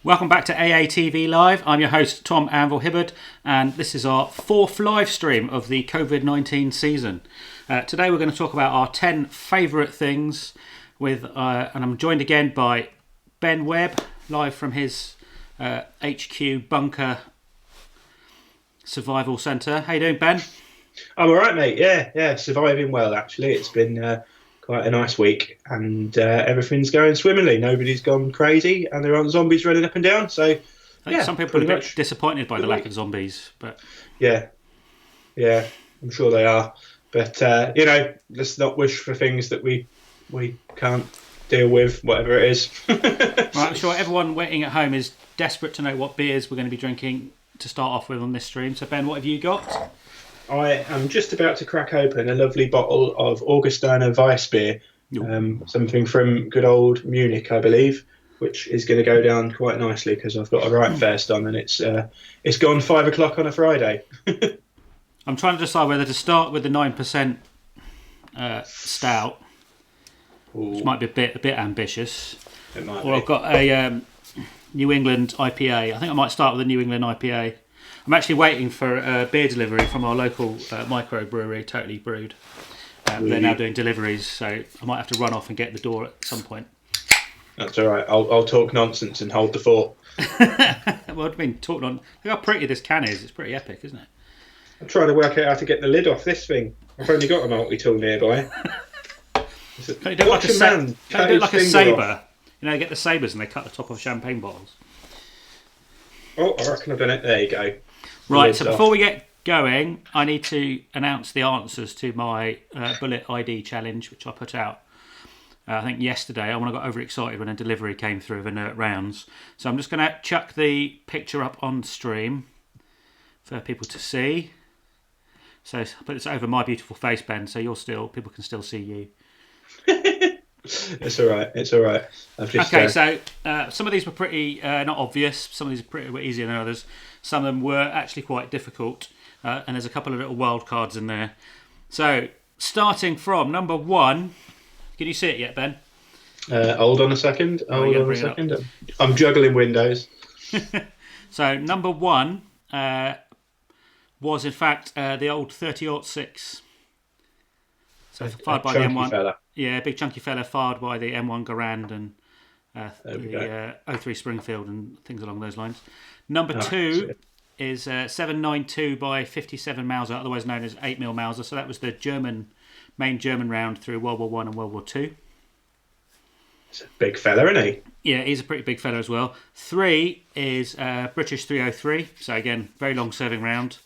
Welcome back to AATV Live. I'm your host, Tom Anvil Hibbard, and this is our fourth live stream of the COVID-19 season. Today we're going to talk about our 10 favourite things, and I'm joined again by Ben Webb, live from his HQ bunker survival centre. How you doing, Ben? I'm all right, mate. Yeah, surviving well, actually. It's been quite a nice week, and everything's going swimmingly. Nobody's gone crazy, and there aren't zombies running up and down. So, I think some people are a bit disappointed by the lack of zombies, but yeah, I'm sure they are. But let's not wish for things that we can't deal with, whatever it is. Right, I'm sure everyone waiting at home is desperate to know what beers we're going to be drinking to start off with on this stream. So, Ben, what have you got? I am just about to crack open a lovely bottle of Augustiner Weiss beer, something from good old Munich, I believe, which is going to go down quite nicely because I've got a right first on, and it's gone 5 o'clock on a Friday. I'm trying to decide whether to start with the 9% stout, which might be a bit ambitious, It might or be. I've got a New England IPA. I think I might start with a New England IPA. I'm actually waiting for a beer delivery from our local microbrewery, Totally Brewed. They're now doing deliveries, so I might have to run off and get the door at some point. That's all right. I'll talk nonsense and hold the fort. Well, I mean, talking on. Look how pretty this can is. It's pretty epic, isn't it? I'm trying to work out how to get the lid off this thing. I've only got a multi-tool nearby. Can you do like a sabre? You know, get the sabres and they cut the top of champagne bottles. Oh, I reckon I've done it. There you go. Right, so before we get going, I need to announce the answers to my Bullet ID challenge, which I put out, I think, yesterday. When I got overexcited when a delivery came through of inert rounds. So I'm just going to chuck the picture up on stream for people to see. So I put this over my beautiful face, Ben, so people can still see you. It's all right. Okay, so some of these were pretty not obvious. Some of these were easier than others. Some of them were actually quite difficult. And there's a couple of little wild cards in there. So, starting from number 1. Can you see it yet, Ben? Hold on a second. I'm juggling windows. So, number 1 was, in fact, the old 30-06. So, fired by the M1. Fella. Yeah, big chunky fella fired by the M1 Garand and the 03 Springfield and things along those lines. Number 2 is 792 by 57 Mauser, otherwise known as 8mm Mauser. So that was the main German round through World War I and World War II. It's a big fella, isn't he? Yeah, he's a pretty big fella as well. 3 is British 303. So again, very long-serving round.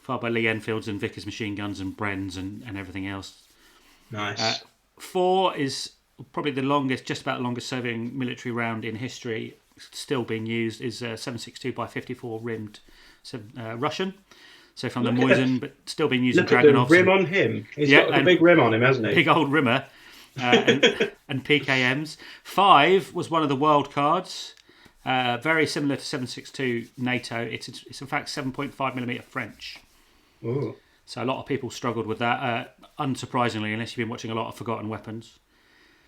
Fired by Lee Enfields and Vickers machine guns and Brens and everything else. Nice. 4 is probably the longest, just about the longest serving military round in history, still being used, is 762 by 54 rimmed Russian. So from the Moisen, but still being used in Dragunovs. Look at the rim on him. He's got a big rim on him, hasn't he? Big old rimmer. And PKMs. 5 was one of the wild cards. Very similar to 762 NATO. It's in fact 7.5mm French. Ooh. So a lot of people struggled with that, unsurprisingly, unless you've been watching a lot of Forgotten Weapons.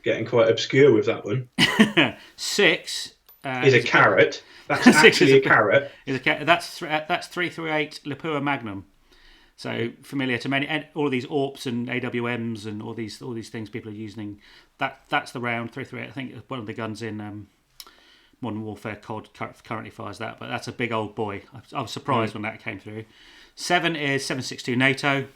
Getting quite obscure with that one. 6 is a carrot. That's actually a carrot. That's 338 Lapua Magnum. So familiar to many, and all of these AWPs and AWMs and all these things people are using. That's the round 338. I think one of the guns in Modern Warfare COD currently fires that, but that's a big old boy. I was surprised when that came through. 7 is 762 NATO.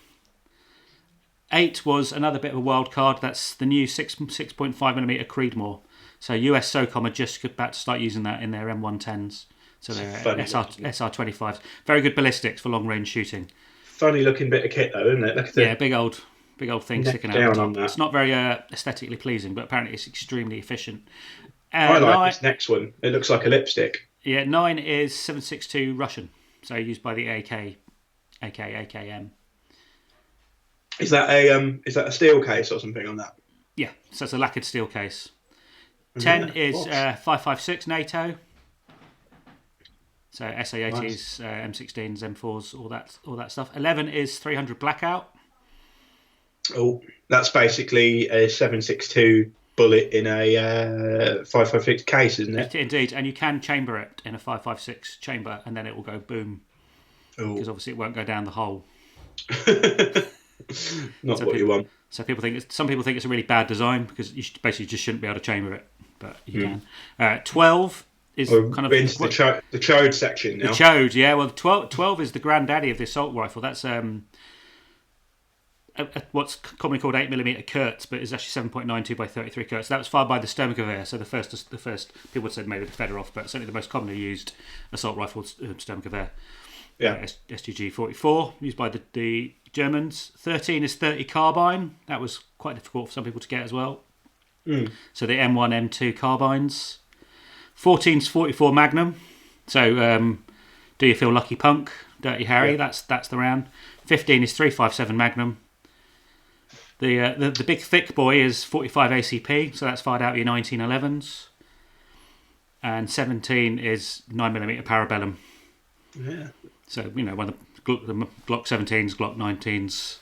8 was another bit of a wild card. That's the new 6.5mm Creedmoor. So US SOCOM are just about to start using that in their M110s. So they're SR25s. Very good ballistics for long range shooting. Funny looking bit of kit though, isn't it? Look at big old thing sticking out. On that. It's not very aesthetically pleasing, but apparently it's extremely efficient. I like this next one. It looks like a lipstick. Yeah, 9 is 762 Russian. So used by the AKM. Is that a steel case or something on that? Yeah, so it's a lacquered steel case. 10 is 556 NATO. So SA-80s, M16s, M4s, all that stuff. 11 is 300 Blackout. Oh, that's basically a 762 bullet in a 5.56 case, isn't it? Indeed, and you can chamber it in a 5.56 chamber, and then it will go boom. Because obviously it won't go down the hole. Not what you want. So some people think it's a really bad design because you basically just shouldn't be able to chamber it, but you can. 12 is kind of into the chode section now. The chode, yeah. Well, 12 is the granddaddy of the assault rifle. That's what's commonly called 8mm Kurtz, but is actually 7.92 by 33 Kurtz. That was fired by the Sturmgewehr. So the first people would say maybe the Fedorov, but certainly the most commonly used assault rifle Sturmgewehr. Yeah. STG 44 used by the Germans. 13 is 30 carbine. That was quite difficult for some people to get as well. So the M1, M2 carbines. 14 is 44 Magnum. So Do You Feel Lucky Punk, Dirty Harry. Yeah. That's the round. 15 is 357 Magnum. The big thick boy is 45 ACP. So that's fired out your 1911s. And 17 is 9mm Parabellum. Yeah. So, one of the Glock 17s, Glock 19s.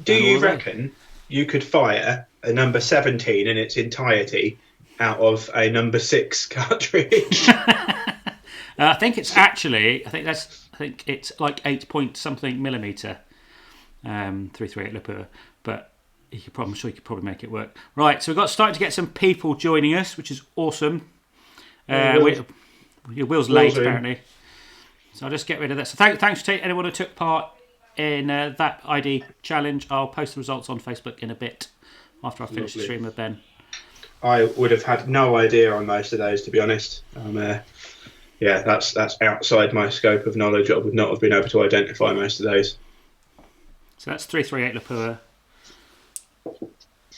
Do you reckon you could fire a number 17 in its entirety out of a number 6 cartridge? I think it's like 8 point something millimeter, 338 Lapua, but I'm sure you could probably make it work. Right, so we've starting to get some people joining us, which is awesome. Your Will's late, apparently. So I'll just get rid of that. So thanks to anyone who took part in that ID challenge. I'll post the results on Facebook in a bit after I finish the stream with Ben. I would have had no idea on most of those, to be honest. That's outside my scope of knowledge. I would not have been able to identify most of those. So that's 338 Lapua,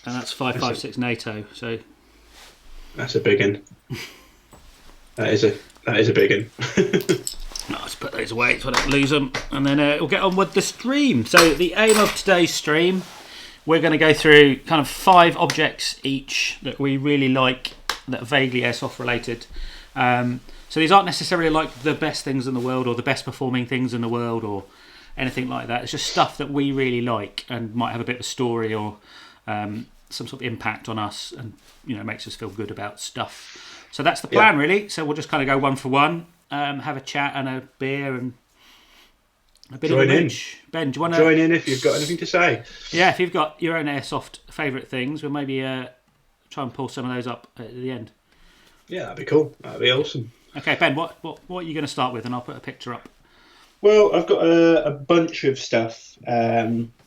and that's 5.56 NATO. So that's a big one. That is a big one. Let's put those away so I don't lose them, and then we'll get on with the stream. So the aim of today's stream, we're going to go through kind of 5 objects each that we really like that are vaguely airsoft related. So these aren't necessarily like the best things in the world or the best performing things in the world or anything like that. It's just stuff that we really like and might have a bit of a story or some sort of impact on us, and makes us feel good about stuff. So that's the plan, really. So we'll just kind of go one for one. Have a chat and a beer and a bit of a mooch. Ben, do you want to join in if you've got anything to say? Yeah, if you've got your own airsoft favourite things, we'll maybe try and pull some of those up at the end. Yeah, that'd be cool. That'd be awesome. Okay, Ben, what are you going to start with? And I'll put a picture up. Well, I've got a bunch of stuff.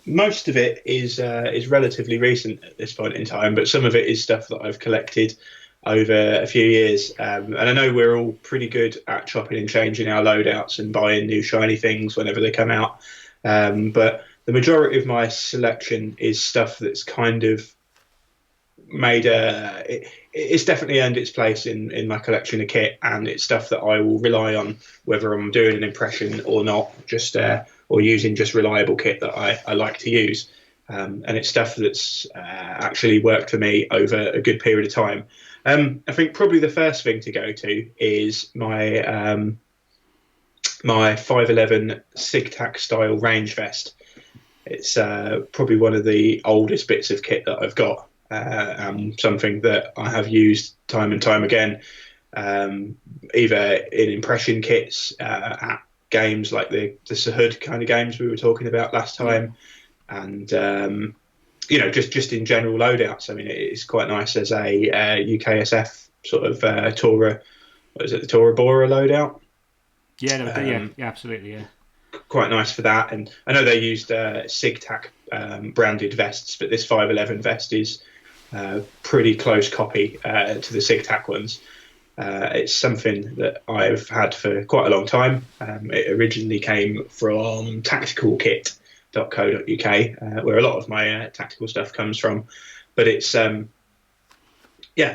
Most of it is relatively recent at this point in time, but some of it is stuff that I've collected over a few years, and I know we're all pretty good at chopping and changing our loadouts and buying new shiny things whenever they come out, but the majority of my selection is stuff that's kind of made it's definitely earned its place in my collection of kit, and it's stuff that I will rely on whether I'm doing an impression or not, or using just reliable kit that I like to use, and it's stuff that's actually worked for me over a good period of time. I think probably the first thing to go to is my my 511 SIG-TAC style range vest. It's probably one of the oldest bits of kit that I've got, and something that I have used time and time again, either in impression kits at games like the Sahud kind of games we were talking about last time, and just in general loadouts. I mean, it's quite nice as a UKSF sort of Tora. What is it, the Tora Bora loadout? Yeah, absolutely, yeah. Quite nice for that. And I know they used SIG-TAC branded vests, but this 511 vest is pretty close copy to the SIG-TAC ones. It's something that I've had for quite a long time. It originally came from tacticalkit.co.uk, where a lot of my tactical stuff comes from. But it's a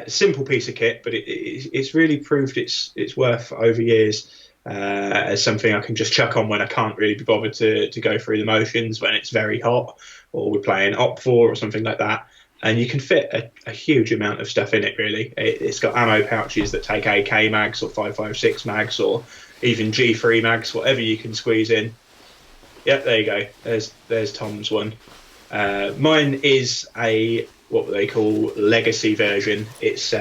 simple piece of kit, but it's really proved its worth over years as something I can just chuck on when I can't really be bothered to go through the motions, when it's very hot or we're playing OP4 or something like that. And you can fit a huge amount of stuff in it, really. It's got ammo pouches that take AK mags or 5.56 mags or even G3 mags, whatever you can squeeze in. Yep, there you go. There's Tom's one. Mine is a what they call legacy version. It's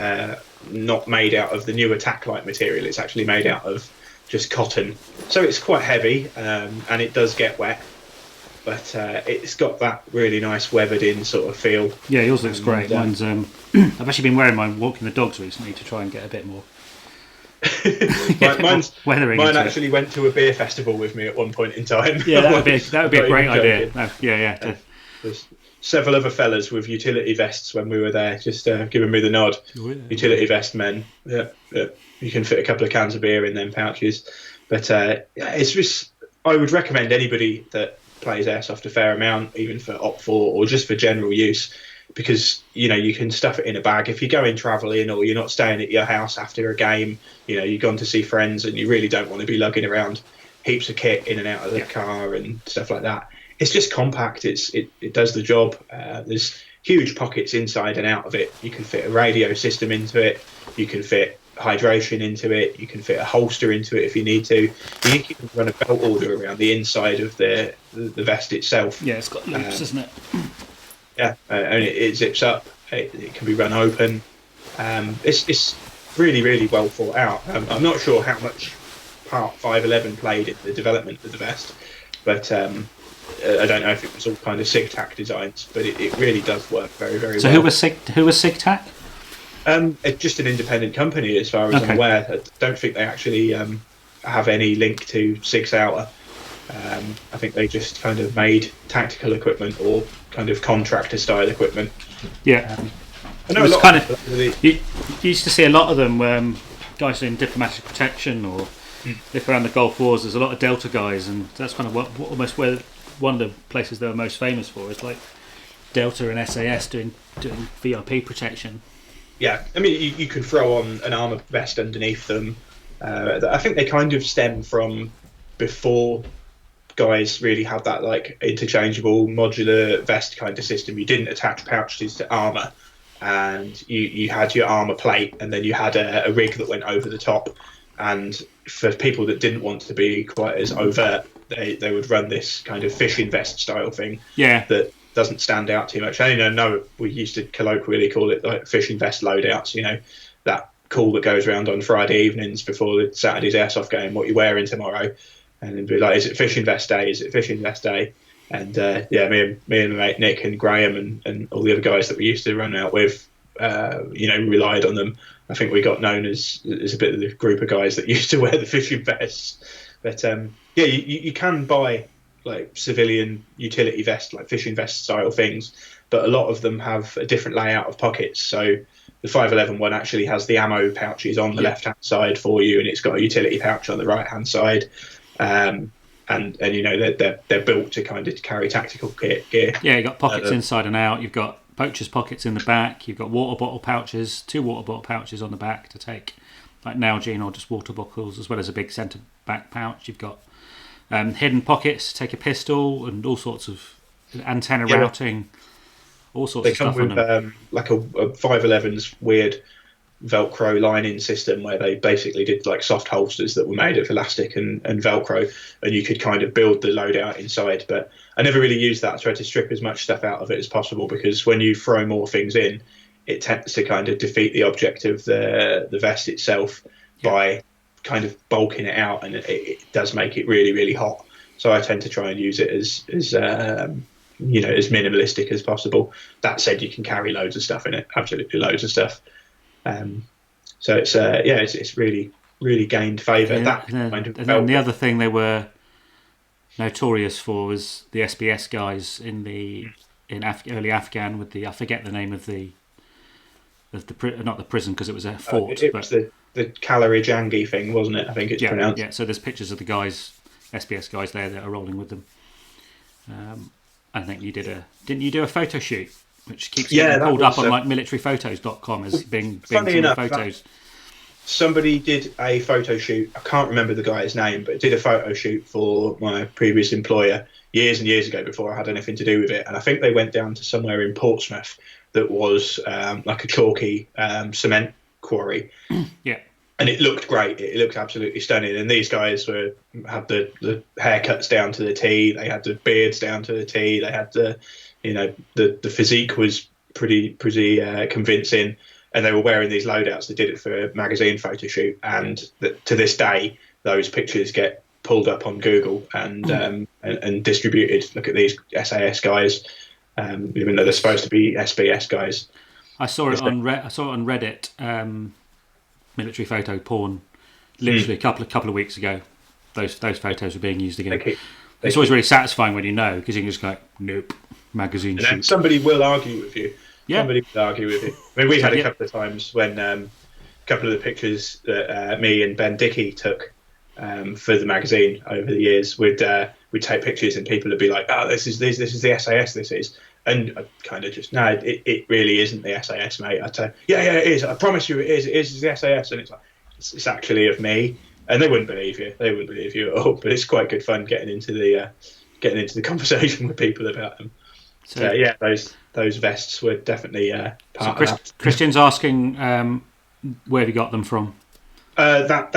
not made out of the new attack light material. It's actually made out of just cotton. So it's quite heavy, and it does get wet. But it's got that really nice weathered in sort of feel. Yeah, yours looks great. Mine's I've actually been wearing mine walking the dogs recently to try and get a bit more. Mine actually went to a beer festival with me at one point in time. Yeah, that would be a great idea. No, yeah. There's several other fellas with utility vests when we were there, just giving me the nod. Oh, yeah. Utility vest men. Yeah. You can fit a couple of cans of beer in them pouches. But it's just, I would recommend anybody that plays airsoft a fair amount, even for OP4 or just for general use, because you can stuff it in a bag if you're going travelling or you're not staying at your house after a game. You've gone to see friends and you really don't want to be lugging around heaps of kit in and out of the car and stuff like that. It's just compact. It does the job. There's huge pockets inside and out of it. You can fit a radio system into it. You can fit hydration into it. You can fit a holster into it if you need to. You can run a belt order around the inside of the vest itself. Yeah, it's got loops, isn't it? Yeah, and it zips up. It can be run open. It's really, really well thought out. I'm not sure how much part 511 played in the development of the vest, but I don't know if it was all kind of SIG-TAC designs, but it really does work very, very well. So who was SIG-TAC? It's just an independent company, as far as I'm aware. I don't think they actually have any link to Sig Sauer. I think they just kind of made tactical equipment or kind of contractor style equipment. Yeah. I know a lot you used to see a lot of them, guys doing diplomatic protection or if around the Gulf Wars. There's a lot of Delta guys, and that's kind of almost where one of the places they were most famous for is like Delta and SAS doing VRP protection. Yeah, I mean, you could throw on an armour vest underneath them. I think they kind of stem from before guys really had that like interchangeable modular vest kind of system. You didn't attach pouches to armour, and you had your armour plate, and then you had a rig that went over the top. And for people that didn't want to be quite as overt, they would run this kind of fishing vest style thing. Yeah. That doesn't stand out too much. I know we used to colloquially call it like fishing vest loadouts. That call that goes around on Friday evenings before the Saturday's airsoft game. What you wearing tomorrow? And it'd be like, is it fishing vest day? Is it fishing vest day? And me and my mate Nick and Graham and all the other guys that we used to run out with, relied on them. I think we got known as a bit of the group of guys that used to wear the fishing vests. But you can buy like civilian utility vest, like fishing vest style things, but a lot of them have a different layout of pockets. So the 511 one actually has the ammo pouches on the left hand side for you, and it's got a utility pouch on the right hand side. And they're built to kind of carry tactical gear. Yeah, you've got pockets inside and out. You've got poachers pockets in the back. You've got water bottle pouches, 2 water bottle pouches on the back to take like Nalgene or just water bottles, as well as a big centre back pouch. You've got hidden pockets to take a pistol and all sorts of antenna routing, all sorts of stuff. They come with like a 511's weird Velcro lining system where they basically did like soft holsters that were made of elastic and Velcro, and you could kind of build the loadout inside. But I never really used that. I tried to strip as much stuff out of it as possible, because when you throw more things in, it tends to kind of defeat the object of the vest itself by kind of bulking it out, and it does make it really, really hot. So I tend to try and use it as minimalistic as possible. That said, you can carry loads of stuff in it, absolutely loads of stuff. So it's really, really gained favour. And then the other thing they were notorious for was the SBS guys in early Afghan with I forget the name of the not the prison, because it was a fort. It was the Kalari Jangi thing, wasn't it? I think it's pronounced. Yeah, so there's pictures of the guys, SBS guys there that are rolling with them. I think didn't you do a photo shoot, which keeps getting pulled up on like militaryphotos.com as being funny enough, photos. Somebody did a photo shoot. I can't remember the guy's name, but did a photo shoot for my previous employer years and years ago before I had anything to do with it. And I think they went down to somewhere in Portsmouth that was like a chalky cement quarry. Yeah. And it looked great. It looked absolutely stunning. And these guys had the haircuts down to the T. They had the beards down to the T. They had the physique was pretty convincing, and they were wearing these loadouts. They did it for a magazine photo shoot, and to this day, those pictures get pulled up on Google and distributed. Look at these SAS guys, even though they're supposed to be SBS guys. I saw it on Reddit, military photo porn, literally a couple of weeks ago. Those photos were being used again. It's always really satisfying when you know, because you can just go, nope, magazine shoot. And somebody will argue with you. Yeah. Somebody will argue with you. I mean, we had a couple of times when a couple of the pictures that me and Ben Dickey took for the magazine over the years, we'd take pictures and people would be like, "Oh, this is the SAS. This is," and I kind of just, no, it really isn't the SAS, mate. I'd say, yeah, it is. I promise you, it is. It is the SAS, and it's like it's actually of me, and they wouldn't believe you. They wouldn't believe you at all. But it's quite good fun getting into the conversation with people about them. So yeah, those vests were definitely part of that. Christian's asking, where have you got them from? That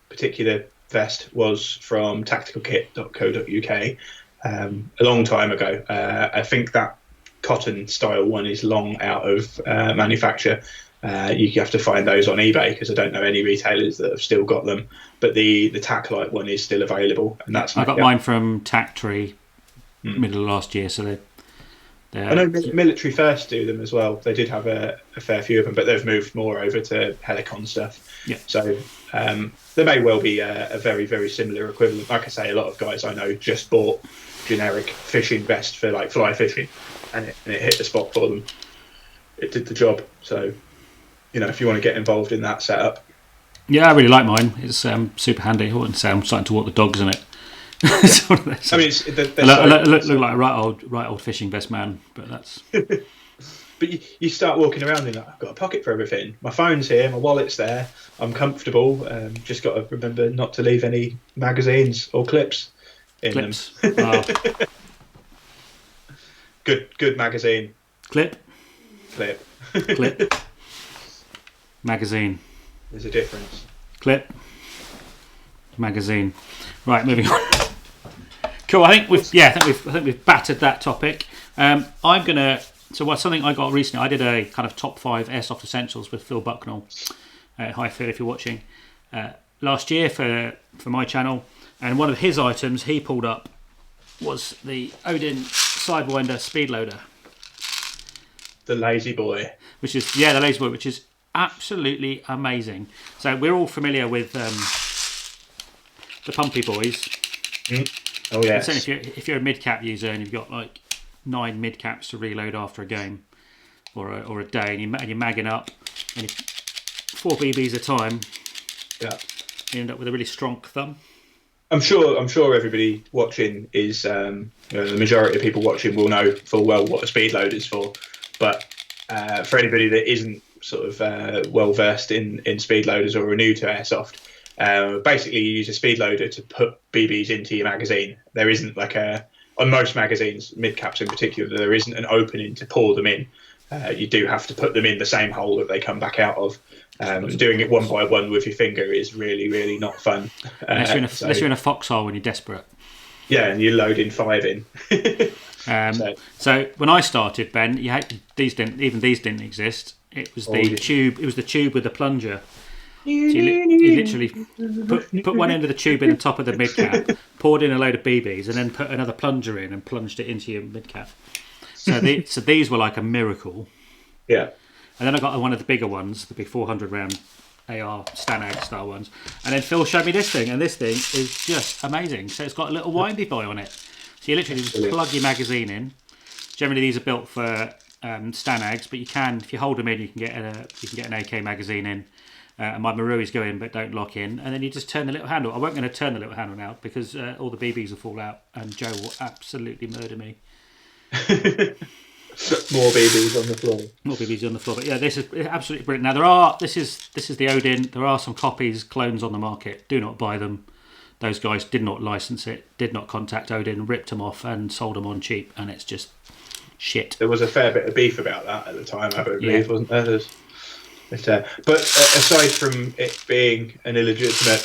particular vest was from tacticalkit.co.uk a long time ago. I think that cotton style one is long out of manufacture. You have to find those on eBay, because I don't know any retailers that have still got them. But the Tac-Lite one is still available, and that's. I got mine from Tactree middle of last year, so they're I know Military First do them as well. They did have a fair few of them, but they've moved more over to Helicon stuff. Yeah. So there may well be a very, very similar equivalent. Like I say, a lot of guys I know just bought generic fishing vest for like fly fishing, and it hit the spot for them. It did the job. So, if you want to get involved in that setup. Yeah, I really like mine. It's super handy. I wouldn't say I'm starting to walk the dogs in it. It's one of those. I mean, I look like a right old fishing vest man, but that's. But you start walking around and like, I've got a pocket for everything. My phone's here, my wallet's there. I'm comfortable. Just got to remember not to leave any magazines or clips in them. Oh. Good magazine. Clip. Clip. Magazine. There's a difference. Clip. Magazine. Right, moving on. Cool. I think we've battered that topic. Something I got recently. I did a kind of top 5 Airsoft essentials with Phil Bucknell. Hi Phil, if you're watching. Last year for my channel, and one of his items he pulled up was the Odin Sidewinder speed loader. The lazy boy. The lazy boy, which is absolutely amazing. So we're all familiar with the Pumpy Boys. Oh yeah. If you're a mid-cap user and you've got like 9 mid-caps to reload after a game or a day, and you're magging up, and 4 BBs a time, you end up with a really strong thumb. I'm sure everybody watching is the majority of people watching will know full well what a speed loader is for, but for anybody that isn't sort of well versed in speed loaders or are new to airsoft, basically you use a speed loader to put BBs into your magazine. There isn't on most magazines, mid caps in particular, there isn't an opening to pour them in. You do have to put them in the same hole that they come back out of. Doing it one by one with your finger is really, really not fun. Unless you're in a foxhole when you're desperate. Yeah, and you're loading 5 in. So when I started, Ben, these didn't exist. It was the tube. It was the tube with the plunger. So you literally put one end of the tube in the top of the mid cap, poured in a load of BBs, and then put another plunger in and plunged it into your mid cap. So these were like a miracle. Yeah. And then I got one of the bigger ones, the big 400 round AR Stanag style ones. And then Phil showed me this thing, and this thing is just amazing. So it's got a little windy boy on it. So you literally just plug your magazine in. Generally, these are built for Stanags, but you can, if you hold them in, you can get an AK magazine in. And my Maruis go in, but don't lock in. And then you just turn the little handle. I won't going to turn the little handle now because all the BBs will fall out, and Joe will absolutely murder me. More BBs on the floor. More BBs on the floor. But yeah, this is absolutely brilliant. Now this is the Odin. There are some copies, clones on the market. Do not buy them. Those guys did not license it, did not contact Odin, ripped them off and sold them on cheap, and it's just shit. There was a fair bit of beef about that at the time, I believe, wasn't there? But aside from it being an illegitimate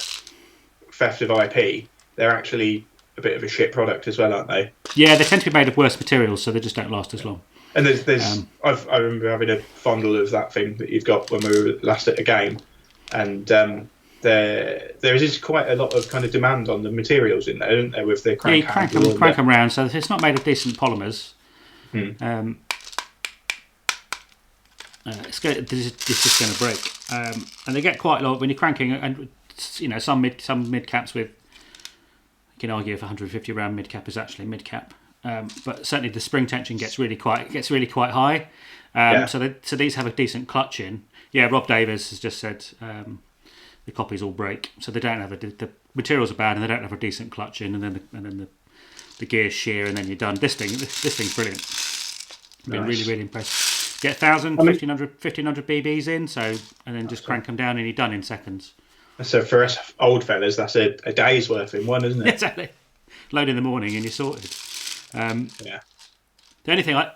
theft of IP, they're actually a bit of a shit product as well, aren't they? Yeah, they tend to be made of worse materials, so they just don't last as long. And I remember having a fondle of that thing that you've got when we were last at a game, and there is quite a lot of kind of demand on the materials in there, isn't there? With the crank, crank them round. So it's not made of decent polymers. This is just going to break, and they get quite a lot when you're cranking. And some mid caps with, you can argue if 150 round mid cap is actually mid cap, but certainly the spring tension gets really quite high. So these have a decent clutch in. Yeah, Rob Davis has just said the copies all break, so they don't have the materials are bad and they don't have a decent clutch in, and then the gears shear and then you're done. This thing's brilliant. I've been really impressed. Get 1,000, 1,500 BBs in, and then just crank them down and you're done in seconds. So for us old fellas, that's a day's worth in one, isn't it? Exactly. Load in the morning and you're sorted. The only thing I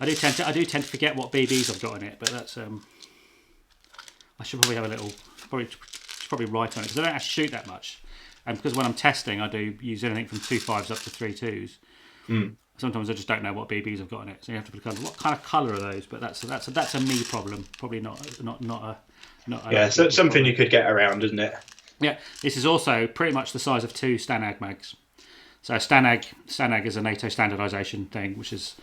do tend to forget what BBs I've got in it, but that's I should probably have a little probably write on it because I don't actually shoot that much, and because when I'm testing I do use anything from 2.5s up to 3.2s. Sometimes I just don't know what BBs I've got in it, so you have to put what kind of colour are those. But that's a me problem, probably not a so something you could get around, isn't it? Yeah, this is also pretty much the size of 2 Stanag mags. So Stanag is a NATO standardisation thing, which is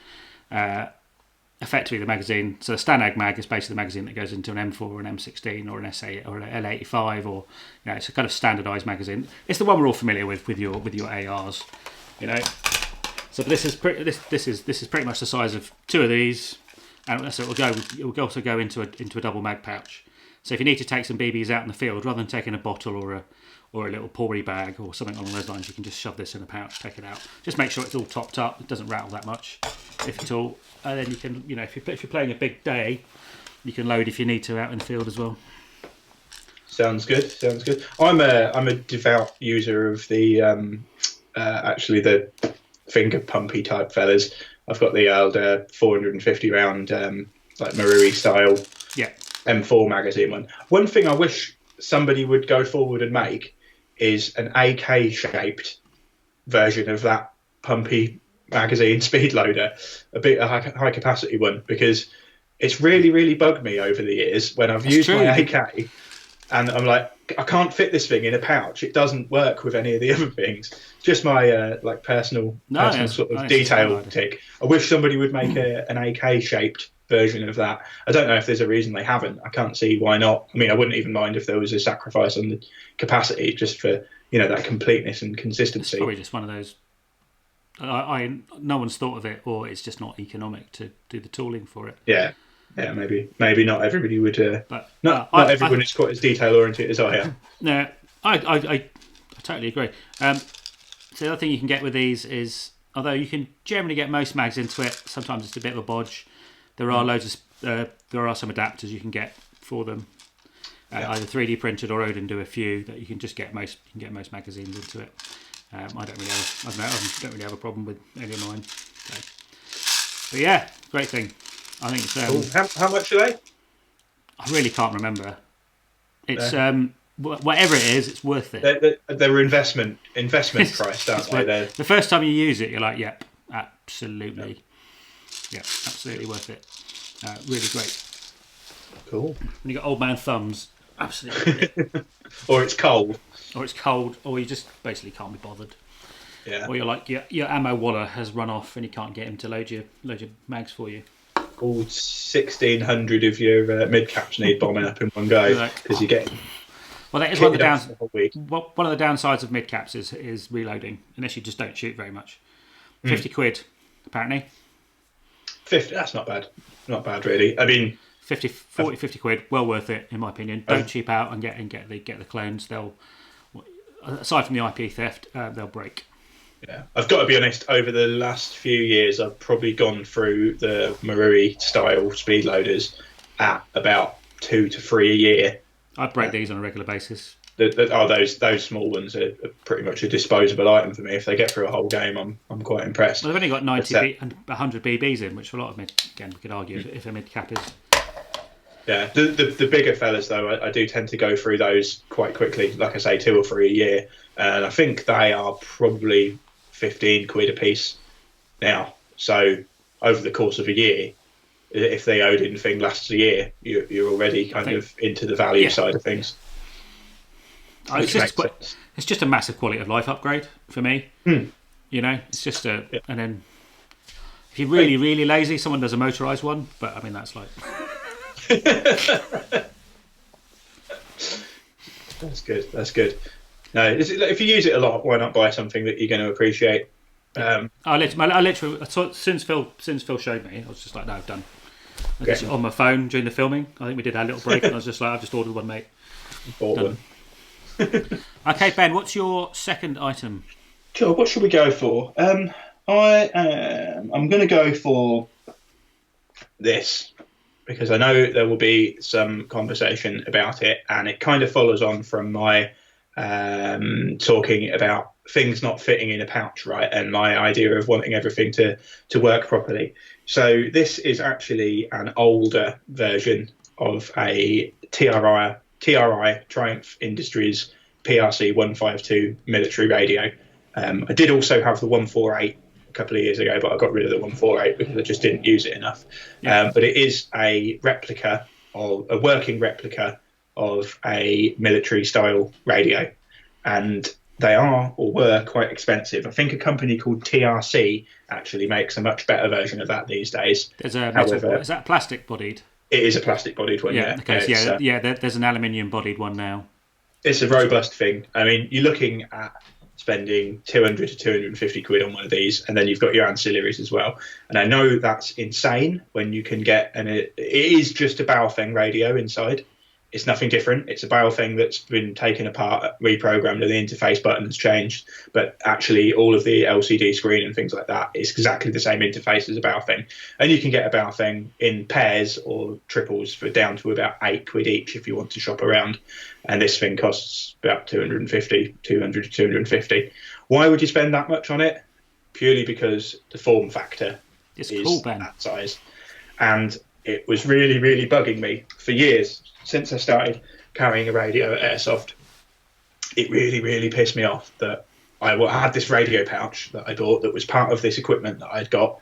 effectively the magazine. So the Stanag mag is basically the magazine that goes into an M4 or an M16 or an SA or an L85, or it's a kind of standardised magazine. It's the one we're all familiar with your ARs, So this is pretty much the size of 2 of these, and so it will also go into a double mag pouch. So if you need to take some BBs out in the field, rather than taking a bottle or a little Pori bag or something along those lines, you can just shove this in a pouch, take it out. Just make sure it's all topped up; it doesn't rattle that much, if at all. And then you can, if you're playing a big day, you can load if you need to out in the field as well. Sounds good. I'm a devout user of the actually the finger pumpy type fellas. I've got the old 450 round like Marui style M4 magazine one. One thing I wish somebody would go forward and make is an AK shaped version of that pumpy magazine speed loader, a high capacity one, because it's really bugged me over the years when I've used my AK and I'm like, I can't fit this thing in a pouch. It doesn't work with any of the other things. Just my personal sort of detail tick. I wish somebody would make an AK shaped version of that. I don't know if there's a reason they haven't. I can't see why not. I mean, I wouldn't even mind if there was a sacrifice on the capacity just for that completeness and consistency. It's probably just one of those. No one's thought of it, or it's just not economic to do the tooling for it. Yeah, maybe not everybody would. But not everyone is quite as detail oriented as I am. No, I totally agree. So the other thing you can get with these is, although you can generally get most mags into it, sometimes it's a bit of a bodge. There are there are some adapters you can get for them, either 3D printed or Odin do a few that you can just get most magazines into it. I don't really have a problem with any of mine. So. But yeah, great thing. I think it's cool. How much are they? I really can't remember. It's whatever it is, it's worth it. They're investment price, aren't they? The first time you use it, you're like, yep, absolutely. Yeah, absolutely worth it. Really great. Cool. When you got old man thumbs, absolutely. Or it's cold. Or you just basically can't be bothered. Yeah. Or you're like, your ammo wallet has run off and you can't get him to load your mags for you. All 1,600 of your mid caps need bombing up in one go because you get. Well, that is one of the downsides of mid caps is reloading, unless you just don't shoot very much. 50 quid, apparently. 50. That's not bad. Not bad, really. I mean, 50 quid, well worth it in my opinion. Don't cheap out and get the clones. They'll, aside from the IP theft, they'll break. Yeah, I've got to be honest. Over the last few years, I've probably gone through the Marui style speed loaders at about 2 to 3 a year. I break these on a regular basis. Those small ones are pretty much a disposable item for me. If they get through a whole game, I'm quite impressed. Well, they've only got 90 and 100 BBs in, which for a lot of mid, again, we could argue if a mid cap is. Yeah, the bigger fellas though, I do tend to go through those quite quickly. Like I say, 2 or 3 a year, and I think they are probably 15 quid a piece now. So over the course of a year, if the Odin thing lasts a year, you're already kind of into the value side of things. It's just a massive quality of life upgrade for me. You know, it's just and then if you're really, really lazy, someone does a motorised one, but I mean, that's like... That's good. No, if you use it a lot, why not buy something that you're going to appreciate? I literally, since Phil showed me, I was just like, no, I've done. Just on my phone during the filming. I think we did our little break, and I was just like, I've just ordered one, mate. Bought one. Okay, Ben, what's your second item? Sure. What should we go for? I'm going to go for this because I know there will be some conversation about it, and it kind of follows on from my talking about things not fitting in a pouch, right? And my idea of wanting everything to work properly. So this is actually an older version of a TRI Triumph Industries PRC 152 military radio. I did also have the 148 a couple of years ago, but I got rid of the 148 because I just didn't use it enough. But it is a working replica of a military style radio, and they are or were quite expensive. I think a company called TRC actually makes a much better version of that these days. There's a metal, is that plastic bodied? It is a plastic bodied one. There's an aluminium bodied one now. It's a robust thing. I mean, you're looking at spending 200 to 250 quid on one of these, and then you've got your ancillaries as well. And I know that's insane when you can get, and it is just a Baofeng radio inside. It's nothing different. It's a Baofeng that's been taken apart, reprogrammed, and the interface button has changed. But actually, all of the LCD screen and things like that is exactly the same interface as a Baofeng. And you can get a Baofeng in pairs or triples for down to about 8 quid each if you want to shop around. And this thing costs about 200 to 250. Why would you spend that much on it? Purely because the form factor is cool, Ben. That size. And it was really, really bugging me for years. Since I started carrying a radio at Airsoft, it really, really pissed me off that I had this radio pouch that I bought that was part of this equipment that I'd got,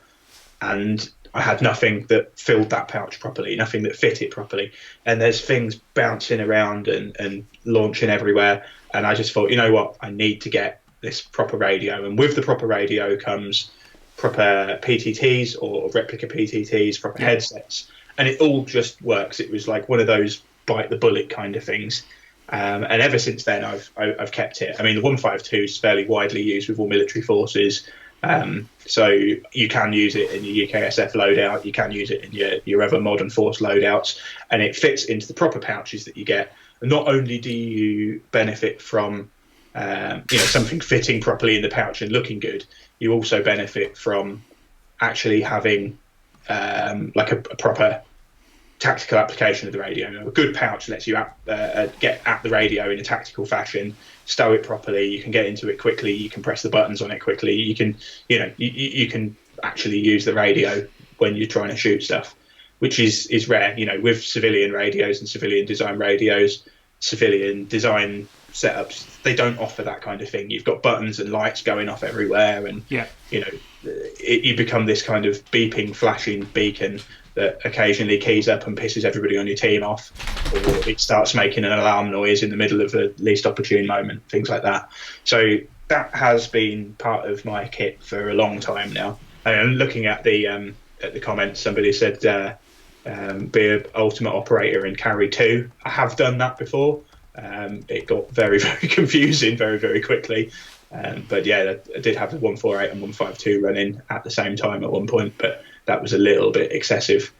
and I had nothing that filled that pouch properly, nothing that fit it properly. And there's things bouncing around and launching everywhere. And I just thought, you know what, I need to get this proper radio. And with the proper radio comes proper PTTs or replica PTTs, proper headsets. And it all just works. It was like one of those bite the bullet kind of things, and ever since then I've kept it. I mean, the 152 is fairly widely used with all military forces, so you can use it in your UKSF loadout, you can use it in your other modern force loadouts, and it fits into the proper pouches that you get. And not only do you benefit from something fitting properly in the pouch and looking good, you also benefit from actually having like a proper tactical application of the radio. A good pouch lets you get at the radio in a tactical fashion, stow it properly, you can get into it quickly, you can press the buttons on it quickly, you can you can actually use the radio when you're trying to shoot stuff, which is rare. With civilian radios and civilian design radios, civilian design setups, they don't offer that kind of thing. You've got buttons and lights going off everywhere, and you become this kind of beeping, flashing beacon that occasionally keys up and pisses everybody on your team off, or it starts making an alarm noise in the middle of the least opportune moment, things like that. So that has been part of my kit for a long time now. And looking at the comments, somebody said be an ultimate operator and carry 2. I have done that before. It got very, very confusing very, very quickly. But yeah, I did have the 148 and 152 running at the same time at one point, but that was a little bit excessive.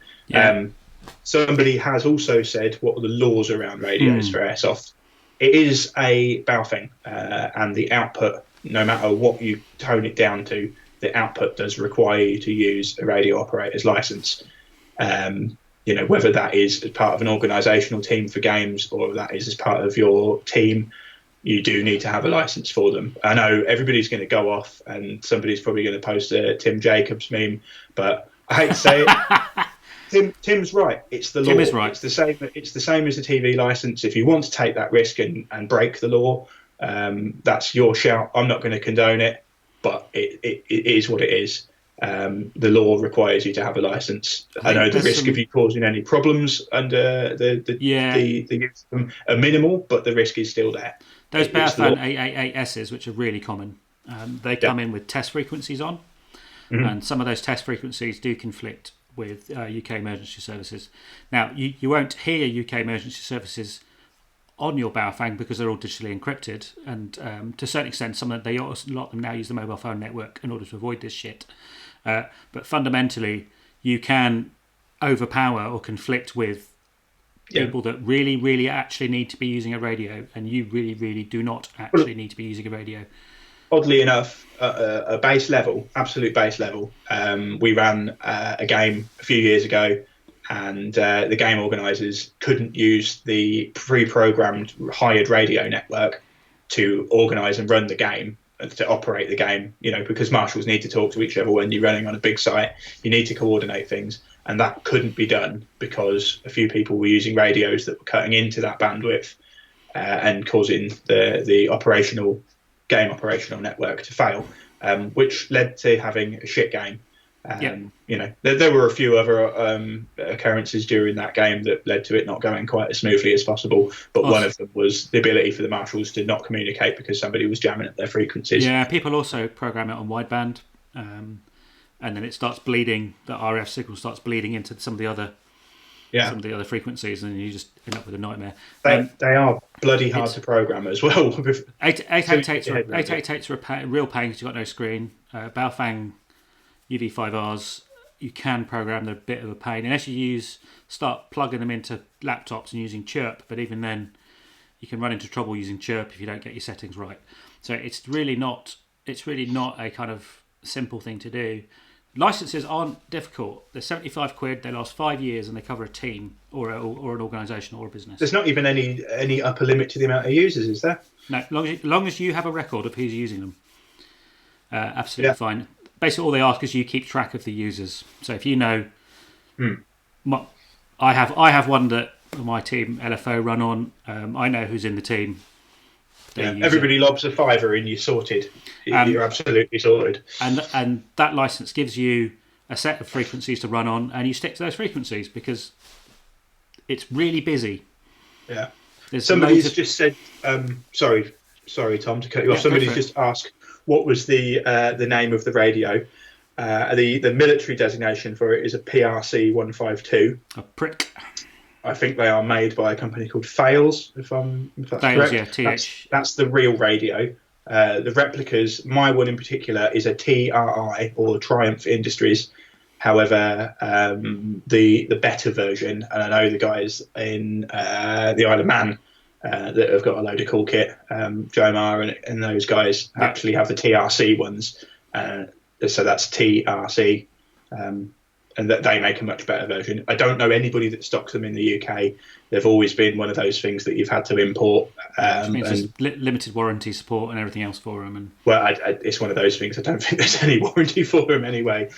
Somebody has also said, what are the laws around radios for Airsoft? It is a Baofeng, and the output, no matter what you tone it down to, the output does require you to use a radio operator's license. Whether that is as part of an organisational team for games or that is as part of your team, you do need to have a license for them. I know everybody's going to go off and somebody's probably going to post a Tim Jacobs meme, but I hate to say it. Tim's right. It's the law. Tim is right. It's the same as a TV license. If you want to take that risk and break the law, that's your shout. I'm not going to condone it, but it is what it is. the law requires you to have a license. I know the risk of you causing any problems under the use of them are minimal, but the risk is still there. Those Baofeng 888Ss, which are really common, they come in with test frequencies on, and some of those test frequencies do conflict with UK emergency services. Now, you won't hear UK emergency services on your Baofeng because they're all digitally encrypted, and to a certain extent, a lot of them now use the mobile phone network in order to avoid this shit. But fundamentally, you can overpower or conflict with people that really, really actually need to be using a radio, and you really, really do not actually need to be using a radio. Oddly enough, a base level, absolute base level, we ran a game a few years ago, and the game organisers couldn't use the pre-programmed hired radio network to organise and run the game, to operate the game, because marshals need to talk to each other when you're running on a big site. You need to coordinate things, and that couldn't be done because a few people were using radios that were cutting into that bandwidth and causing the game operational network to fail, which led to having a shit game. There were a few other occurrences during that game that led to it not going quite as smoothly as possible, but one of them was the ability for the marshals to not communicate because somebody was jamming at their frequencies. Yeah, people also program it on wideband, and then it starts bleeding. The RF signal starts bleeding into some of the other frequencies, and you just end up with a nightmare. They are bloody hard to program as well. 888s are a real pain because you've got no screen. Baofeng UV5Rs, you can program, they're a bit of a pain unless you start plugging them into laptops and using Chirp, but even then you can run into trouble using Chirp if you don't get your settings right. So it's really not a kind of simple thing to do. Licenses aren't difficult. They're 75 quid, they last 5 years, and they cover a team or an organisation or a business. There's not even any upper limit to the amount of users, is there? No, long as you have a record of who's using them, absolutely fine. Basically, all they ask is you keep track of the users. So if you know, I have one that my team LFO run on. I know who's in the team. Everybody lobs a fiver and you're sorted. You're absolutely sorted. And that license gives you a set of frequencies to run on, and you stick to those frequencies because it's really busy. Yeah. Somebody's just said, sorry, Tom, to cut you off. Somebody's just asked, what was the name of the radio? The military designation for it is a PRC 152. A prick. I think they are made by a company called Fails, if that's correct. Yeah, TH. That's the real radio. The replicas, my one in particular, is a TRI, or Triumph Industries. However, the better version, and I know the guys in the Isle of Man that have got a load of cool kit, Jomar and those guys actually have the TRC ones. So that's TRC. And that they make a much better version. I don't know anybody that stocks them in the UK. They've always been one of those things that you've had to import. Which means there's limited warranty support and everything else for them. It's one of those things. I don't think there's any warranty for them anyway.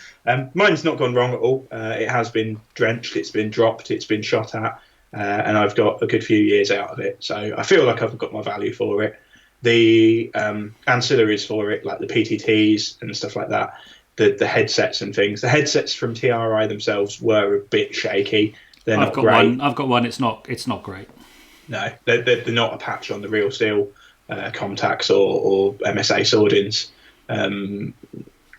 Mine's not gone wrong at all. It has been drenched, it's been dropped, it's been shot at, and I've got a good few years out of it. So I feel like I've got my value for it. The ancillaries for it, like the PTTs and stuff like that, the headsets and things. The headsets from TRI themselves were a bit shaky. They're not great. I've got one. It's not great. No, they're not a patch on the real steel contacts or MSA Sordins.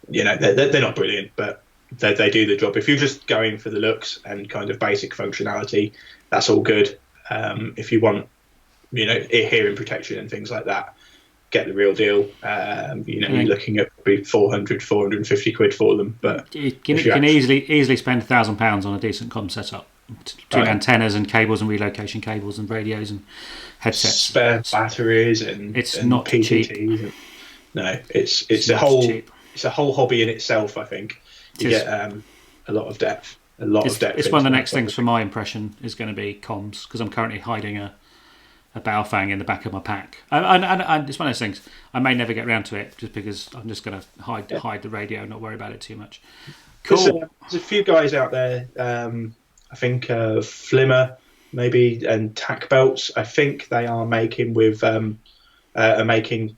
They're not brilliant, but they do the job. If you're just going for the looks and kind of basic functionality, that's all good. If you want, hearing protection and things like that, get the real deal. You're looking at probably 400, 450 quid for them. But you can easily spend £1,000 on a decent comm setup, between antennas and cables and relocation cables and radios and headsets. Spare batteries and not PTTs. cheap. No, it's a whole hobby in itself. I think you get a lot of depth. It's one of the next things for my impression is going to be comms, because I'm currently hiding a Baofeng in the back of my pack, and it's one of those things. I may never get around to it just because I'm just going to hide the radio and not worry about it too much. Cool. There's a few guys out there. I think Flimmer maybe and Tack Belts. I think they are making making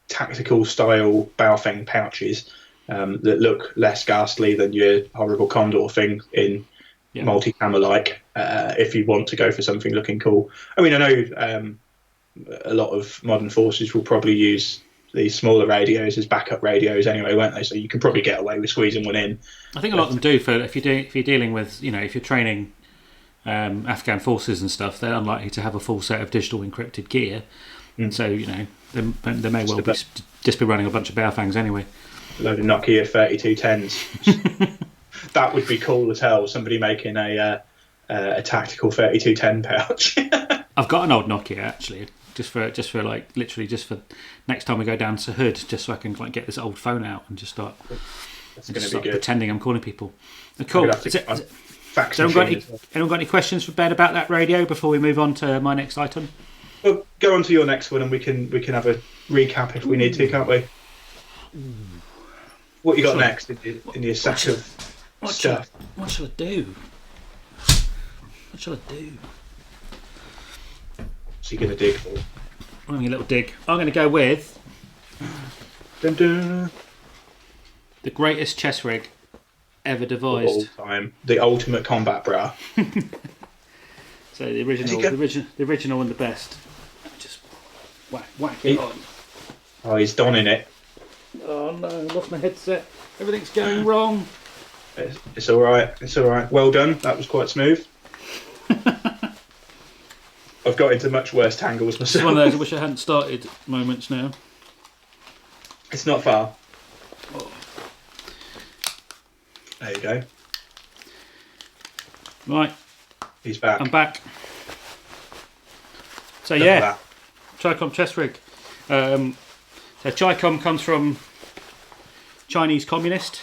tactical style Baofeng pouches. that look less ghastly than your horrible Condor thing in multi-camera if you want to go for something looking cool. I mean, I know a lot of modern forces will probably use these smaller radios as backup radios anyway, won't they? So you can probably get away with squeezing one in. I think a lot of them do. For if you're dealing with, if you're training Afghan forces and stuff, they're unlikely to have a full set of digital encrypted gear, so they may well just be running a bunch of Baofangs anyway. A load of Nokia 3210s. That would be cool as hell. Somebody making a tactical 3210 pouch. I've got an old Nokia actually, just for next time we go down to Hood, just so I can get this old phone out and just start. That's going to be good. Pretending I'm calling people. Cool. Anyone got any questions for Ben about that radio before we move on to my next item? Well, go on to your next one, and we can have a recap if we need to, can't we? What you got next in your sack of stuff? What shall I do? What's he going to dig for? I'm having a little dig. I'm going to go with dun, dun. The greatest chest rig ever devised. All time. The ultimate combat bra. So the original and the best. Just whack it on. Oh, he's donning it. Oh no, I lost my headset. Everything's going wrong. It's all right. It's all right. Well done. That was quite smooth. I've got into much worse tangles myself. It's one of those I wish I hadn't started moments now. It's not far. Oh. There you go. Right. He's back. I'm back. So yeah, Chicom chest rig. So Chicom comes from Chinese communist.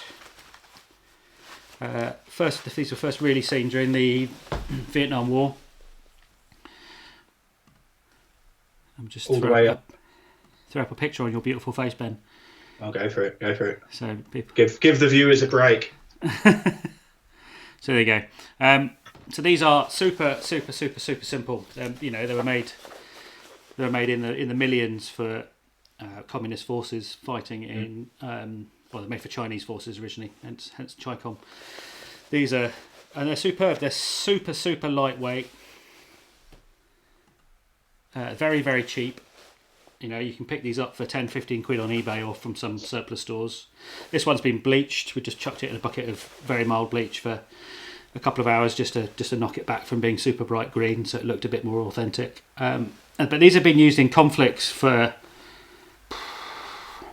These were first really seen during the Vietnam War. I'm just throw up a picture on your beautiful face, Ben. I'll go for it. So people... give the viewers a break. So there you go. So these are super simple. They were made in the millions for communist forces fighting in. They're made for Chinese forces originally, hence Chicom. They're superb. They're super lightweight. Very, very cheap. You can pick these up for 10-15 quid on eBay or from some surplus stores. This one's been bleached. We just chucked it in a bucket of very mild bleach for a couple of hours just to knock it back from being super bright green, so it looked a bit more authentic. But these have been used in conflicts for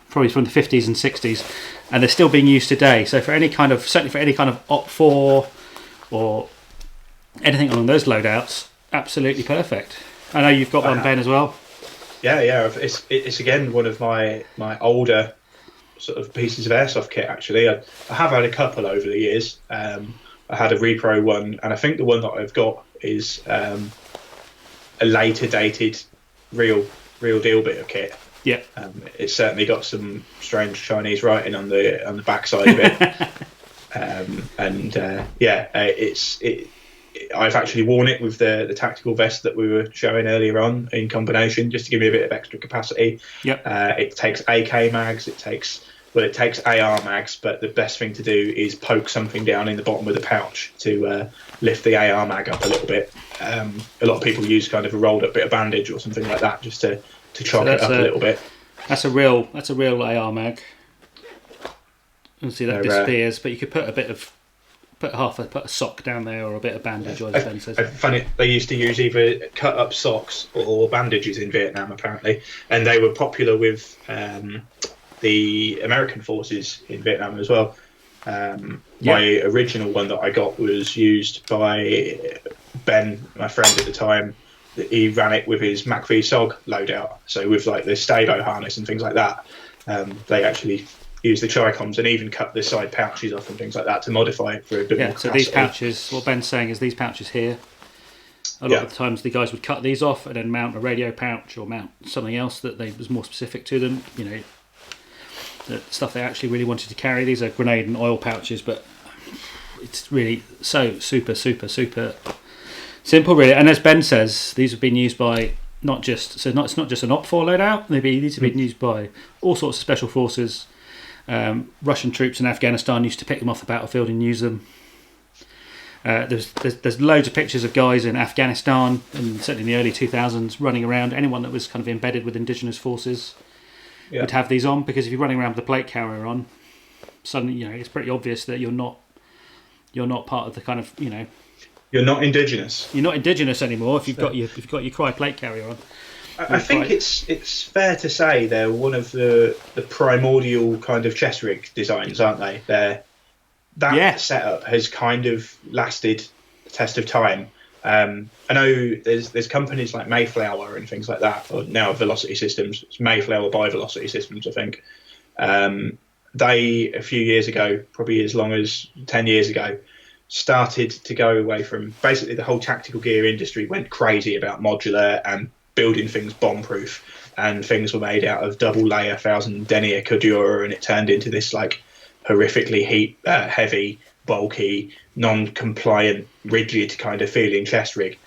probably from the 50s and 60s, and they're still being used today. So certainly for any kind of OP4 or anything along those loadouts, absolutely perfect. I know you've got one, Ben, as well. Yeah. It's again one of my older sort of pieces of airsoft kit. Actually, I have had a couple over the years. I had a repro one, and I think the one that I've got is a later dated real deal bit of kit. Yeah. It's certainly got some strange Chinese writing on the backside of it. I've actually worn it with the tactical vest that we were showing earlier on in combination, just to give me a bit of extra capacity. Yep. It takes AK mags, it takes AR mags, but the best thing to do is poke something down in the bottom of the pouch to lift the AR mag up a little bit. A lot of people use kind of a rolled up bit of bandage or something like that just to chalk it up a little bit. That's a real AR mag. You can see that disappears, but you could put a sock down there or a bit of bandage. Or I find it, they used to use either cut up socks or bandages in Vietnam apparently, and they were popular with the American forces in Vietnam as well. My original one that I got was used by Ben, my friend at the time. He ran it with his MACV SOG loadout, so with like the Stabo harness and things like that. They actually use the Chicoms and even cut the side pouches off and things like that to modify it for a bit more capacity. So these pouches, what Ben's saying is these pouches here, a lot of the times the guys would cut these off and then mount a radio pouch or mount something else that was more specific to them, the stuff they actually really wanted to carry. These are grenade and oil pouches, but it's really so super simple really. And as Ben says, these have been used by it's not just an OP4 loadout. These have been used by all sorts of special forces. Russian troops in Afghanistan used to pick them off the battlefield and use them. There's loads of pictures of guys in Afghanistan, and certainly in the early 2000s, running around. Anyone that was kind of embedded with indigenous forces would have these on, because if you're running around with the plate carrier on, suddenly it's pretty obvious that you're not part of the kind of you're not indigenous. You're not indigenous anymore if you've got your cry plate carrier on. I think it's fair to say they're one of the primordial kind of chest rig designs, aren't they? That setup has kind of lasted the test of time. I know there's companies like Mayflower and things like that, or now Velocity Systems. It's Mayflower by Velocity Systems, I think. They, a few years ago, probably as long as 10 years ago, started to go away from... Basically, the whole tactical gear industry went crazy about modular and building things bomb-proof, and things were made out of double-layer 1,000 denier Cordura, and it turned into this, like, horrifically heavy, bulky, non-compliant, rigid kind of feeling chest rig,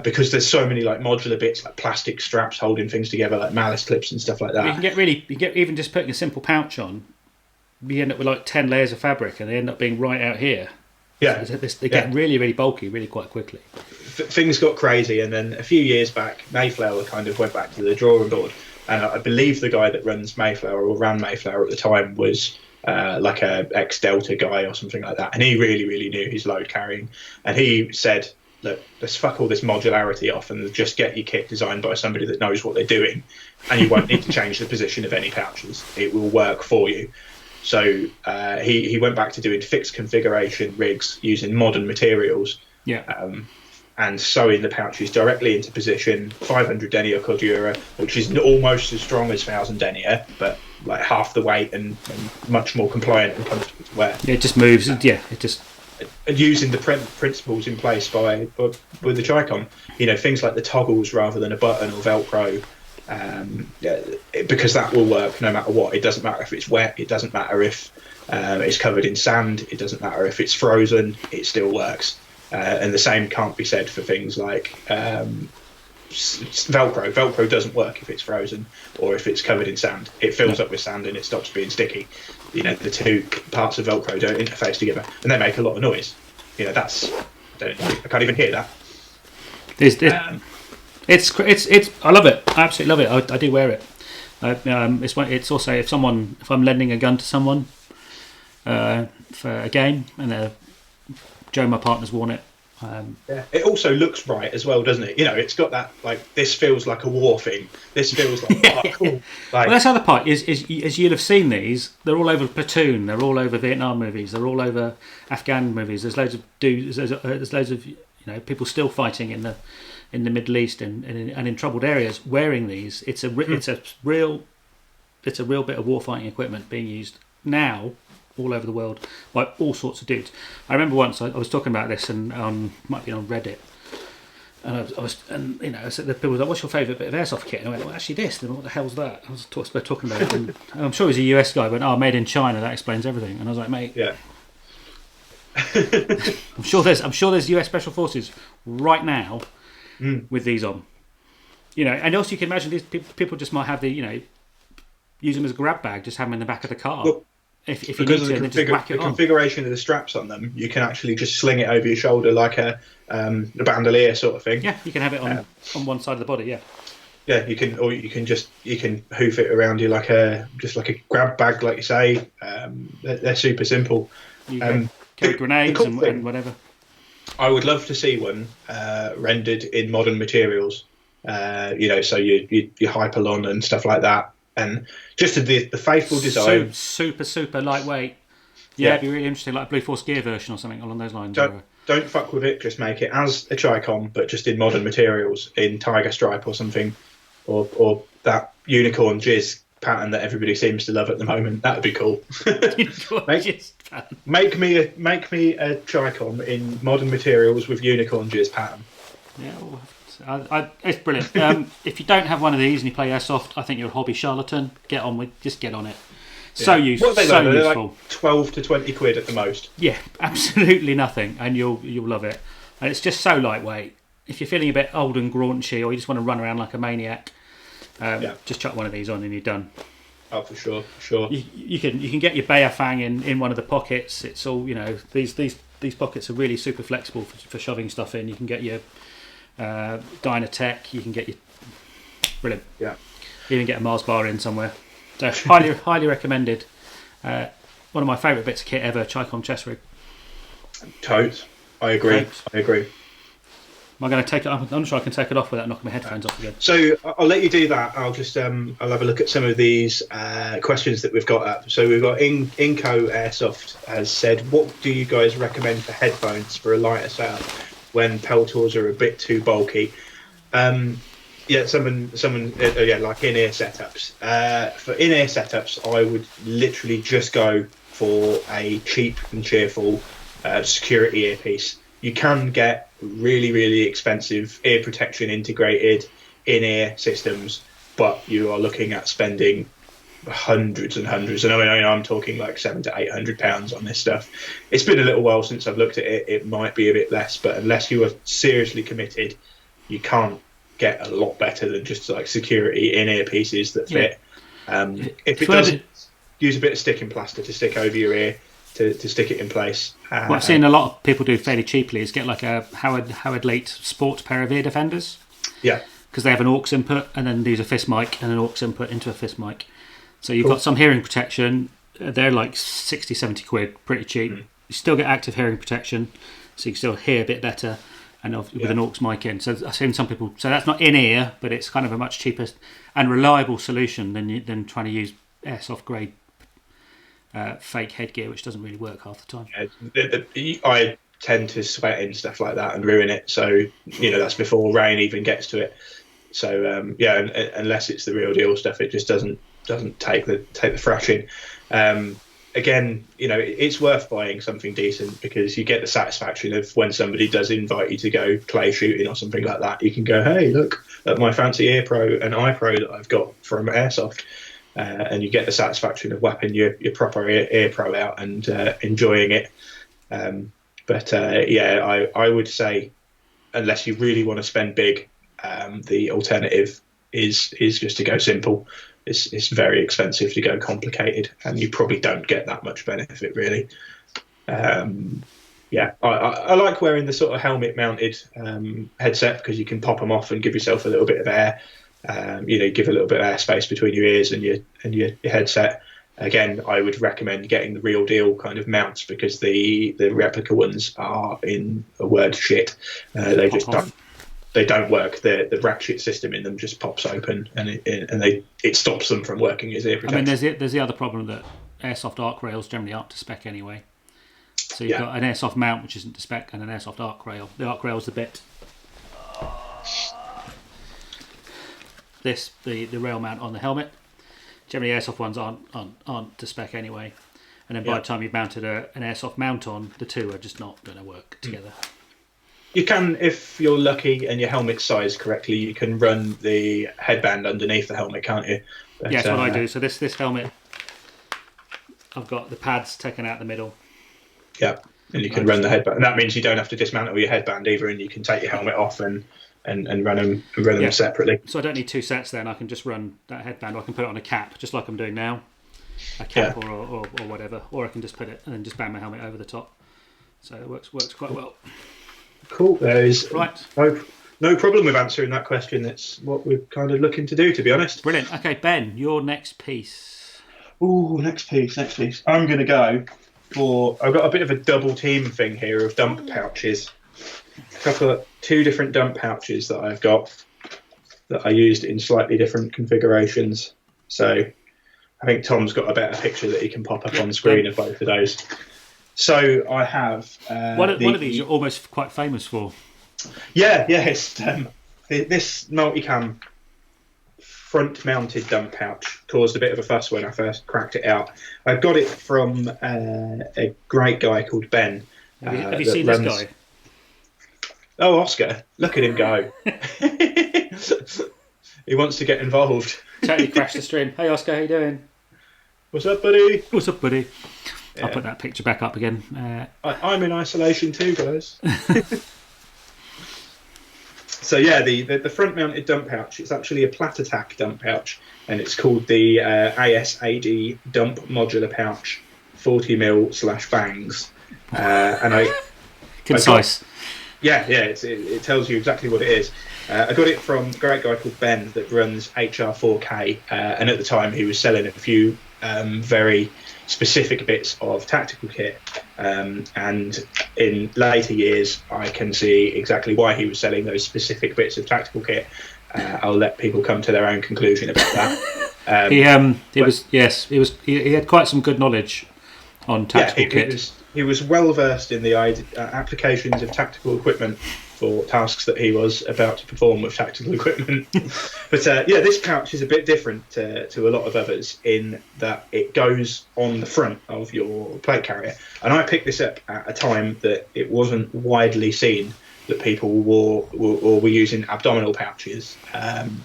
because there's so many like modular bits, like plastic straps holding things together, like malice clips and stuff like that. You can get even just putting a simple pouch on, you end up with like 10 layers of fabric, and they end up being right out here. Yeah, so they get really, really bulky really quite quickly. Things got crazy, and then a few years back, Mayflower kind of went back to the drawing board, and I believe the guy that runs Mayflower, or ran Mayflower at the time, was like a ex-Delta guy or something like that, and he really, really knew his load carrying, and he said, look, let's fuck all this modularity off and just get your kit designed by somebody that knows what they're doing, and you won't need to change the position of any pouches. It will work for you. So he went back to doing fixed configuration rigs using modern materials, and sewing the pouches directly into position, 500 denier Cordura, which is almost as strong as 1,000 denier, but like half the weight and much more compliant and comfortable to wear. Yeah, it just moves. And using the principles in place with the Chicom, things like the toggles rather than a button or Velcro, because that will work no matter what. It doesn't matter if it's wet. It doesn't matter if it's covered in sand. It doesn't matter if it's frozen. It still works. And the same can't be said for things like Velcro. Velcro doesn't work if it's frozen or if it's covered in sand. It fills up with sand and it stops being sticky. The two parts of Velcro don't interface together, and they make a lot of noise. I can't even hear that. It's I love it. I absolutely love it. I do wear it. It's also if I'm lending a gun to someone for a game, and Joe, my partner's worn it. It also looks right as well, doesn't it? It's got that, like, this feels like a war thing. This feels like cool. Like, well, that's the other part is you'll have seen these. They're all over Platoon. They're all over Vietnam movies. They're all over Afghan movies. There's loads of There's loads of people still fighting in the Middle East and in troubled areas wearing these. It's a real bit of warfighting equipment being used now all over the world by all sorts of dudes. I remember once I was talking about this, and might be on Reddit, and I said, the people were like, "What's your favourite bit of airsoft kit?" And I went, "Well, actually this." And what the hell's that? I was talking about it, and I'm sure it was a US guy. Went, "Oh, made in China. That explains everything." And I was like, "Mate, yeah." I'm sure there's US Special Forces right now with these on. And also you can imagine these people just might have use them as a grab bag, just have them in the back of the car. Well, if you need to, then just whack it on. The configuration of the straps on them, you can actually just sling it over your shoulder like a bandolier sort of thing. Yeah, you can have it on one side of the body. Yeah. Yeah, you can hoof it around you like a grab bag, like you say. They're super simple. You can carry grenades and whatever. I would love to see one rendered in modern materials. So your Hyperlon and stuff like that. And just the faithful design. Super lightweight. Yeah, it'd be really interesting, like a Blue Force Gear version or something along those lines. Don't fuck with it. Just make it as a Chicom, but just in modern materials, in Tiger Stripe or something, or that unicorn jizz pattern that everybody seems to love at the moment. That would be cool. make me a Chicom in modern materials with unicorn jizz pattern. Yeah. It's brilliant. If you don't have one of these and you play Airsoft, I think you're a hobby charlatan. Get on it. So useful. What are they like? They're like 12 to 20 quid at the most. Yeah, absolutely nothing, and you'll love it. And it's just so lightweight. If you're feeling a bit old and graunchy, or you just want to run around like a maniac, just chuck one of these on and you're done. Oh, for sure. You can get your Bayafang in one of the pockets. It's all, these pockets are really super flexible for shoving stuff in. You can get your Dynatech. You can get your brilliant. Yeah. You even get a Mars bar in somewhere. So highly recommended. One of my favourite bits of kit ever, Chicom chest rig. Totes. I agree. Am I going to take it? I'm not sure I can take it off without knocking my headphones off again. So I'll let you do that. I'll just I'll have a look at some of these questions that we've got up. So we've got Inco Airsoft has said, what do you guys recommend for headphones for a lighter setup when Peltors are a bit too bulky? Someone like in-ear setups. For in-ear setups, I would literally just go for a cheap and cheerful security earpiece. You can get really, really expensive ear protection integrated in-ear systems, but you are looking at spending hundreds and hundreds. And I mean, I'm talking like £700 to £800 on this stuff. It's been a little while since I've looked at it. It might be a bit less, but unless you are seriously committed, you can't get a lot better than just like security in-ear pieces that fit. If it doesn't, use a bit of sticking plaster to stick over your ear to stick it in place. What I've seen a lot of people do fairly cheaply is get like a Howard Late sports pair of ear defenders. Yeah. Because they have an aux input and then use a fist mic and an aux input into a fist mic. So you've got some hearing protection. They're like 60, 70 quid, pretty cheap. You still get active hearing protection, so you can still hear a bit better and with an aux mic in. So I've seen some people, so that's not in-ear, but it's kind of a much cheaper and reliable solution than trying to use Airsoft grade fake headgear, which doesn't really work half the time. I tend to sweat in stuff like that and ruin it. So that's before rain even gets to it. So unless it's the real deal stuff, it just doesn't take the thrashing. Again, it's worth buying something decent because you get the satisfaction of when somebody does invite you to go clay shooting or something like that. You can go, hey, look at my fancy Ear Pro and eye Pro that I've got from Airsoft. And you get the satisfaction of whapping your proper ear Pro out and enjoying it. I would say, unless you really want to spend big, the alternative is just to go simple. It's very expensive to go complicated, and you probably don't get that much benefit really. I like wearing the sort of helmet-mounted headset because you can pop them off and give yourself a little bit of air. Give a little bit of airspace between your ears and your headset. Again, I would recommend getting the real deal kind of mounts because the replica ones are, in a word, shit. They just don't work. The ratchet system in them just pops open and it stops them from working as ear protection. I mean, there's the other problem that Airsoft arc rails generally aren't to spec anyway. So you've got an Airsoft mount which isn't to spec and an Airsoft arc rail. The arc rail's the bit. The rail mount on the helmet. Generally, Airsoft ones aren't to spec anyway. And then by the time you've mounted an Airsoft mount on, the two are just not going to work together. You can, if you're lucky and your helmet's sized correctly, you can run the headband underneath the helmet, can't you? But, that's what I do. So this helmet, I've got the pads taken out the middle. Yeah, and you can run the headband. And that means you don't have to dismantle your headband either, and you can take your helmet off and run them separately. So I don't need two sets then. I can just run that headband, or I can put it on a cap, just like I'm doing now. A cap or whatever. Or I can just put it and then just bang my helmet over the top. So it works quite well. Cool. There is no problem with answering that question. That's what we're kind of looking to do, to be honest. Brilliant. Okay, Ben, your next piece. Ooh, next piece. I'm going to go for... I've got a bit of a double team thing here of dump pouches. I've got two different dump pouches that I've got that I used in slightly different configurations. So I think Tom's got a better picture that he can pop up on screen of both of those. So I have... one of these you're almost quite famous for. Yeah, it's this multicam front-mounted dump pouch caused a bit of a fuss when I first cracked it out. I got it from a great guy called Ben. Have you seen this guy? Oh, Oscar, look at him go. He wants to get involved. Totally crashed the stream. Hey, Oscar, how you doing? What's up, buddy? Yeah. I'll put that picture back up again. I'm in isolation too, guys. So yeah, the front mounted dump pouch, it's actually a Plat Attack dump pouch, and it's called the ASAD dump modular pouch 40mm / bangs. And Concise. It tells you exactly what it is. I got it from a great guy called Ben that runs HR4K, and at the time he was selling a few very specific bits of tactical kit, and in later years I can see exactly why he was selling those specific bits of tactical kit. I'll let people come to their own conclusion about that. He had quite some good knowledge on tactical kit. He was well versed in the applications of tactical equipment for tasks that he was about to perform with tactical equipment. But this pouch is a bit different to a lot of others in that it goes on the front of your plate carrier. And I picked this up at a time that it wasn't widely seen that people were using abdominal pouches.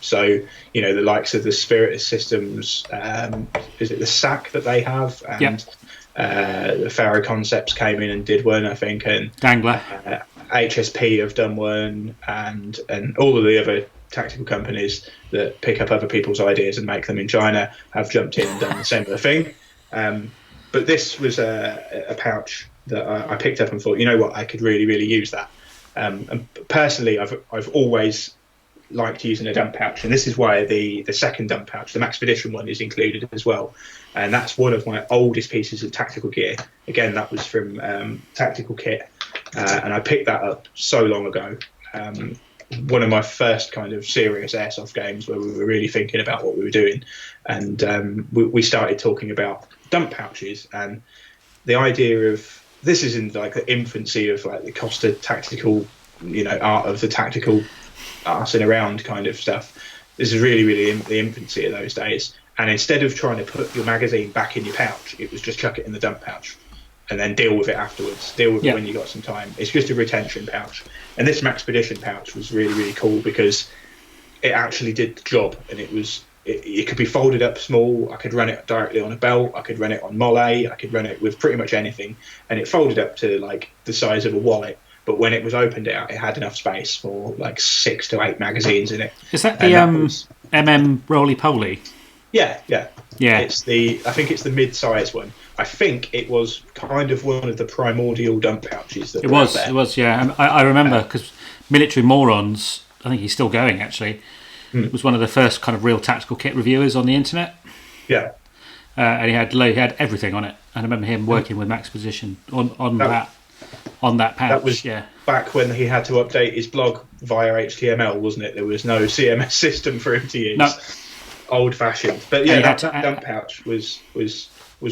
So, the likes of the Spiritus Systems, is it the SAC that they have? And the Faro Concepts came in and did one, I think, and Dangler. HSP have done one, and all of the other tactical companies that pick up other people's ideas and make them in China have jumped in and done the similar thing. But this was a pouch that I picked up and thought, you know what, I could really, really use that. And personally, I've always liked using a dump pouch, and this is why the second dump pouch, the Maxpedition one, is included as well. And that's one of my oldest pieces of tactical gear. Again, that was from Tactical Kit, and I picked that up so long ago. One of my first kind of serious airsoft games where we were really thinking about what we were doing, and we started talking about dump pouches, and the idea of this is in like the infancy of like the Costa tactical, art of the tactical arsing around kind of stuff. This is really, really in the infancy of those days. And instead of trying to put your magazine back in your pouch, it was just chuck it in the dump pouch and then deal with it afterwards. Deal with it when you got some time. It's just a retention pouch. And this Maxpedition pouch was really, really cool because it actually did the job, and it could be folded up small. I could run it directly on a belt. I could run it on molle. I could run it with pretty much anything. And it folded up to like the size of a wallet. But when it was opened out, it had enough space for like 6 to 8 magazines in it. Is that the Roly Poly? Yeah. I think it's the mid-size one. I think it was kind of one of the primordial dump pouches that it was. Yeah, I remember because Military Morons, I think he's still going actually. Was one of the first kind of real tactical kit reviewers on the internet. Yeah, and he had everything on it. And I remember him working with Maxpedition on that pouch. That was back when he had to update his blog via HTML, wasn't it? There was no CMS system for him to use. No. Old fashioned. But yeah, that dump pouch was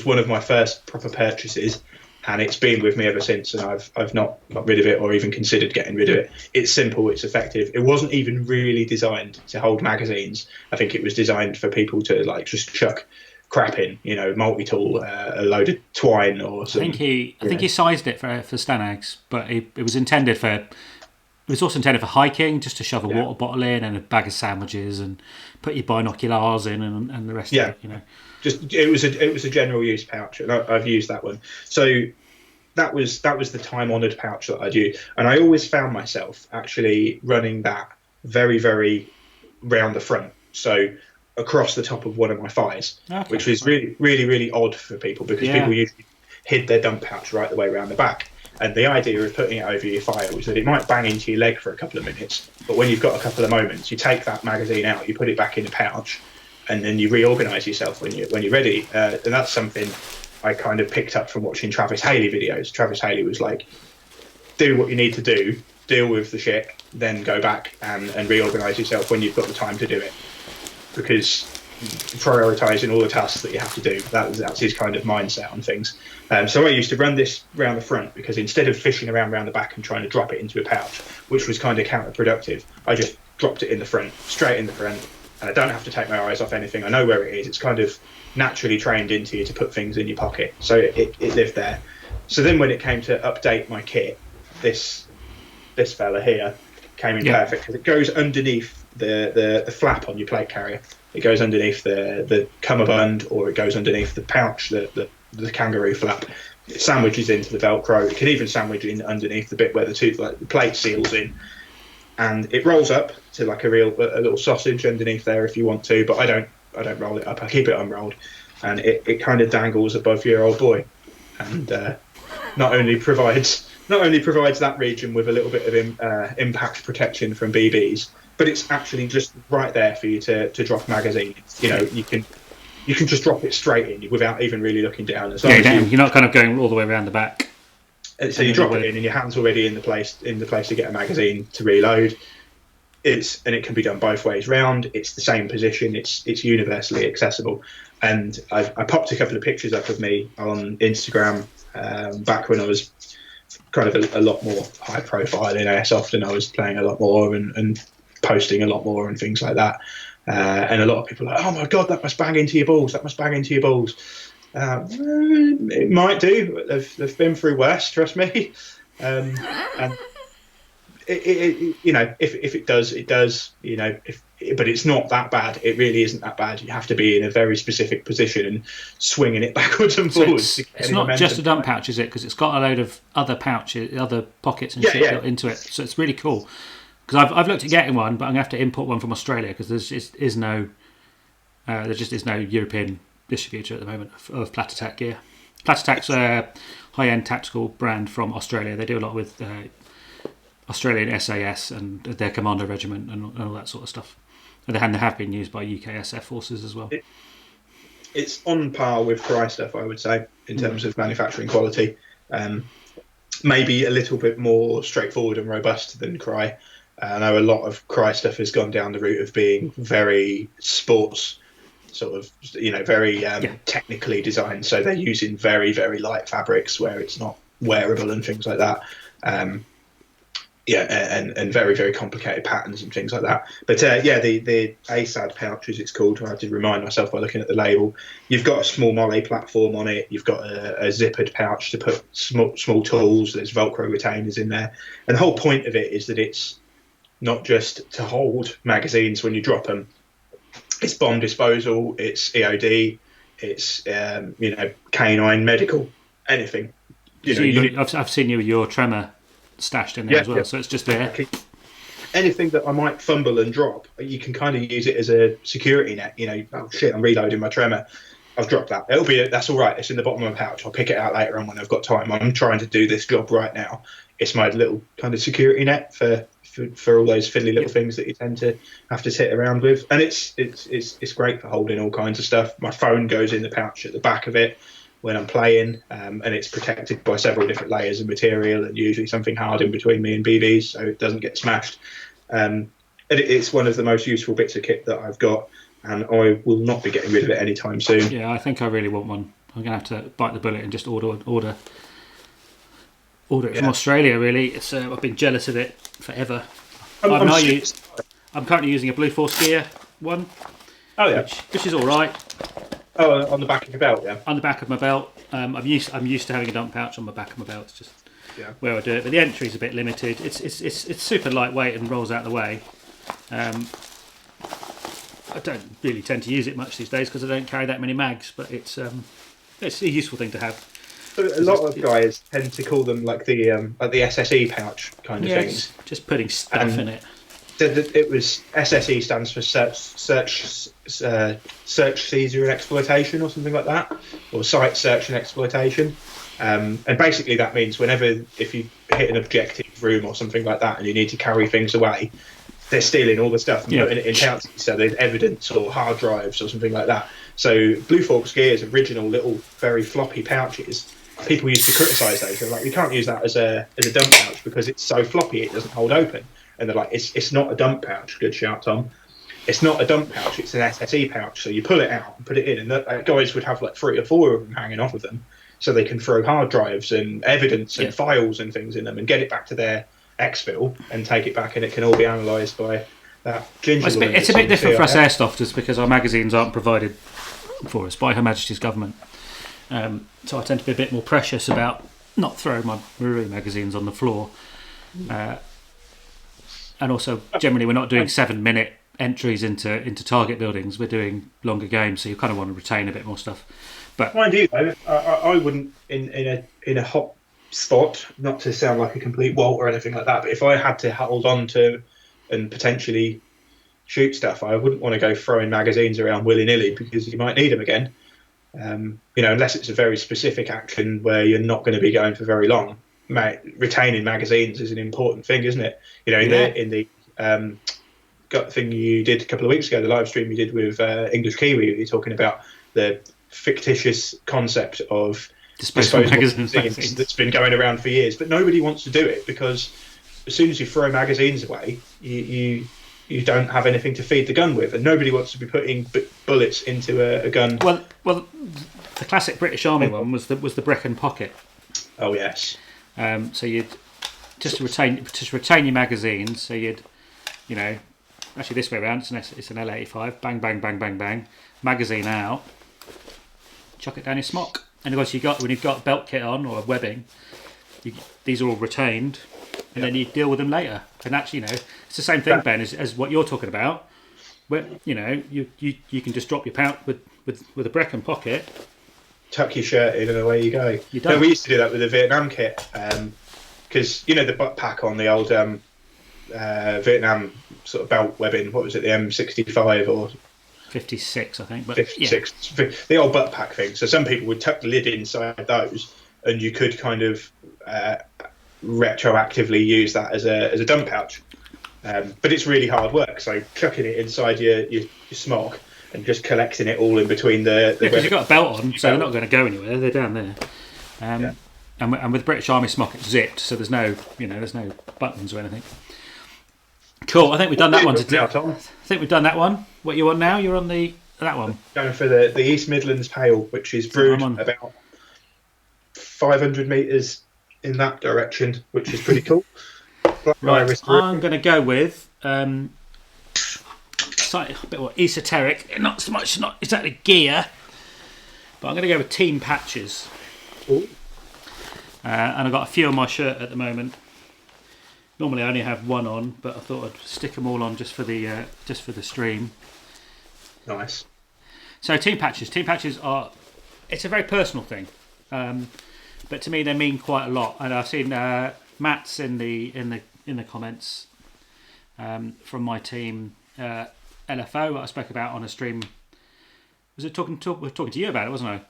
one of my first proper purchases, and it's been with me ever since, and I've not got rid of it or even considered getting rid of it. It's simple, it's effective. It wasn't even really designed to hold magazines. I think it was designed for people to like just chuck crap in, multi-tool, a load of twine or something. I think he sized it for Stanags, but it was intended for. It was also intended for hiking, just to shove a water bottle in and a bag of sandwiches and put your binoculars in and the rest of it. Just it was a general use pouch, and I've used that one. So that was the time honoured pouch that I'd use, and I always found myself actually running that very, very round the front, so across the top of one of my thighs, which was really, really, really odd for people because people usually hid their dump pouch right the way around the back. And the idea of putting it over your thigh was that it might bang into your leg for a couple of minutes, but when you've got a couple of moments, you take that magazine out, you put it back in the pouch, and then you reorganise yourself when you're ready. And that's something I kind of picked up from watching Travis Haley videos. Travis Haley was like, do what you need to do, deal with the shit, then go back and reorganise yourself when you've got the time to do it. Because prioritising all the tasks that you have to do, that's his kind of mindset on things. So I used to run this round the front because instead of fishing around the back and trying to drop it into a pouch, which was kind of counterproductive, I just dropped it in the front, straight in the front, and I don't have to take my eyes off anything. I know where it is. It's kind of naturally trained into you to put things in your pocket, so it lived there. So then when it came to update my kit, this fella here came in perfect because it goes underneath the flap on your plate carrier. It goes underneath the cummerbund, or it goes underneath the pouch, the kangaroo flap. It sandwiches into the Velcro. It can even sandwich in underneath the bit where the plate seals in. and it rolls up to like a little sausage underneath there if you want to, but I don't roll it up. I keep it unrolled, and it kind of dangles above your old boy, and not only provides that region with a little bit of impact protection from BBs, but it's actually just right there for you to drop magazine. You know, you can just drop it straight in without even really looking down. As you're not kind of going all the way around the back. So you drop it in, and your hand's already in the place to get a magazine to reload. And it can be done both ways round. It's the same position. It's universally accessible. And I popped a couple of pictures up of me on Instagram back when I was kind of a lot more high profile in Airsoft, and I was playing a lot more and posting a lot more and things like that. And a lot of people are like, oh my God, that must bang into your balls. That must bang into your balls. It might do. They've been through worse, trust me. And it you know, if it does, it does. You know, but it's not that bad. It really isn't that bad. You have to be in a very specific position and swinging it backwards and forwards. So it's not just a dump pouch, is it? Because it's got a load of other pouches, other pockets and shit built into it. So it's really cool. Because I've looked at getting one, but I'm gonna have to import one from Australia because there just is no European distributor at the moment of Flat Attack gear. Flat Attack's a high-end tactical brand from Australia. They do a lot with Australian SAS and their Commando Regiment and all that sort of stuff. And they have been used by UKSF forces as well. It's on par with Cry stuff, I would say, in terms of manufacturing quality. Maybe a little bit more straightforward and robust than Cry. I know a lot of Cry stuff has gone down the route of being very sports, sort of, you know, very technically designed. So they're using very, very light fabrics where it's not wearable and things like that. And very, very complicated patterns and things like that. But the ASAD pouch, as it's called, I did remind myself by looking at the label. You've got a small molly platform on it. You've got a zippered pouch to put small tools. There's Velcro retainers in there. And the whole point of it is that it's not just to hold magazines when you drop them. It's bomb disposal. It's EOD. It's canine, medical, anything. I've seen you with your tremor stashed in there as well, so it's just there. Anything that I might fumble and drop, you can kind of use it as a security net. You know, oh shit, I'm reloading my tremor. I've dropped that. That's all right. It's in the bottom of my pouch. I'll pick it out later on when I've got time. I'm trying to do this job right now. It's my little kind of security net for all those fiddly little things that you tend to have to sit around with. And it's great for holding all kinds of stuff. My phone goes in the pouch at the back of it when I'm playing, and it's protected by several different layers of material and usually something hard in between me and BBs so it doesn't get smashed. And it's one of the most useful bits of kit that I've got, and I will not be getting rid of it anytime soon. Yeah, I think I really want one. I'm going to have to bite the bullet and just order it from Australia, really. It's I've been jealous of it forever. I'm currently using a Blue Force Gear one. Oh yeah, which is all right. Oh, on the back of your belt, yeah. On the back of my belt. I'm used to having a dump pouch on the back of my belt. It's just where I do it. But the entry's a bit limited. It's super lightweight and rolls out the way. I don't really tend to use it much these days because I don't carry that many mags. But it's a useful thing to have. So a lot of guys tend to call them like the SSE pouch kind of things. Just putting stuff in it. It was SSE stands for search, seizure and exploitation, or something like that, or site search and exploitation. And basically that means if you hit an objective room or something like that and you need to carry things away, they're stealing all the stuff and putting it in pouches. So there's evidence or hard drives or something like that. So Blue Force Gear's original little very floppy pouches, people used to criticise those. They're like, you can't use that as a dump pouch because it's so floppy it doesn't hold open. And they're like, it's not a dump pouch. Good shout, Tom. It's not a dump pouch. It's an SSE pouch. So you pull it out and put it in, and guys would have like 3 or 4 of them hanging off of them, so they can throw hard drives and evidence and files and things in them and get it back to their exfil and take it back, and it can all be analysed by that ginger. It's a bit different for us airsofters because our magazines aren't provided for us by Her Majesty's government. So I tend to be a bit more precious about not throwing my Marui magazines on the floor. And also, generally, we're not doing 7-minute entries into target buildings. We're doing longer games, so you kind of want to retain a bit more stuff. But mind you, though, I wouldn't in a hot spot, not to sound like a complete walt or anything like that, but if I had to hold on to and potentially shoot stuff. I wouldn't want to go throwing magazines around willy-nilly because you might need them again. Unless it's a very specific action where you're not going to be going for very long. Retaining magazines is an important thing, isn't it? In the thing you did a couple of weeks ago, the live stream you did with English Kiwi, you're talking about the fictitious concept of disposable magazines that's been going around for years, but nobody wants to do it because as soon as you throw magazines away, you don't have anything to feed the gun with, and nobody wants to be putting bullets into a gun. Well, the classic British Army one was the Brecon pocket. Oh yes. So you'd just to retain your magazines. So you'd, actually this way around. It's an L85. Bang, bang, bang, bang, bang. Magazine out. Chuck it down your smock. And of course when you've got a belt kit on or a webbing, these are all retained, and then you deal with them later. And actually, it's the same thing, Ben, as what you're talking about. Where you can just drop your pouch with a Brecon pocket. Tuck your shirt in and away you go. No, we used to do that with the Vietnam kit because the butt pack on the old Vietnam sort of belt webbing. What was it, the M65 or 56, I think. But 56, the old butt pack thing. So some people would tuck the lid inside those, and you could kind of retroactively use that as a dump pouch. But it's really hard work. So chucking it inside your smock and just collecting it all in between the because you've got a belt on, so they're not going to go anywhere. They're down there. And with British Army smock, it's zipped, so there's no buttons or anything. Cool. I think we've done that one today. I think we've done that one. What you want now? You're on that one. Going for the East Midlands Pale, which is brewed about 500 metres in that direction, which is pretty cool. Right, I'm going to go with a bit more esoteric, not exactly gear, but I'm going to go with team patches. And I've got a few on my shirt at the moment. Normally I only have one on, but I thought I'd stick them all on just for the stream. Nice. So team patches it's a very personal thing, but to me they mean quite a lot. And I've seen Matt's in the comments from my team LFO, what I spoke about on a stream. Was it talking to you about it, wasn't I?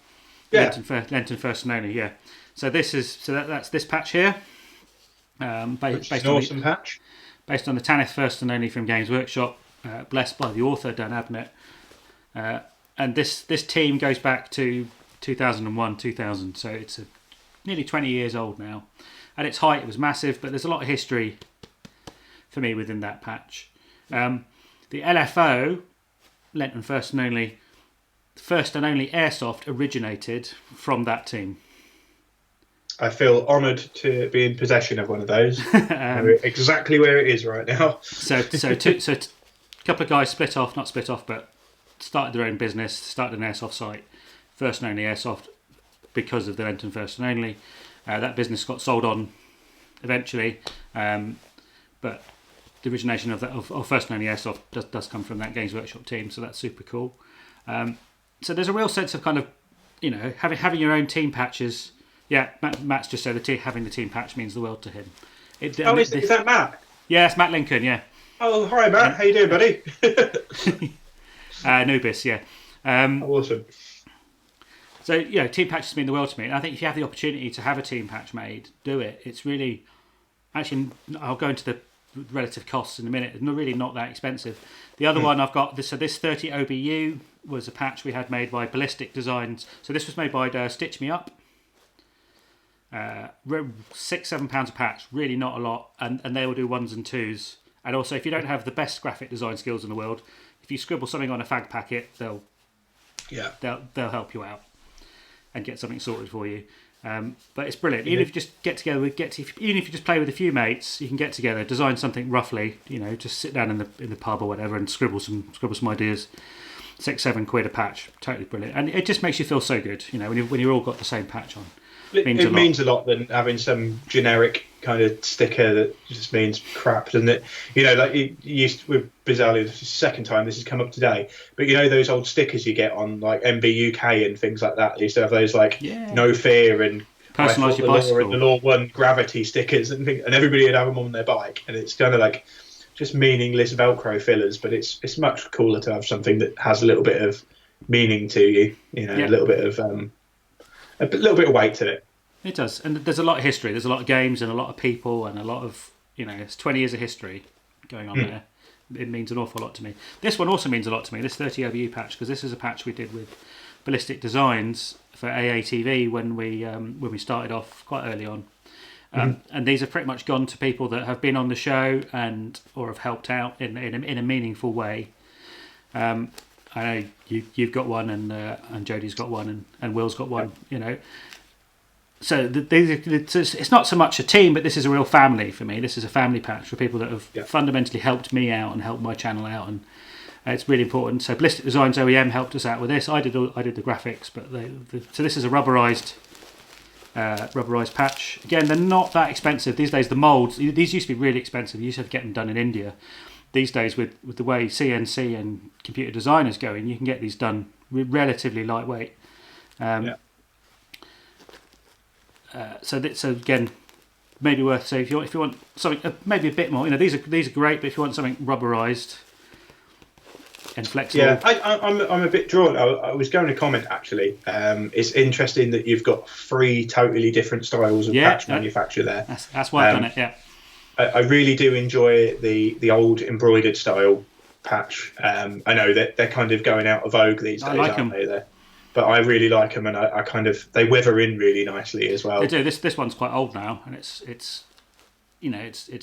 Yeah. Lenten first and only. Yeah. So that's this patch here. Based an awesome patch. Based on the Tanith first and only from Games Workshop, blessed by the author Dan Abnett. And this team goes back to 2001, 2000, so it's nearly 20 years old now. At its height, it was massive, but there's a lot of history for me within that patch. The LFO, Lenten first and only Airsoft, originated from that team. I feel honoured to be in possession of one of those. Exactly where it is right now. So a couple of guys not split off, but started their own business, started an airsoft site, first and only Airsoft, because of the Lenten first and only. That business got sold on eventually, but the origination of first and only Airsoft does come from that Games Workshop team, so that's super cool. So there's a real sense of kind of, having your own team patches. Yeah, Matt's just said having the team patch means the world to him. Is that Matt? Yeah, it's Matt Lincoln, yeah. Oh, hi Matt, how you doing, buddy? Nubis, yeah. Awesome. So, team patches mean the world to me. And I think if you have the opportunity to have a team patch made, do it. It's really... Actually, I'll go into the relative costs in a minute. It's really not that expensive. The other one I've got... this 30 OBU was a patch we had made by Ballistic Designs. So this was made by Stitch Me Up. £6-7 a patch, really not a lot, and they will do 1s and 2s. And also, if you don't have the best graphic design skills in the world, if you scribble something on a fag packet, they'll help you out and get something sorted for you. But it's brilliant. Even if you just get together even if you just play with a few mates, you can get together, design something roughly. Just sit down in the pub or whatever and scribble some ideas. £6-7 a patch, totally brilliant, and it just makes you feel so good. When you've all got the same patch on. It means a lot than having some generic kind of sticker that just means crap, doesn't it? Like you used with bizarrely, this is the second time this has come up today, but those old stickers you get on like MB UK and things like that. They used to have those no fear and personalise your bicycle and the Law 1 gravity stickers and everybody would have them on their bike, and it's kind of like just meaningless Velcro fillers, but it's much cooler to have something that has a little bit of meaning to you. You know, a little bit of weight to it. It does, and there's a lot of history. There's a lot of games and a lot of people and a lot of, it's 20 years of history going on there. It means an awful lot to me. This one also means a lot to me. This 30 OBU patch, because this is a patch we did with Ballistic Designs for AATV when we started off quite early on. And these have pretty much gone to people that have been on the show or have helped out in a meaningful way. I know you've got one, and Jodie's got one, and Will's got one. So it's not so much a team, but this is a real family for me. This is a family patch for people that have fundamentally helped me out and helped my channel out, and it's really important. So Ballistic Designs OEM helped us out with this. I did the graphics, but so this is a rubberized patch. Again, they're not that expensive these days. The molds, these used to be really expensive. You used to have to get them done in India. These days, with the way CNC and computer design is going, you can get these done relatively lightweight. So again, maybe worth. So if you want something maybe a bit more, these are great. But if you want something rubberized and flexible, I'm a bit drawn. I was going to comment actually. It's interesting that you've got 3 totally different styles of patch manufacture there. That's why I've done it. Yeah, I really do enjoy the old embroidered style patch. I know that they're kind of going out of vogue these days, aren't they? But I really like them, and I kind of, they wither in really nicely as well. They do. This one's quite old now, and it's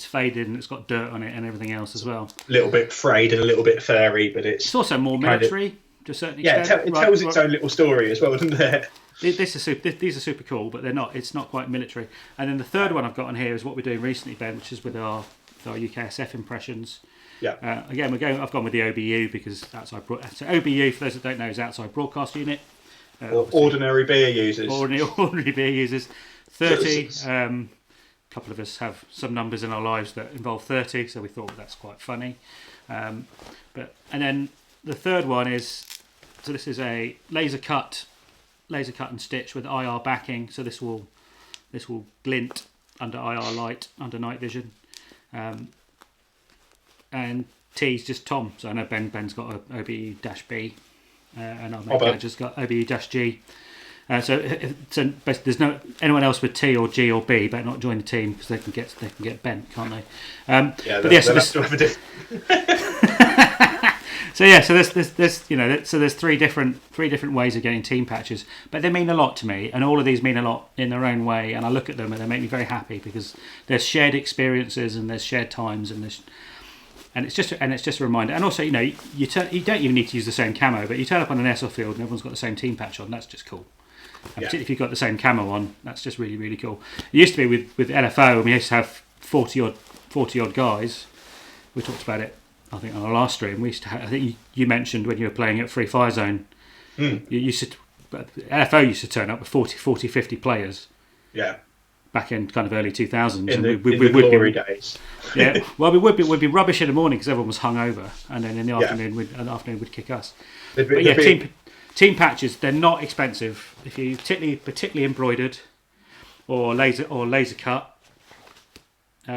faded and it's got dirt on it and everything else as well. A little bit frayed and a little bit furry, but it's also more military to a certain extent. It tells its own little story as well, doesn't it? These are super cool, but they're not. It's not quite military. And then the third one I've got on here is what we're doing recently, Ben, which is with our UKSF impressions. Yeah. Again, I've gone with the OBU because so OBU, for those that don't know, is outside broadcast unit. Or ordinary beer users. Ordinary beer users. 30. A couple of us have some numbers in our lives that involve 30, so we thought that's quite funny. And then the third one is, so this is a laser cut and stitch with IR backing. So this will glint under IR light, under night vision. And T's just Tom. So I know Ben's got a OBU-B. And I've just got OBU-G. So there's no anyone else with T or G or B, better not join the team because they can get bent, can't they? So there's three different ways of getting team patches, but they mean a lot to me, and all of these mean a lot in their own way. And I look at them and they make me very happy because there's shared experiences and there's shared times and it's just a reminder. And also, you don't even need to use the same camo, but you turn up on an airsoft field and everyone's got the same team patch on. That's just cool. Particularly if you've got the same camo on, that's just really, really cool. It used to be with LFO, and we used to have 40 odd guys. We talked about it, I think, on our last stream. We used to I think you mentioned when you were playing at Free Fire Zone, LFO used to turn up with 40, 50 players. Yeah. Back in kind of early 2000s, in the glory days. Yeah, well, we'd be rubbish in the morning because everyone was hungover, and then in the afternoon, would kick us. Team patches, they're not expensive if you particularly embroidered or laser cut.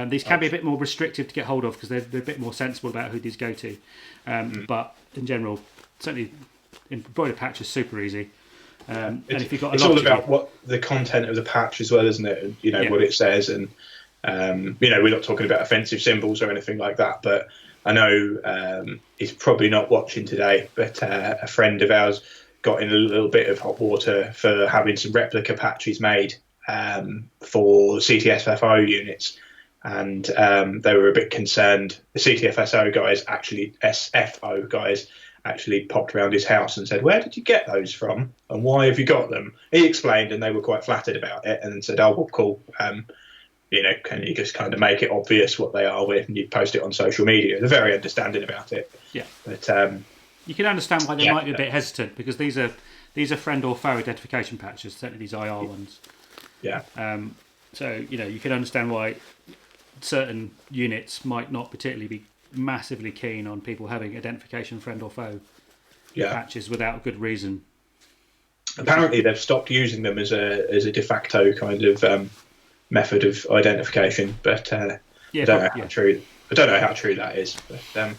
These can be a bit more restrictive to get hold of because they're a bit more sensible about who these go to. But in general, certainly embroidered patch is super easy. And if you've got it's all about what the content of the patch as well, isn't it? And what it says, and we're not talking about offensive symbols or anything like that. But I know he's probably not watching today, but a friend of ours got in a little bit of hot water for having some replica patches made for CTSFO units, and they were a bit concerned. The CTFSO guys, SFO guys, actually popped around his house and said, "Where did you get those from, and why have you got them?" He explained, and they were quite flattered about it, and said, "Oh, well, cool. Can you just kind of make it obvious what they are with, and you post it on social media?" They're very understanding about it. Yeah, but you can understand why they might be a bit hesitant because these are friend or foe identification patches, certainly these IR ones. Yeah. So you can understand why certain units might not particularly be massively keen on people having identification friend or foe patches without good reason. Apparently they've stopped using them as a de facto kind of method of identification, but I don't know how true I don't know how true that is, but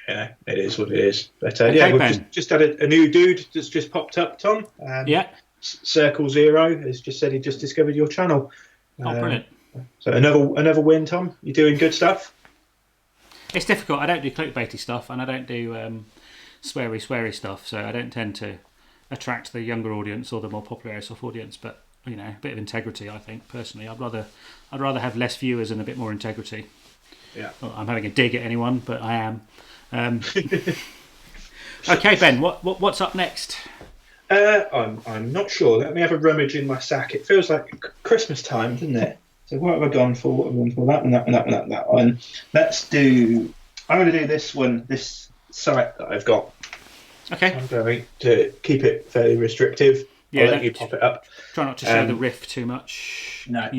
yeah, it is what it is. But Okay, yeah, we've Ben. just had a new dude that's just popped up, Tom. Yeah. Circle Zero has just said he just discovered your channel. Oh, brilliant. So another win, Tom. You're doing good stuff. It's difficult. I don't do clickbaity stuff, and I don't do sweary stuff, so I don't tend to attract the younger audience or the more popular Airsoft audience. But you know, a bit of integrity, I think personally. I'd rather have less viewers and a bit more integrity. Yeah. Well, I'm having a dig at anyone, but I am. Okay, Ben. What's up next? I'm not sure. Let me have a rummage in my sack. It feels like Christmas time, doesn't it? So what have I gone for? What have I gone for? That one, that one, that one, that one. Let's do. I'm going to do this one. This site that I've got. Okay. I'm going to keep it fairly restrictive. Yeah, I'll let you pop it up. Try not to show the riff too much. No, I'll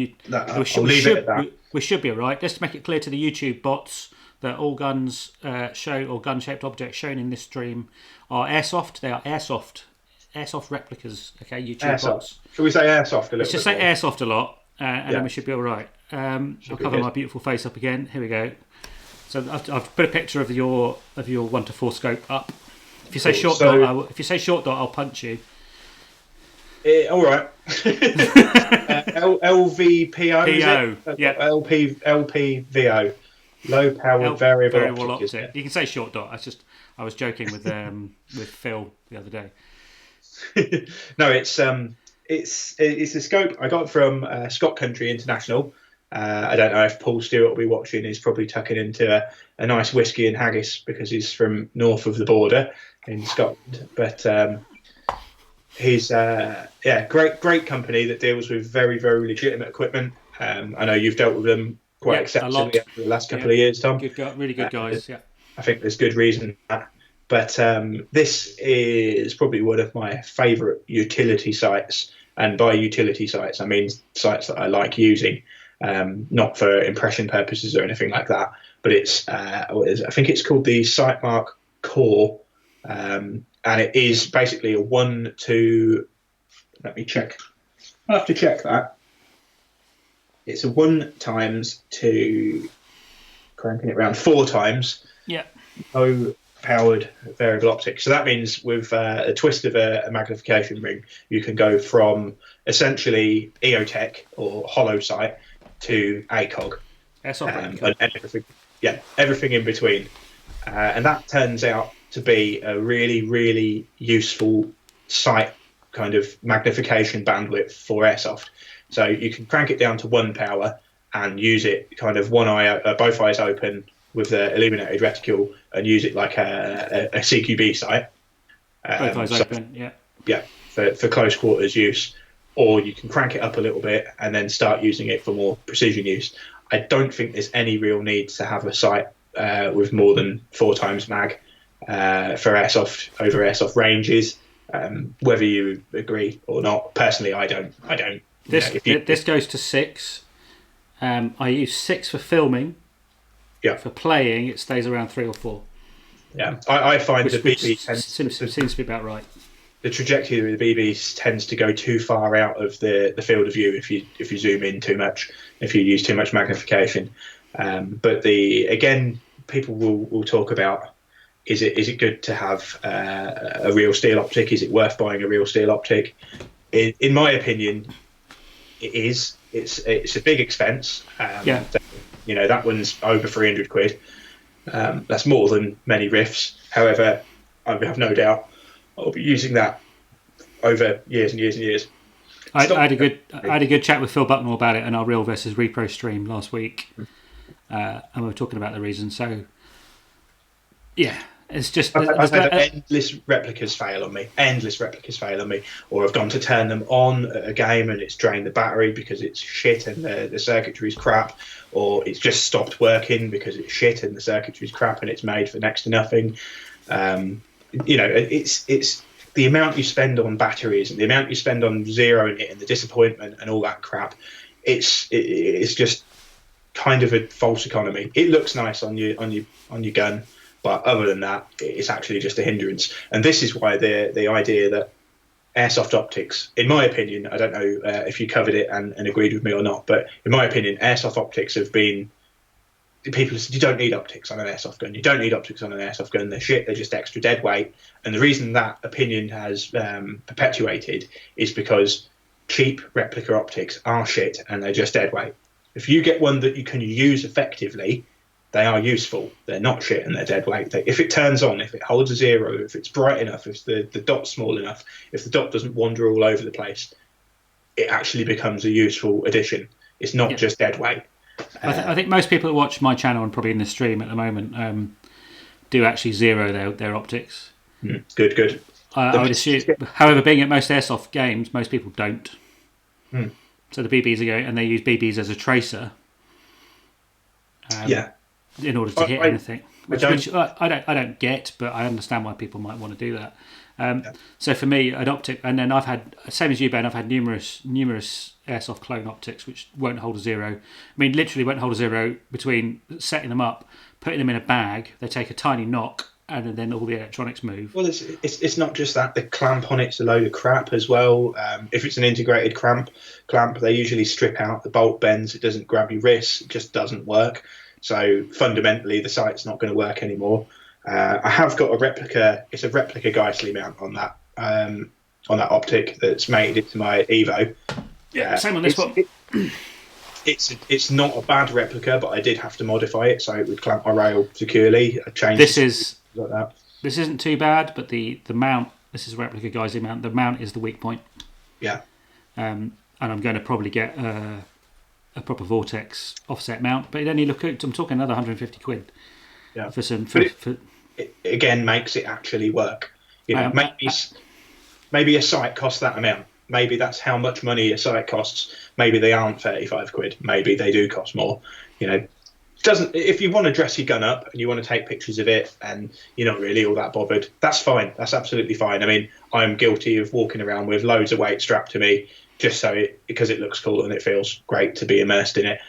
leave it at that. We should be all right. Just to make it clear to the YouTube bots that all guns show or gun-shaped objects shown in this stream are airsoft. They are airsoft replicas. Okay, YouTube Airsoft. bots. Shall we say airsoft a little Let's just bit say more? airsoft a lot, and then we should be all right. I'll cover good. my beautiful face up again. Here we go. So I've put a picture of your 1 to 4 scope up. If you say Cool. if you say short dot, I'll punch you. All right. LVPO. PO. Yeah. LPVO. Low powered variable optic. You can say short dot. I was joking with Phil the other day. No, it's a scope I got from Scott Country International. I don't know if Paul Stewart will be watching. He's probably tucking into a nice whiskey and haggis because he's from north of the border in Scotland. But he's great company that deals with very, very legitimate equipment. I know you've dealt with them quite extensively over the last couple of years, Tom. Good guy, really good guys. Yeah, I think there's good reason for that. But this is probably one of my favourite utility sites. And by utility sites, I mean sites that I like using, not for impression purposes or anything like that. But it's, I think it's called the Sightmark Core. And it is basically a 1 to, let me check. I'll have to check that. It's a 1 times to, cranking it around 4 times. Yeah. Low powered variable optic. So that means with a twist of a magnification ring, you can go from essentially EOTech or hollow sight to ACOG. And everything, everything in between. And that turns out to be a really, really useful sight kind of magnification bandwidth for Airsoft. So you can crank it down to 1 power and use it kind of both eyes open with the illuminated reticule and use it like a CQB sight. Both eyes open, yeah. Yeah, for close quarters use. Or you can crank it up a little bit and then start using it for more precision use. I don't think there's any real need to have a sight with more than 4 times mag for Airsoft over Airsoft ranges. Whether you agree or not, personally, I don't. This goes to 6. I use 6 for filming. Yeah. For playing, it stays around 3 or 4. Yeah, I find the BB seems to be about right. The trajectory of the BB tends to go too far out of the field of view if you zoom in too much, if you use too much magnification. But people will talk about is it good to have a real steel optic? Is it worth buying a real steel optic? In my opinion, it is. It's a big expense. That one's over 300 quid. That's more than many riffs. However, I have no doubt I'll be using that over years and years and years. I had a good chat with Phil Bucknell about it in our Real versus Repro stream last week, and we were talking about the reason. So, yeah, it's just I've had endless replicas fail on me, or I've gone to turn them on at a game and it's drained the battery because it's shit and the circuitry's crap, or it's just stopped working because it's shit and the circuitry's crap and it's made for next to nothing. It's the amount you spend on batteries and the amount you spend on zeroing it and the disappointment and all that crap. It's just kind of a false economy. It looks nice on your gun, but other than that, it's actually just a hindrance. And this is why the idea that airsoft optics, in my opinion, I don't know if you covered it and agreed with me or not, but in my opinion, airsoft optics have been people say you don't need optics on an airsoft gun. You don't need optics on an airsoft gun. They're shit. They're just extra dead weight. And the reason that opinion has perpetuated is because cheap replica optics are shit and they're just dead weight. If you get one that you can use effectively, they are useful. They're not shit and they're dead weight. If it turns on, if it holds a 0, if it's bright enough, if the dot's small enough, if the dot doesn't wander all over the place, it actually becomes a useful addition. It's not just dead weight. I think most people that watch my channel and probably in the stream at the moment do actually zero their optics. Good. I would assume, however, being at most airsoft games, most people don't. So the BBs are going, and they use BBs as a tracer. In order to hit anything, which I don't get, but I understand why people might want to do that. So for me, an optic, and then I've had, same as you, Ben, I've had numerous airsoft clone optics which won't hold a 0. I mean, literally won't hold a 0 between setting them up, putting them in a bag. They take a tiny knock, and then all the electronics move. Well, it's not just that. The clamp on it's a load of crap as well. If it's an integrated clamp, they usually strip out the bolt bends. It doesn't grab your wrists. It just doesn't work. So fundamentally, the sight's not going to work anymore. I have got a replica. It's a replica Geissele mount on that optic that's made into my Evo. Yeah, same on this one. It's not a bad replica, but I did have to modify it so it would clamp my rail securely. I changed like that. This isn't too bad, but the mount. This is a replica Geissele mount. The mount is the weak point. Yeah. And I'm going to probably get a proper Vortex offset mount, but it only I'm talking another 150 quid. Yeah. For some. It again makes it actually work. You know, maybe a sight costs that amount. Maybe that's how much money a sight costs. Maybe they aren't 35 quid. Maybe they do cost more. You know, if you want to dress your gun up and you want to take pictures of it and you're not really all that bothered, that's fine. That's absolutely fine. I mean, I'm guilty of walking around with loads of weight strapped to me just because it looks cool and it feels great to be immersed in it.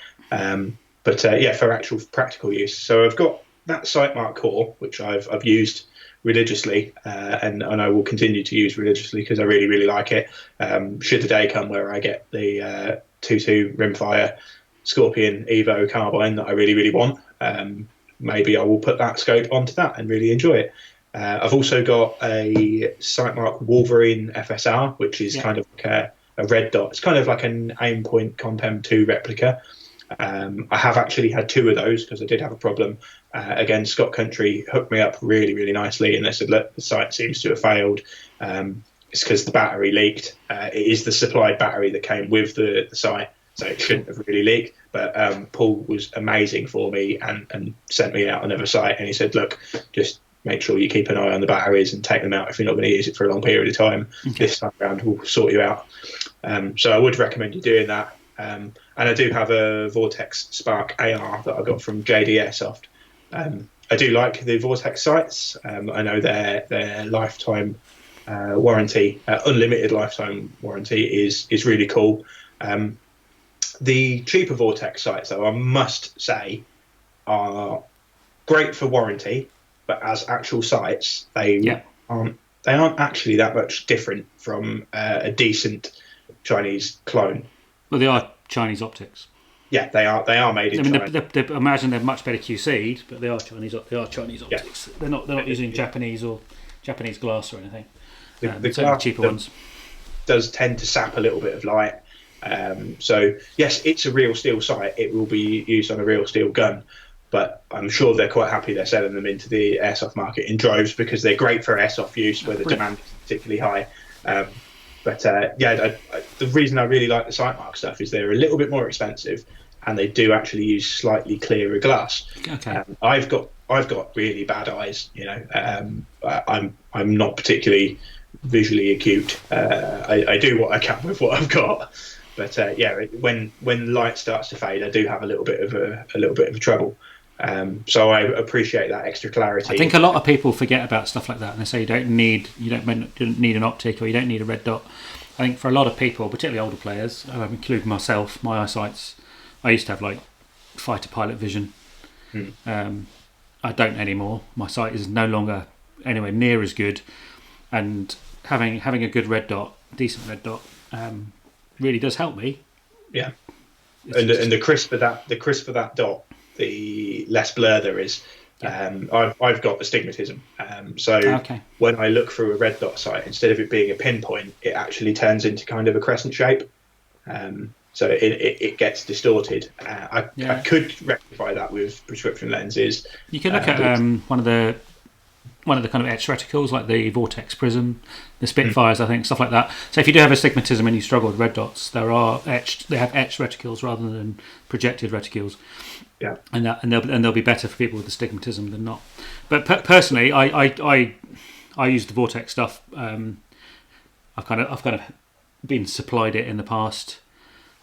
But for actual practical use. So I've got that Sightmark core, which I've used religiously, and I will continue to use religiously because I really, really like it. Should the day come where I get the 2.2 rimfire Scorpion Evo carbine that I really, really want, maybe I will put that scope onto that and really enjoy it. I've also got a Sightmark Wolverine FSR, which is kind of like a red dot. It's kind of like an Aimpoint Compem 2 replica. I have actually had 2 of those because I did have a problem. Again, Scott Country hooked me up really, really nicely, and they said, look, the sight seems to have failed. It's because the battery leaked. It is the supplied battery that came with the sight, so it shouldn't have really leaked. But Paul was amazing for me and sent me out another sight, and he said, look, just make sure you keep an eye on the batteries and take them out if you're not going to use it for a long period of time. Okay. This time around we'll sort you out. So I would recommend you doing that. And I do have a Vortex Spark AR that I got from JD Airsoft. I do like the Vortex sights. I know their lifetime warranty, unlimited lifetime warranty is really cool. The cheaper Vortex sights, though, I must say, are great for warranty, but as actual sights, they aren't actually that much different from a decent Chinese clone. Well, they are Chinese optics. Yeah, they are made in China. I imagine they're much better QC'd, but they are Chinese optics. Yeah. They're not using Japanese glass or anything. The cheaper ones does tend to sap a little bit of light. So yes, it's a real steel sight. It will be used on a real steel gun, but I'm sure they're quite happy they're selling them into the airsoft market in droves because they're great for airsoft use where the demand is particularly high. The reason I really like the Sightmark stuff is they're a little bit more expensive, and they do actually use slightly clearer glass. Okay. I've got really bad eyes. You know, I'm not particularly visually acute. I do what I can with what I've got, but when light starts to fade, I do have a little bit of trouble. So I appreciate that extra clarity. I think a lot of people forget about stuff like that, and they say you don't need an optic or you don't need a red dot. I think for a lot of people, particularly older players, including myself, my eyesight's, I used to have like fighter pilot vision. I don't anymore. My sight is no longer anywhere near as good, and having a good red dot, decent red dot, really does help me. Yeah, and the crisp of that dot. the less blur there is. I've got astigmatism, so when I look through a red dot sight, instead of it being a pinpoint, it actually turns into kind of a crescent shape. So it gets distorted. I could rectify that with prescription lenses. You can look at one of the kind of etched reticles, like the Vortex Prism, the Spitfires, I think, stuff like that. So if you do have astigmatism and you struggle with red dots, they have etched reticles rather than projected reticules. Yeah, and they'll be better for people with astigmatism than not. But personally, I use the Vortex stuff. I've kind of been supplied it in the past.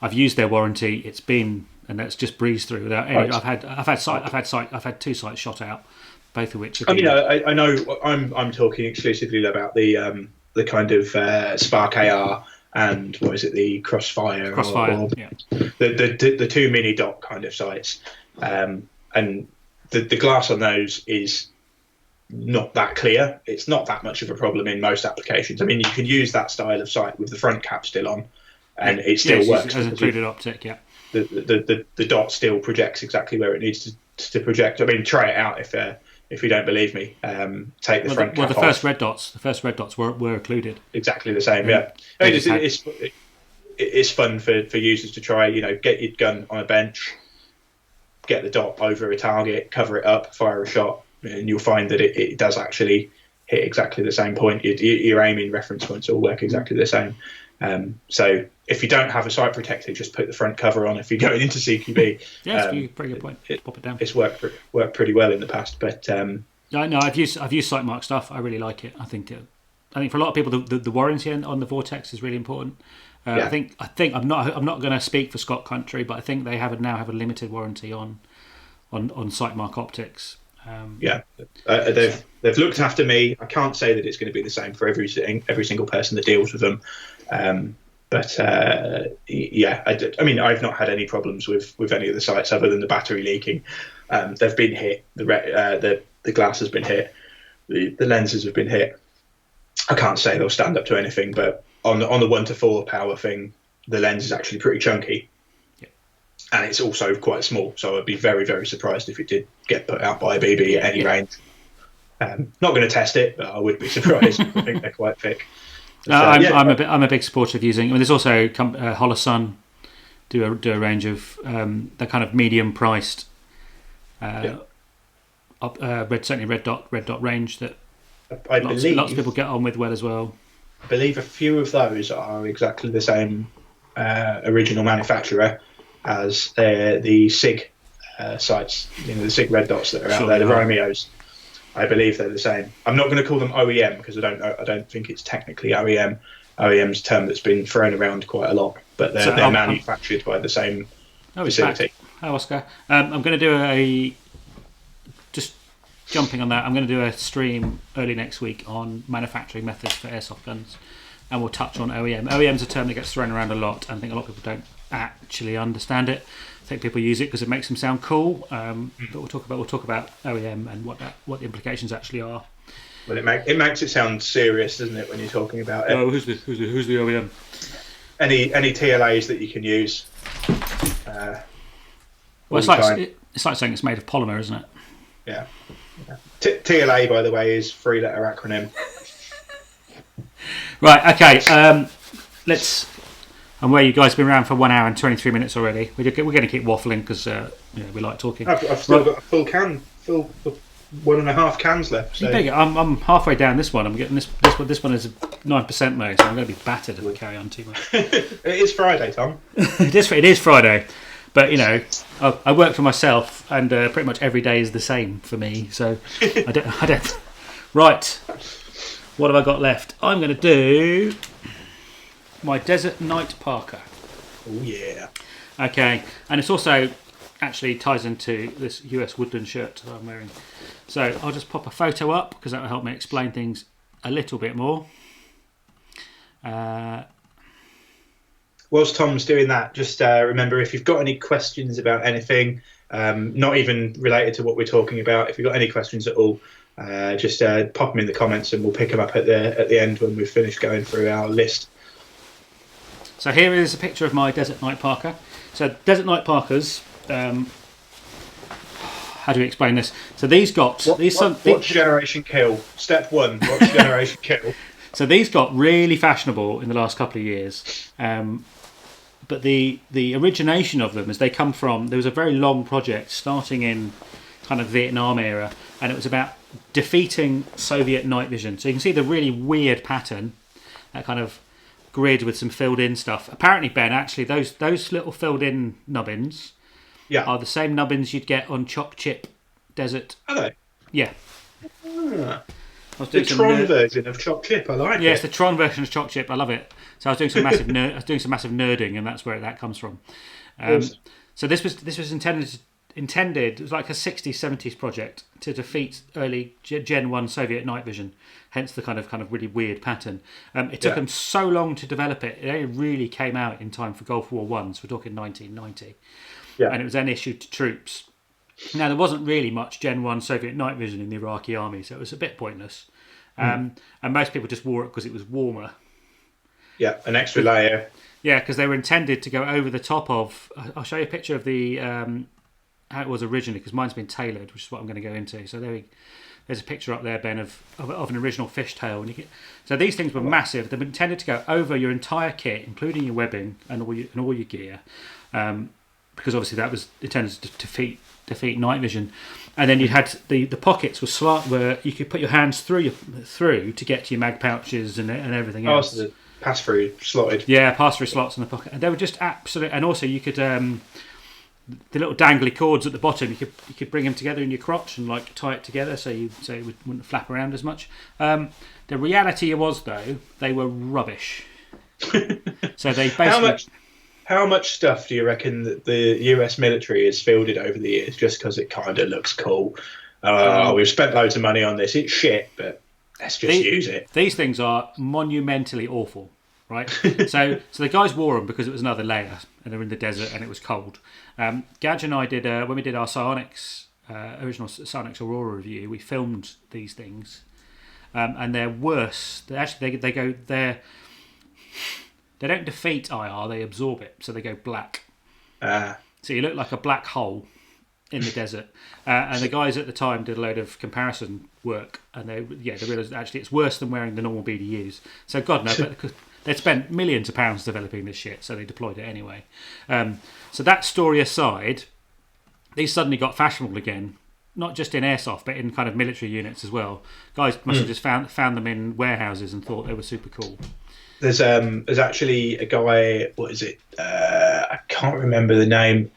I've used their warranty. It's been, and that's just breezed through without any. Right. I've had 2 sights shot out, both of which. I know. I'm talking exclusively about the kind of Spark AR and what is it, the Crossfire, or the 2 mini dot kind of sights, and the glass on those is not that clear. It's not that much of a problem in most applications. I mean, you can use that style of sight with the front cap still on, and it still works. As included optic, The dot still projects exactly where it needs to project. I mean, try it out if you don't believe me. Take the front cap off. The first red dots were occluded. Exactly the same. Yeah. I mean, it's fun for users to try. Get your gun on a bench, get the dot over a target, cover it up, fire a shot, and you'll find that it does actually hit exactly the same point. Your aiming reference points all work exactly the same. So if you don't have a sight protector, just put the front cover on if you're going into CQB. Yeah, that's a pretty good point. Pop it down. It's worked pretty well in the past, but I've used Sightmark stuff. I really like it. I think for a lot of people, the warranty on the Vortex is really important. I think I'm not going to speak for Scott Country, but I think they now have a limited warranty on Sightmark optics. They've looked after me. I can't say that it's going to be the same for every single person that deals with them. But I mean, I've not had any problems with any of the sites other than the battery leaking. They've been hit. The glass has been hit. The lenses have been hit. I can't say they'll stand up to anything, but on the 1-to-4 power thing, the lens is actually pretty chunky. And it's also quite small, so I'd be very, very surprised if it did get put out by a BB at any range. Not going to test it, but I would be surprised. I think they're quite thick. But, I'm a big supporter of using. I mean, there's also Holosun do a range of they're kind of medium priced, certainly red dot range that lots of people get on with well as well. I believe a few of those are exactly the same original manufacturer as the SIG sites, the SIG red dots that are out there, the Romeos. I believe they're the same. I'm not going to call them OEM because I don't think it's technically OEM. OEM's a term that's been thrown around quite a lot, but they're manufactured by the same facility. Hi, Oscar. I'm going to do just jumping on that. I'm going to do a stream early next week on manufacturing methods for airsoft guns, and we'll touch on OEM. OEM's a term that gets thrown around a lot, and I think a lot of people don't actually understand it. I think people use it because it makes them sound cool, but we'll talk about OEM and what the implications actually are. Well, it makes it sound serious, doesn't it, when you're talking about it? Oh, who's the OEM? Any TLAs that you can use. Well, it's like saying it's made of polymer, isn't it? Yeah. TLA, by the way, is 3-letter acronym. Right. Okay. Let's. And where you guys have been around for 1 hour and 23 minutes already. We're going to keep waffling because we like talking. I've still got a full 1.5 cans left. So. I'm halfway down this one. I'm getting this one is 9% though, so I'm going to be battered if we carry on too much. It is Friday, Tom. It is Friday, but I work for myself, and pretty much every day is the same for me. So I don't. Right, what have I got left? I'm going to do my Desert Night Parka. Oh yeah. Okay, and it's also actually ties into this US Woodland shirt that I'm wearing. So I'll just pop a photo up because that will help me explain things a little bit more. Whilst Tom's doing that, just remember, if you've got any questions about anything, not even related to what we're talking about, if you've got any questions at all, just pop them in the comments and we'll pick them up at the end when we've finished going through our list. So here is a picture of my Desert Night Parka. So Desert Night Parkas, how do we explain this? So these got Watch Generation Kill. Step 1, watch Generation Kill. So these got really fashionable in the last couple of years. But the origination of them is they come from, there was a very long project starting in kind of Vietnam era, and it was about defeating Soviet night vision. So you can see the really weird pattern, that kind of grid with some filled in stuff. Apparently, Ben, actually those little filled in nubbins are the same nubbins you'd get on Choc Chip Desert. Are they? Yeah. Ah. The Tron version of Choc Chip, I like it. Yeah, it's the Tron version of Choc Chip. I love it. So I was doing some massive nerding, and that's where that comes from. So this was intended. It was like a 60s, 70s project to defeat early Gen 1 Soviet night vision. Hence the kind of really weird pattern. It took them so long to develop it. It only really came out in time for Gulf War One. So we're talking 1990. Yeah. And it was then issued to troops. Now, there wasn't really much Gen 1 Soviet night vision in the Iraqi army, so it was a bit pointless. And most people just wore it because it was warmer. Yeah, an extra layer. Yeah, because they were intended to go over the top of... I'll show you a picture of the how it was originally, because mine's been tailored, which is what I'm going to go into. So there's a picture up there, Ben, of an original fishtail. So these things were massive. They were intended to go over your entire kit, including your webbing and all your gear, because obviously that was intended to defeat night vision. And then you had the pockets were slant, where you could put your hands through to get to your mag pouches and everything else. So the pass through slotted. Yeah, pass through slots in the pocket, and they were just absolute. And also you could the little dangly cords at the bottom, you could bring them together in your crotch and like tie it together so it wouldn't flap around as much. The reality was, though, they were rubbish. So they basically. How much stuff do you reckon that the US military has fielded over the years just because it kind of looks cool? We've spent loads of money on this. It's shit, but let's just use it. These things are monumentally awful, right? so the guys wore them because it was another layer, and they're in the desert and it was cold. Gadge and I did when we did our Psionics original Psionics Aurora review. We filmed these things, and they're worse. They don't defeat IR, they absorb it, so they go black. So you look like a black hole in the desert. And the guys at the time did a load of comparison work, and they realised actually it's worse than wearing the normal BDUs. So God no, but they'd spent millions of pounds developing this shit, so they deployed it anyway. So that story aside, these suddenly got fashionable again, not just in airsoft, but in kind of military units as well. Guys must have just found them in warehouses and thought they were super cool. There's actually a guy. What is it? I can't remember the name.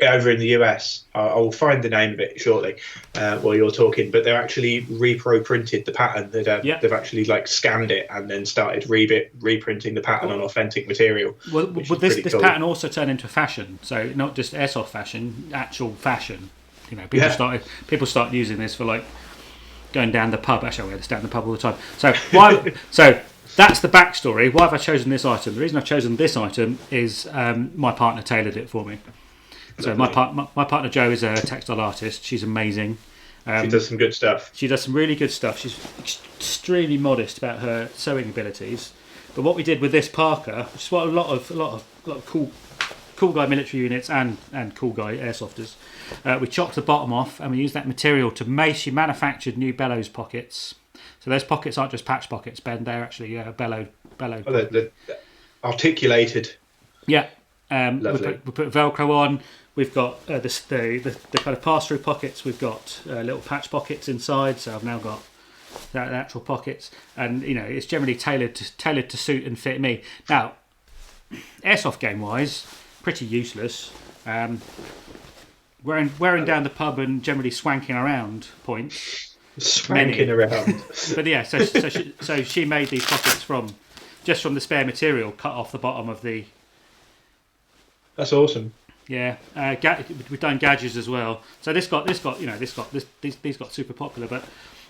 Over in the US, I'll find the name of it shortly while you're talking. But they're actually repro printed the pattern. They've actually like scanned it and then started reprinting the pattern on authentic material. Well, this cool. Pattern also turned into fashion. So not just airsoft fashion, actual fashion. You know, people started using this for like. Going down the pub. Actually, I wear this down the pub all the time. So that's the backstory. Why have I chosen this item? The reason I've chosen this item is my partner tailored it for me. So my partner Jo is a textile artist. She's amazing. She does some good stuff. She does some really good stuff. She's extremely modest about her sewing abilities. But what we did with this parka, which is what a lot of cool guy military units and cool guy airsofters. We chopped the bottom off and we used that material to she manufactured new bellows pockets. So those pockets aren't just patch pockets, Ben. They're actually bellowed. They're articulated. Yeah. Lovely. We put Velcro on. We've got the kind of pass-through pockets. We've got little patch pockets inside. So I've now got the actual pockets, and it's generally tailored to suit and fit me. Now, airsoft game wise, pretty useless. Wearing down the pub and generally swanking around points. Swanking around. But yeah, so she made these pockets from the spare material cut off the bottom of the. That's awesome. Yeah, we've done gadgets as well. So these got super popular,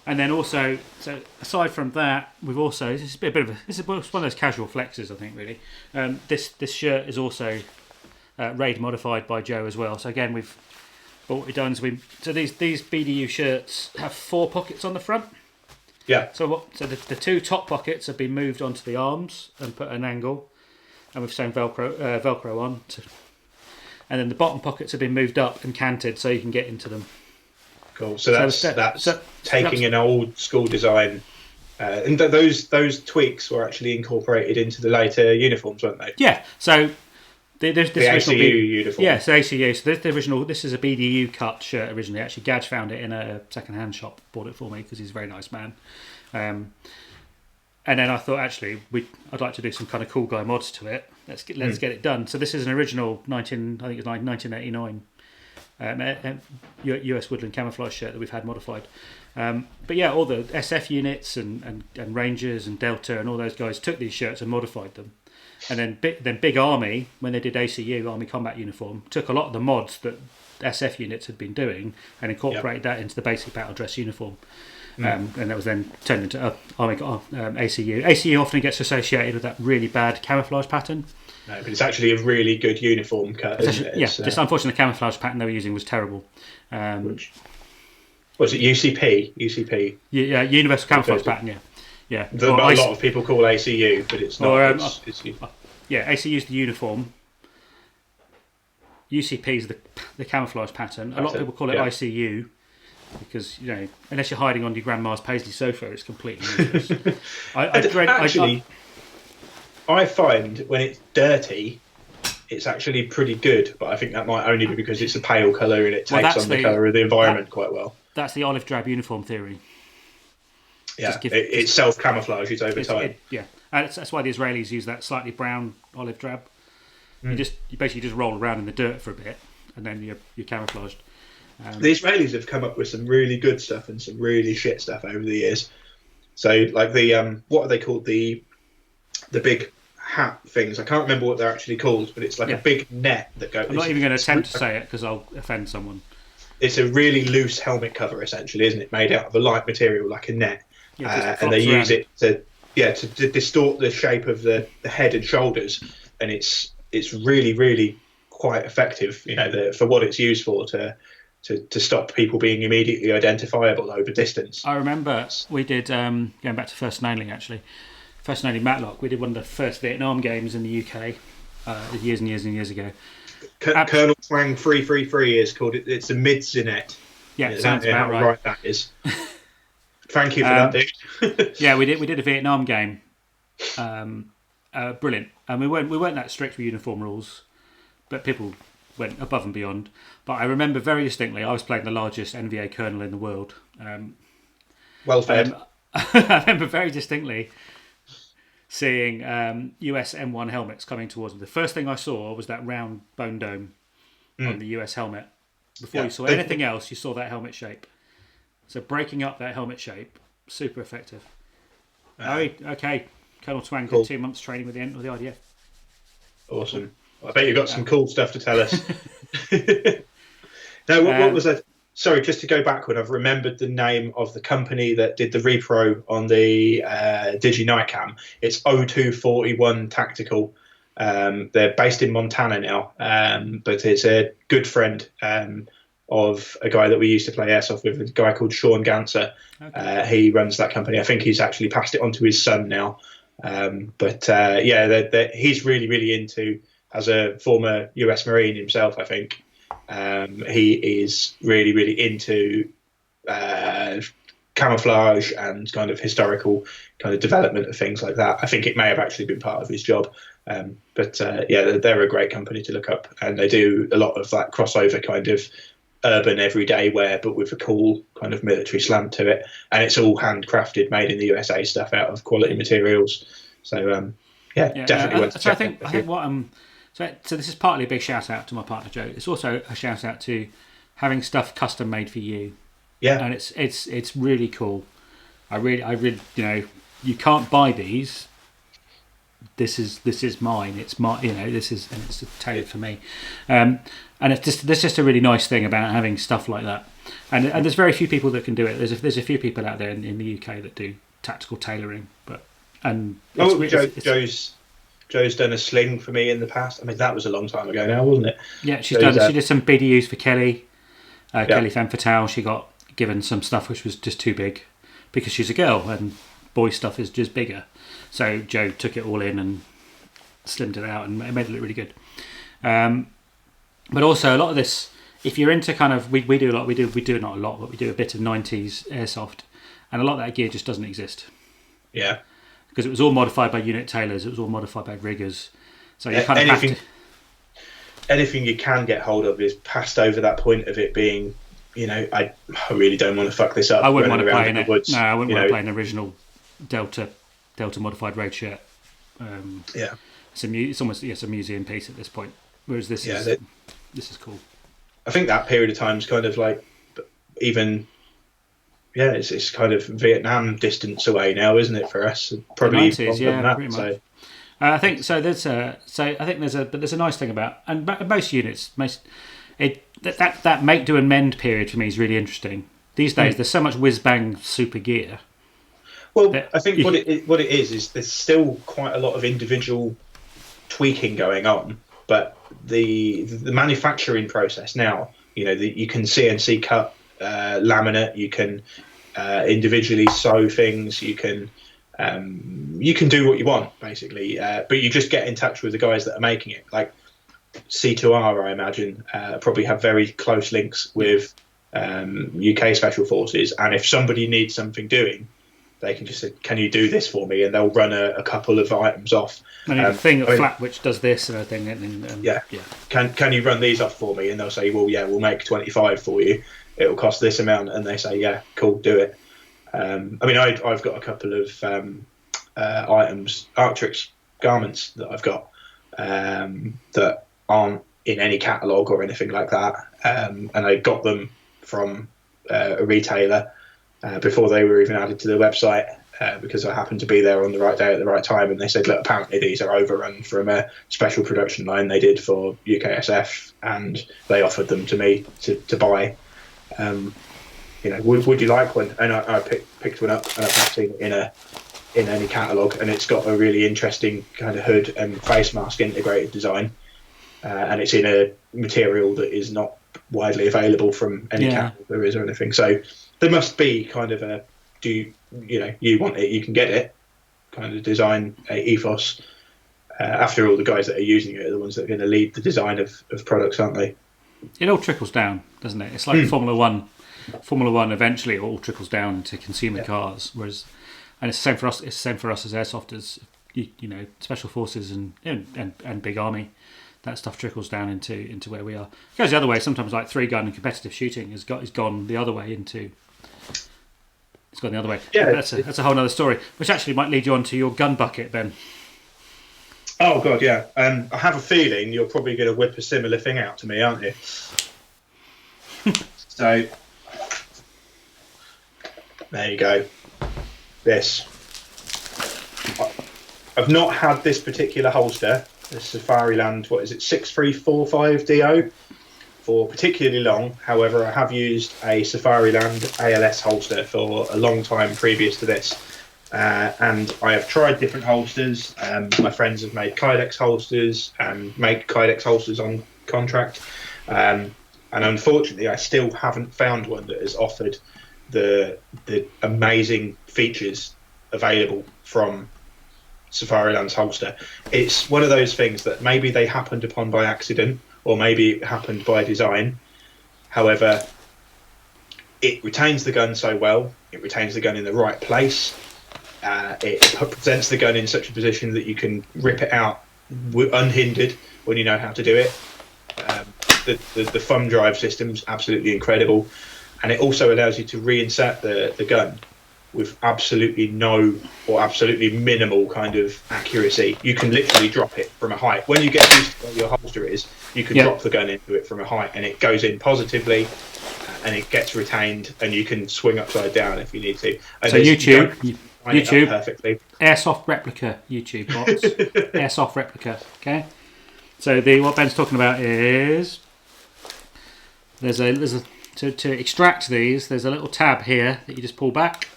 and then also, so aside from that, we've also this is one of those casual flexes, I think, really. This shirt is also raid modified by Jo as well. So again, what we've done is these BDU shirts have 4 pockets on the front. Yeah. So the 2 top pockets have been moved onto the arms and put an angle, and we've sewn Velcro on and then the bottom pockets have been moved up and canted so you can get into them. Cool. So that's taking an old school design, and those tweaks were actually incorporated into the later uniforms, weren't they? Yeah. So there's this the ACU uniform. Yeah, so ACU. So the original. This is a BDU cut shirt originally. Actually, Gadge found it in a second-hand shop. Bought it for me because he's a very nice man. And then I thought, actually, I'd like to do some kind of cool guy mods to it. Let's get it done. So this is an original 1989 US Woodland camouflage shirt that we've had modified. But yeah, all the SF units and Rangers and Delta and all those guys took these shirts and modified them. And then Big Army, when they did ACU, Army Combat Uniform, took a lot of the mods that SF units had been doing and incorporated that into the basic battle dress uniform. And that was then turned into ACU. ACU often gets associated with that really bad camouflage pattern. No, but it's actually a really good uniform cut, isn't it? Yeah, just unfortunately the camouflage pattern they were using was terrible. Was it UCP? UCP? Yeah, Universal Camouflage Pattern, yeah. A lot of people call ACU, but it's not. ACU is the uniform. UCP is the camouflage pattern. A lot of people call it ICU because, unless you're hiding on your grandma's paisley sofa, it's completely useless. I find when it's dirty, it's actually pretty good, but I think that might only be because it's a pale colour and it takes on the colour of the environment quite well. That's the olive drab uniform theory. Yeah, it self-camouflages over time. And that's why the Israelis use that slightly brown olive drab. You basically just roll around in the dirt for a bit, and then you're camouflaged. The Israelis have come up with some really good stuff and some really shit stuff over the years. So, like the what are they called? The big hat things. I can't remember what they're actually called, but it's like a big net that goes. I'm not even going to attempt to say it because I'll offend someone. It's a really loose helmet cover, essentially, isn't it? Made out of a light material like a net, and they use it to distort the shape of the head and shoulders, and it's really, really quite effective. For what it's used for to stop people being immediately identifiable over distance. I remember we did going back to First and Only Matlock. We did one of the first Vietnam games in the UK years and years and years ago. Colonel Twang 333 is called it. It's a mid-zinet. Yeah, it sounds about right. Right, that is. Thank you for that, dude. Yeah, we did a Vietnam game. Brilliant, and we weren't that strict with uniform rules, but people went above and beyond. But I remember very distinctly, I was playing the largest NVA colonel in the world. Well fed. I remember very distinctly seeing US M1 helmets coming towards me. The first thing I saw was that round bone dome on the US helmet. Before you saw anything else, you saw that helmet shape. So breaking up that helmet shape, super effective. Okay, Colonel Twang did 2 months training with the IDF. Awesome. I bet you've got some cool stuff to tell us. No, what was that? Sorry, just to go backward, I've remembered the name of the company that did the repro on the Digi Nightcam. It's 0241 Tactical. They're based in Montana now, but it's a good friend of a guy that we used to play Airsoft with, a guy called Sean Ganser. Okay. He runs that company. I think he's actually passed it on to his son now. He's really, really into, as a former US Marine himself, I think, he is really, really into camouflage and kind of historical kind of development of things like that. I think it may have actually been part of his job. They're a great company to look up, and they do a lot of that crossover kind of urban everyday wear, but with a cool kind of military slant to it. And it's all handcrafted, made in the USA stuff out of quality materials. So definitely. So I think what so this is partly a big shout out to my partner Joe. It's also a shout out to having stuff custom made for you. Yeah, and it's really cool. I really you can't buy these. This is mine. It's my it's tailored for me. And there's just a really nice thing about having stuff like that. And there's very few people that can do it. There's a few people out there in the UK that do tactical tailoring, Joe's done a sling for me in the past. I mean, that was a long time ago now, wasn't it? Yeah, she did some BDUs for Kelly. Kelly Femme Fatale. She got given some stuff which was just too big because she's a girl and boy stuff is just bigger. So Joe took it all in and slimmed it out and made it look really good. But also a lot of this, if you're into kind of, we do a lot, we do not a lot, but we do a bit of 90s airsoft, and a lot of that gear just doesn't exist. Yeah. Because it was all modified by unit tailors, it was all modified by riggers. So you kind of have to... Anything you can get hold of is passed over that point of it being, I really don't want to fuck this up. I wouldn't want to play in it. Woods, no, I wouldn't want to play an original Delta modified raid shirt. It's almost a museum piece at this point. Whereas this is cool. I think that period of time is kind of like even, it's kind of Vietnam distance away now, isn't it, for us? Probably the 90s, pretty much. So. I think so. There's a nice thing about, and most units, that make, do, and mend period for me is really interesting. These days, there's so much whiz bang super gear. Well, I think what it is there's still quite a lot of individual tweaking going on, but the manufacturing process now, you can CNC cut laminate, you can individually sew things, you can do what you want basically, but you just get in touch with the guys that are making it. Like C2R, I imagine, probably have very close links with UK Special Forces, and if somebody needs something doing, they can just say, "Can you do this for me?" and they'll run a couple of items off. And a thing of flat which does this and a thing. Can you run these off for me? And they'll say, "Well, yeah, we'll make 25 for you. It'll cost this amount." And they say, "Yeah, cool, do it." I've got a couple of items, Arctrix garments that I've got that aren't in any catalogue or anything like that, and I got them from a retailer before they were even added to the website, because I happened to be there on the right day at the right time, and they said, look, apparently these are overrun from a special production line they did for UKSF, and they offered them to me to buy. Would you like one? And I picked one up, and I've not seen it in any catalogue, and it's got a really interesting kind of hood and face mask integrated design, and it's in a material that is not widely available from any catalogue there is or anything. So there must be kind of a, you want it, you can get it, kind of design ethos. After all, the guys that are using it are the ones that are going to lead the design of products, aren't they? It all trickles down, doesn't it? It's like Formula One. Formula One eventually it all trickles down to consumer cars, and it's the same for us. It's the same for us as airsofters. Special forces and big army. That stuff trickles down into where we are. It goes the other way. Sometimes, like 3-gun and competitive shooting has gone the other way into. It's gone the other way. Yeah, that's a whole other story, which actually might lead you on to your gun bucket, Ben. Oh God, yeah. I have a feeling you're probably going to whip a similar thing out to me, aren't you? So there you go. This. I've not had this particular holster, the Safariland, 6345DO, for particularly long. However, I have used a Safariland ALS holster for a long time previous to this. And I have tried different holsters. My friends have made Kydex holsters and make Kydex holsters on contract. And unfortunately, I still haven't found one that has offered the amazing features available from Safariland's holster. It's one of those things that maybe they happened upon by accident, or maybe it happened by design. However, it retains the gun so well. It retains the gun in the right place. It presents the gun in such a position that you can rip it out unhindered when you know how to do it. The thumb drive system is absolutely incredible, and it also allows you to reinsert the gun with absolutely no or absolutely minimal kind of accuracy. You can literally drop it from a height. When you get used to where your holster is, you can drop the gun into it from a height, and it goes in positively, and it gets retained, and you can swing upside down if you need to. And so YouTube perfectly. Airsoft replica YouTube bots. Airsoft replica. Okay. So what Ben's talking about is to extract these. There's a little tab here that you just pull back,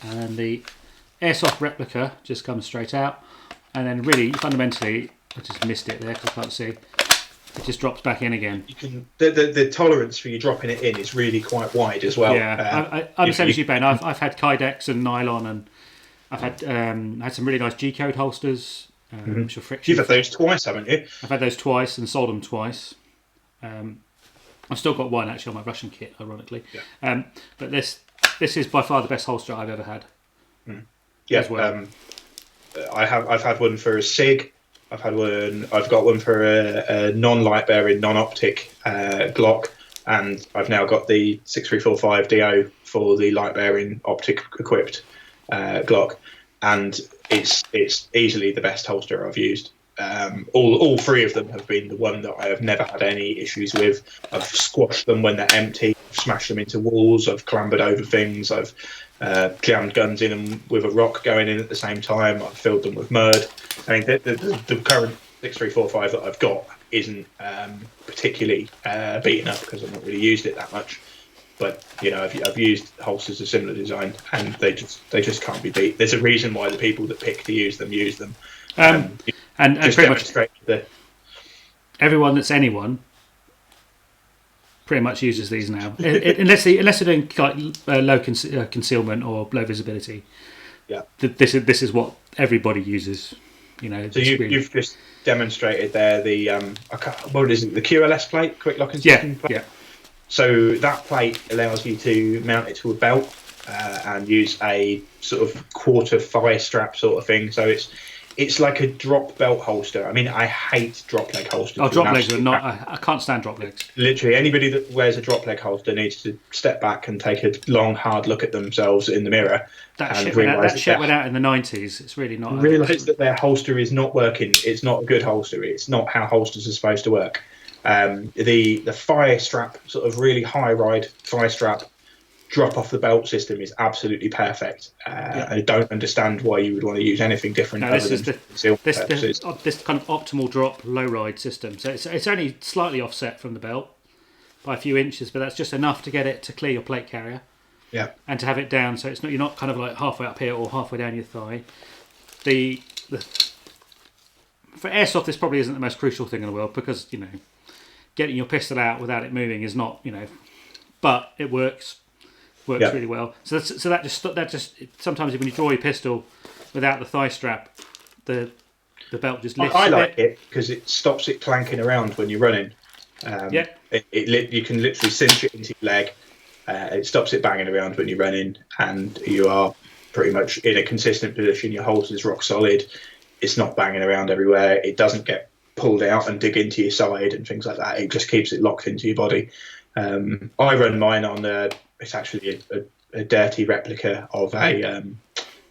and the Airsoft replica just comes straight out, and then really fundamentally, I just missed it there because I can't see. It just drops back in again. You can the tolerance for you dropping it in is really quite wide as well. Yeah, I'm the same as you, Ben. I've had Kydex and nylon, and I've had some really nice G-code holsters. Which are friction. You've had those twice, haven't you? I've had those twice and sold them twice. I've still got one actually on my Russian kit, ironically. Yeah. But this is by far the best holster I've ever had. Yeah. As well. I've had one for a SIG. I've got one for a non-light bearing, non-optic Glock, and I've now got the 6345 DO for the light bearing, optic equipped Glock, and it's easily the best holster I've used. All three of them have been the one that I have never had any issues with. I've squashed them when they're empty, smashed them into walls, I've clambered over things, I've jammed guns in them with a rock going in at the same time, I've filled them with mud. I mean, the current 6345 that I've got isn't particularly beaten up because I've not really used it that much. But I've used holsters of similar design, and they just can't be beat. There's a reason why the people that pick to use them use them. And pretty much everyone that's anyone pretty much uses these now, unless they're doing like low concealment or low visibility. Yeah, this is what everybody uses. So you've just demonstrated there the what is it? The QLS plate, quick lock and system plate. Yeah. So that plate allows you to mount it to a belt and use a sort of quarter thigh strap sort of thing. So it's like a drop belt holster. I mean, I hate drop leg holsters. Oh, drop legs are not. I can't stand drop legs. Literally, anybody that wears a drop leg holster needs to step back and take a long, hard look at themselves in the mirror. That shit went out in the 90s. It's really not. Realise that their holster is not working. It's not a good holster. It's not how holsters are supposed to work. The thigh strap, sort of really high ride thigh strap, drop off the belt system is absolutely perfect. I don't understand why you would want to use anything different. No, this kind of optimal drop low ride system. So it's only slightly offset from the belt by a few inches, but that's just enough to get it to clear your plate carrier. Yeah, and to have it down, so you're not kind of like halfway up here or halfway down your thigh. For airsoft, this probably isn't the most crucial thing in the world because getting your pistol out without it moving is not but it works really well. So that just sometimes when you draw your pistol without the thigh strap, the belt just lifts. I like it because it stops it clanking around when you're running. You can literally cinch it into your leg. It stops it banging around when you're running, and you are pretty much in a consistent position. Your holster's rock solid. It's not banging around everywhere. It doesn't get pulled out and dig into your side and things like that. It just keeps it locked into your body. I run mine on it's actually a dirty replica of a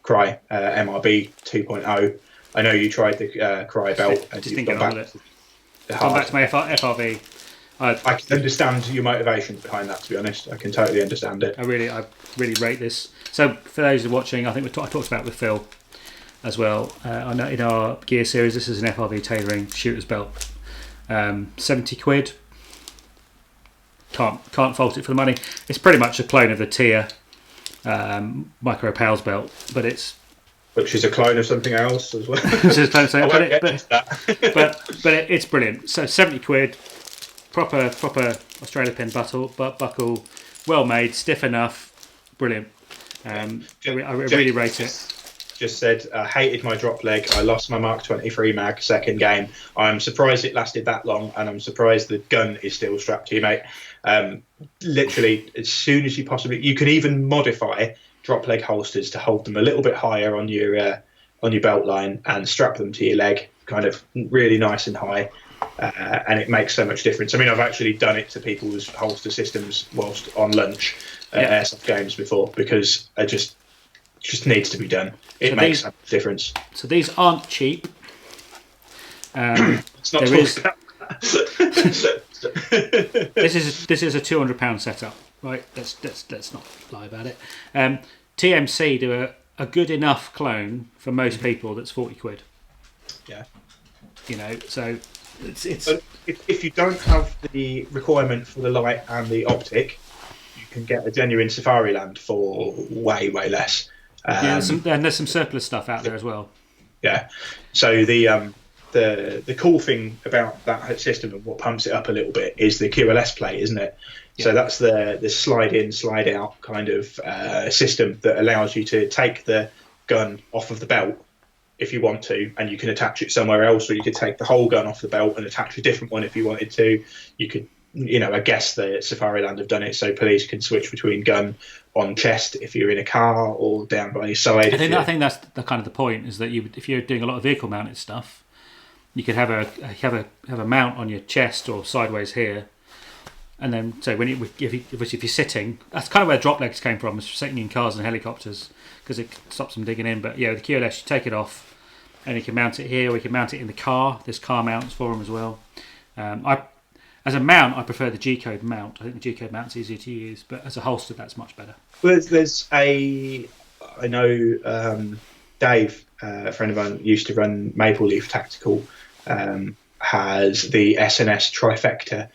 Cry MRB 2.0. I know you tried the Cry belt. Just didn't get on with it. Gone back to my FRV. I can understand your motivation behind that. To be honest, I can totally understand it. I really rate this. So for those who are watching, I think I talked about it with Phil as well. In our gear series, this is an FRV tailoring shooter's belt. 70 quid. Can't fault it for the money. It's pretty much a clone of the Tia Micro Pals belt, but which is a clone of something else as well. but it's brilliant. So 70 quid, proper Australia pin buckle, well made, stiff enough, brilliant. I really rate it. Just said, I hated my drop leg. I lost my Mark 23 mag second game. I'm surprised it lasted that long, and I'm surprised the gun is still strapped to you, mate. Literally, as soon as you can even modify drop leg holsters to hold them a little bit higher on your belt line and strap them to your leg, kind of really nice and high. And it makes so much difference. I mean, I've actually done it to people's holster systems whilst on lunch at airsoft games before, because it just needs to be done. It makes a difference. So these aren't cheap. It's not this is a £200 setup, right? Let's not lie about it. TMC do a good enough clone for most people that's 40 quid. Yeah. So it's. But if you don't have the requirement for the light and the optic, you can get a genuine Safariland for way less. And there's some surplus stuff out there as well. Yeah. So the cool thing about that system and what pumps it up a little bit is the QLS plate, isn't it? Yeah. So that's the slide in, slide out kind of system that allows you to take the gun off of the belt if you want to, and you can attach it somewhere else, or you could take the whole gun off the belt and attach a different one if you wanted to. You could I guess the Safariland have done it so police can switch between gun on chest if you're in a car or down by your side. I think that's the kind of the point, is that if you're doing a lot of vehicle mounted stuff, you could have a mount on your chest or sideways here, and then so if you're sitting, that's kind of where drop legs came from, is sitting in cars and helicopters, because it stops them digging in. But yeah, the QLS, you take it off, and you can mount it here, or you can mount it in the car. There's car mounts for them as well. As a mount, I prefer the G-code mount. I think the G-code mount's easier to use, but as a holster, that's much better. Well, I know Dave, a friend of mine, used to run Maple Leaf Tactical, has the SNS trifecta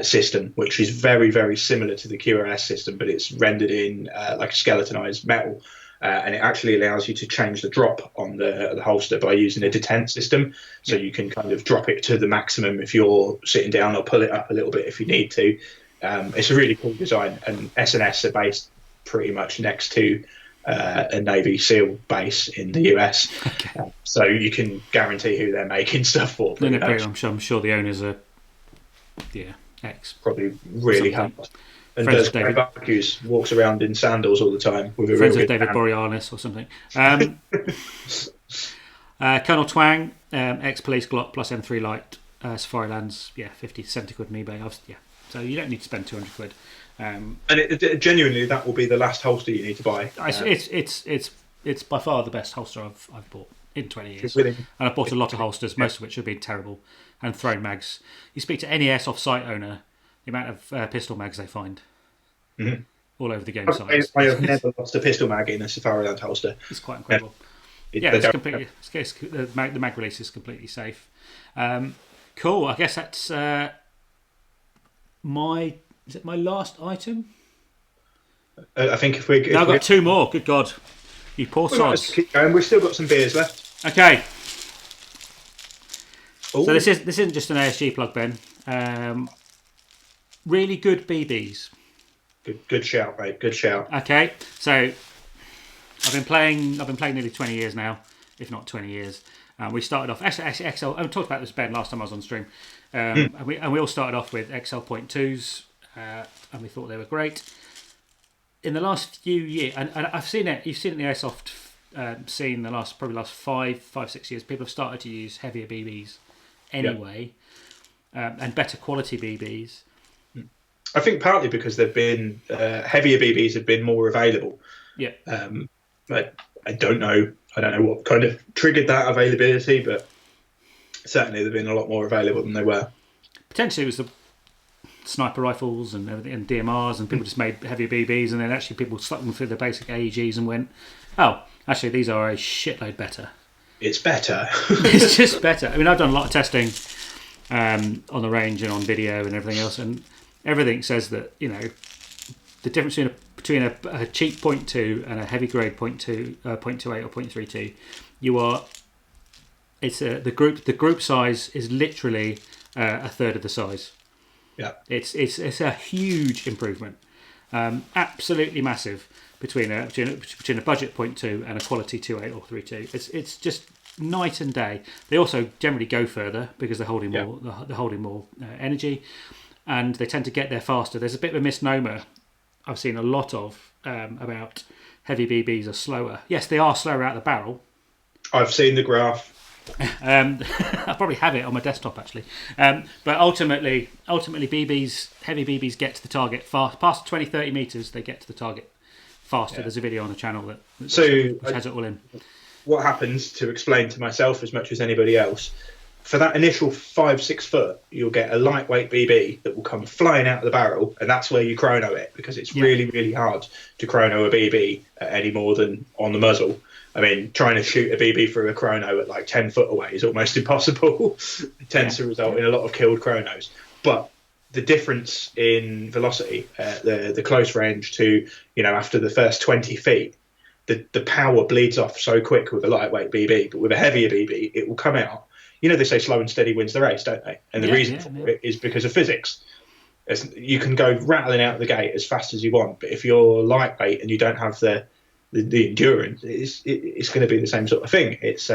system, which is very, very similar to the QRS system, but it's rendered in like a skeletonized metal. And it actually allows you to change the drop on the holster by using a detent system. So you can kind of drop it to the maximum if you're sitting down, or pull it up a little bit if you need to. It's a really cool design, and SNS are based pretty much next to a Navy SEAL base in the US. Okay. So you can guarantee who they're making stuff for. I'm sure the owners are, probably really hard. And does barbecues, walks around in sandals all the time. With friends of David Boreanaz or something. Colonel Twang, ex-police Glock plus M3 Light, Safarilands, 50 to 70 quid on eBay. So you don't need to spend 200 quid. And genuinely, that will be the last holster you need to buy. It's by far the best holster I've bought in 20 years. And I've bought a lot of holsters, most of which have been terrible, and thrown mags. You speak to any Airsoft site owner, the amount of pistol mags they find all over the game sites. I have never lost a pistol mag in a Safariland holster. It's quite incredible. The mag release is completely safe. Cool. I guess that's my last item. I think if we... I've got two more. Good God. You poor sods. Keep going. We've still got some beers left. Okay. Ooh. So this isn't just an ASG plug, Ben. Really good BBs. Good shout, mate. Good shout. Okay, so I've been playing nearly 20 years now, if not 20 years. We started off XL. I talked about this, Ben, last time I was on stream, and we all started off with XL.2s, and we thought they were great. In the last few years, and I've seen it. You've seen it in the Airsoft scene. The last 5-6 years, people have started to use heavier BBs anyway, and better quality BBs. I think partly because they've been heavier BBs have been more available. Yeah. I don't know what kind of triggered that availability, but certainly they've been a lot more available than they were. Potentially it was the sniper rifles and everything, and DMRs, and people just made heavier BBs, and then actually people stuck them through the basic AEGs and went, oh, actually these are a shitload better. It's better. It's just better. I mean, I've done a lot of testing on the range and on video and everything else, and everything says that, the difference between a cheap 0.2 and a heavy grade 0.2, 0.28 or 0.32, the group size is literally a third of the size. Yeah, it's a huge improvement, absolutely massive between a budget 0.2 and a quality 2.8 or 3.2. It's just night and day. They also generally go further because they're holding more. They're holding more energy. And they tend to get there faster. There's a bit of a misnomer I've seen a lot of about heavy BBs are slower. Yes, they are slower out the barrel. I've seen the graph. I probably have it on my desktop actually. But ultimately, heavy BBs get to the target fast. Past 20-30 metres, they get to the target faster. Yeah. There's a video on the channel that has it all in. What happens, to explain to myself as much as anybody else, for that initial 5-6 foot, you'll get a lightweight BB that will come flying out of the barrel, and that's where you chrono it, because it's really, really hard to chrono a BB at any more than on the muzzle. I mean, trying to shoot a BB through a chrono at like 10 foot away is almost impossible. It tends to result in a lot of killed chronos. But the difference in velocity, the close range to, after the first 20 feet, the power bleeds off so quick with a lightweight BB, but with a heavier BB, it will come out. They say slow and steady wins the race, don't they? And the reason for it is because of physics. You can go rattling out the gate as fast as you want, but if you're lightweight and you don't have the endurance, it's going to be the same sort of thing. It's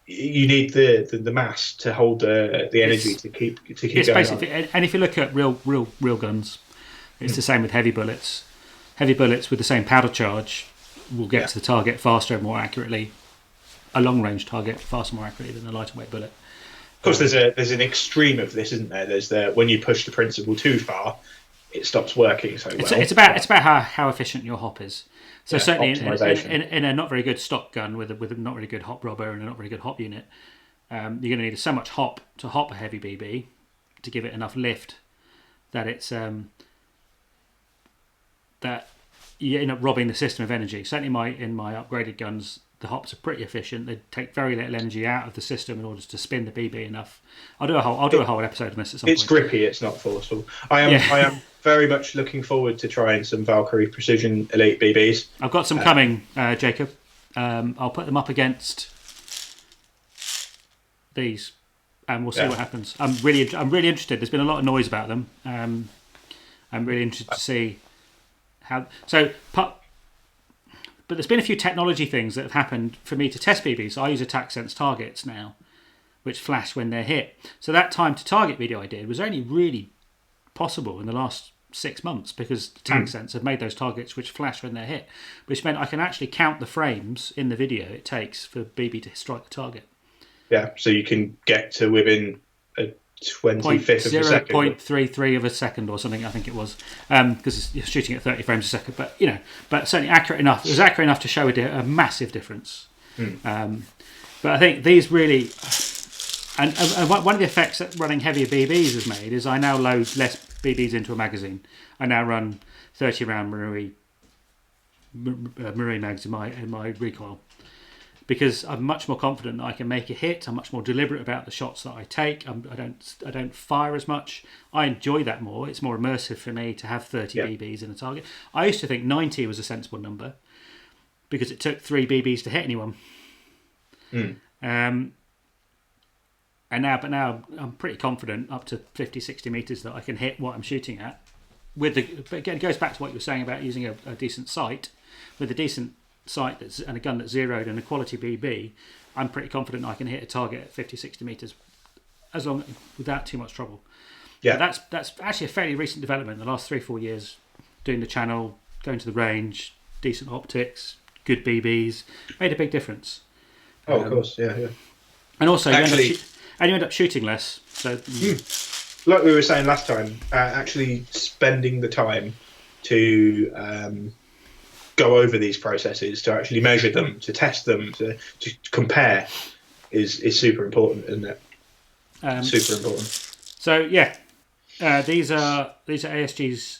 you need the mass to hold the energy to keep it's going basically, on. and if you look at real guns, it's the same with heavy bullets. Heavy bullets with the same powder charge will get to the target faster and more accurately. A long range target faster and more accurately than a lighter weight bullet. Of course, there's an extreme of this, isn't there? There's when you push the principle too far, it stops working so well. It's about how efficient your hop is. So certainly in a not very good stock gun with a not really good hop robber and a not very good hop unit, you're going to need so much hop to hop a heavy BB to give it enough lift that it's that you end up robbing the system of energy. Certainly in my upgraded guns, the hops are pretty efficient. They take very little energy out of the system in order to spin the BB enough. I'll do a whole episode on this at some point. It's grippy. It's not forceful. I am very much looking forward to trying some Valkyrie Precision Elite BBs. I've got some coming, Jacob. I'll put them up against these, and we'll see what happens. I'm really interested. There's been a lot of noise about them. I'm really interested to see how. But there's been a few technology things that have happened for me to test BBs. So I use attack sense targets now, which flash when they're hit. So that time to target video I did was only really possible in the last 6 months because attack sense have made those targets which flash when they're hit, which meant I can actually count the frames in the video it takes for BB to strike the target. Yeah, so you can get to within a 25th of a second. 0.33 of a second or something, I think it was, because you're shooting at 30 frames a second. But certainly accurate enough. It was accurate enough to show a massive difference. But I think these really, and one of the effects that running heavier BBs has made is I now load less BBs into a magazine. I now run 30 round Marie mags in my recoil, because I'm much more confident that I can make a hit. I'm much more deliberate about the shots that I take. I don't fire as much. I enjoy that more. It's more immersive for me to have 30 BBs in a target. I used to think 90 was a sensible number because it took 3 BBs to hit anyone. And now I'm pretty confident up to 50, 60 meters that I can hit what I'm shooting at. But again, it goes back to what you were saying about using a decent sight. With a decent sight and a gun that's zeroed and a quality BB, I'm pretty confident I can hit a target at 50, 60 meters without too much trouble. Yeah, but that's actually a fairly recent development in the last 3-4 years. Doing the channel, going to the range, decent optics, good BBs made a big difference. Of course, yeah. And also, you end up shooting less. So, like we were saying last time, actually spending the time to go over these processes, to actually measure them, to test them, to compare is super important, isn't it? Super important. So these are ASGs.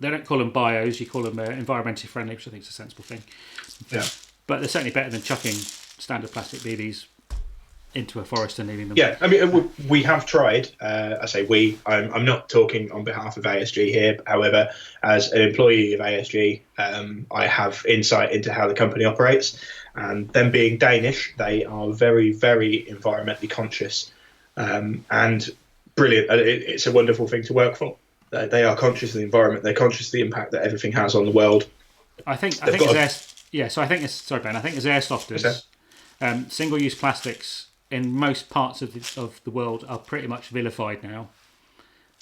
They don't call them bios; you call them environmentally friendly, which I think is a sensible thing. Yeah, but they're certainly better than chucking standard plastic BBs into a forest and leaving them. Yeah, I mean, we have tried. I say we. I'm not talking on behalf of ASG here. However, as an employee of ASG, I have insight into how the company operates. And them being Danish, they are very, very environmentally conscious, and brilliant. It's a wonderful thing to work for. They are conscious of the environment. They're conscious of the impact that everything has on the world. I think as airsofters, single-use plastics in most parts of the world are pretty much vilified now.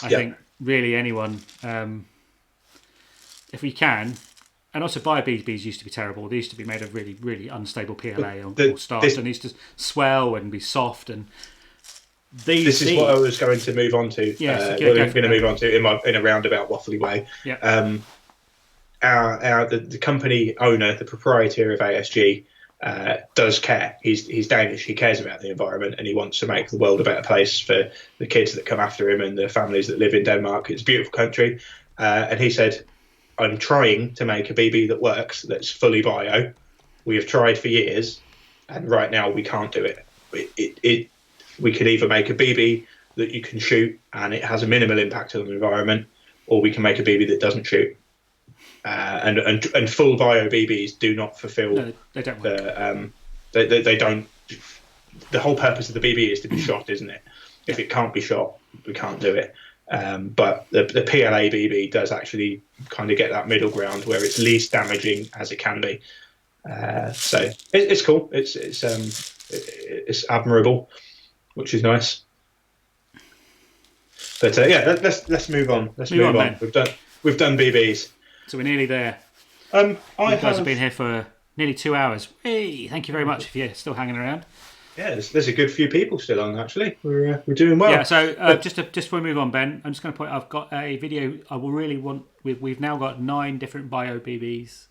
I think really anyone, if we can, and also bio BBs used to be terrible. They used to be made of really, really unstable PLA or starch, and they used to swell and be soft. And this is what I was going to move on to. Going to move on to in a roundabout waffly way. Yeah. The company owner, the proprietor of ASG, does care. He's Danish. He cares about the environment, and he wants to make the world a better place for the kids that come after him and the families that live in Denmark. It's a beautiful country, and he said, "I'm trying to make a BB that works, that's fully bio. We have tried for years, and right now we can't do it. We can either make a BB that you can shoot and it has a minimal impact on the environment, or we can make a BB that doesn't shoot." And full bio BBs do not fulfill. No, they don't work. They don't. The whole purpose of the BB is to be shot, isn't it? If it can't be shot, we can't do it. But the PLA BB does actually kind of get that middle ground where it's least damaging as it can be. So it's cool. It's it's admirable, which is nice. But let's move on. Let's move on. Ben. We've done BBs. So we're nearly there. You guys have been here for nearly 2 hours. Hey, thank you very much if you're still hanging around. Yeah, there's a good few people still on. Actually, we're doing well. Yeah. So just before we move on, Ben, I'm just going to point. I've got a video. I will really want. We've now got 9 different bio BBs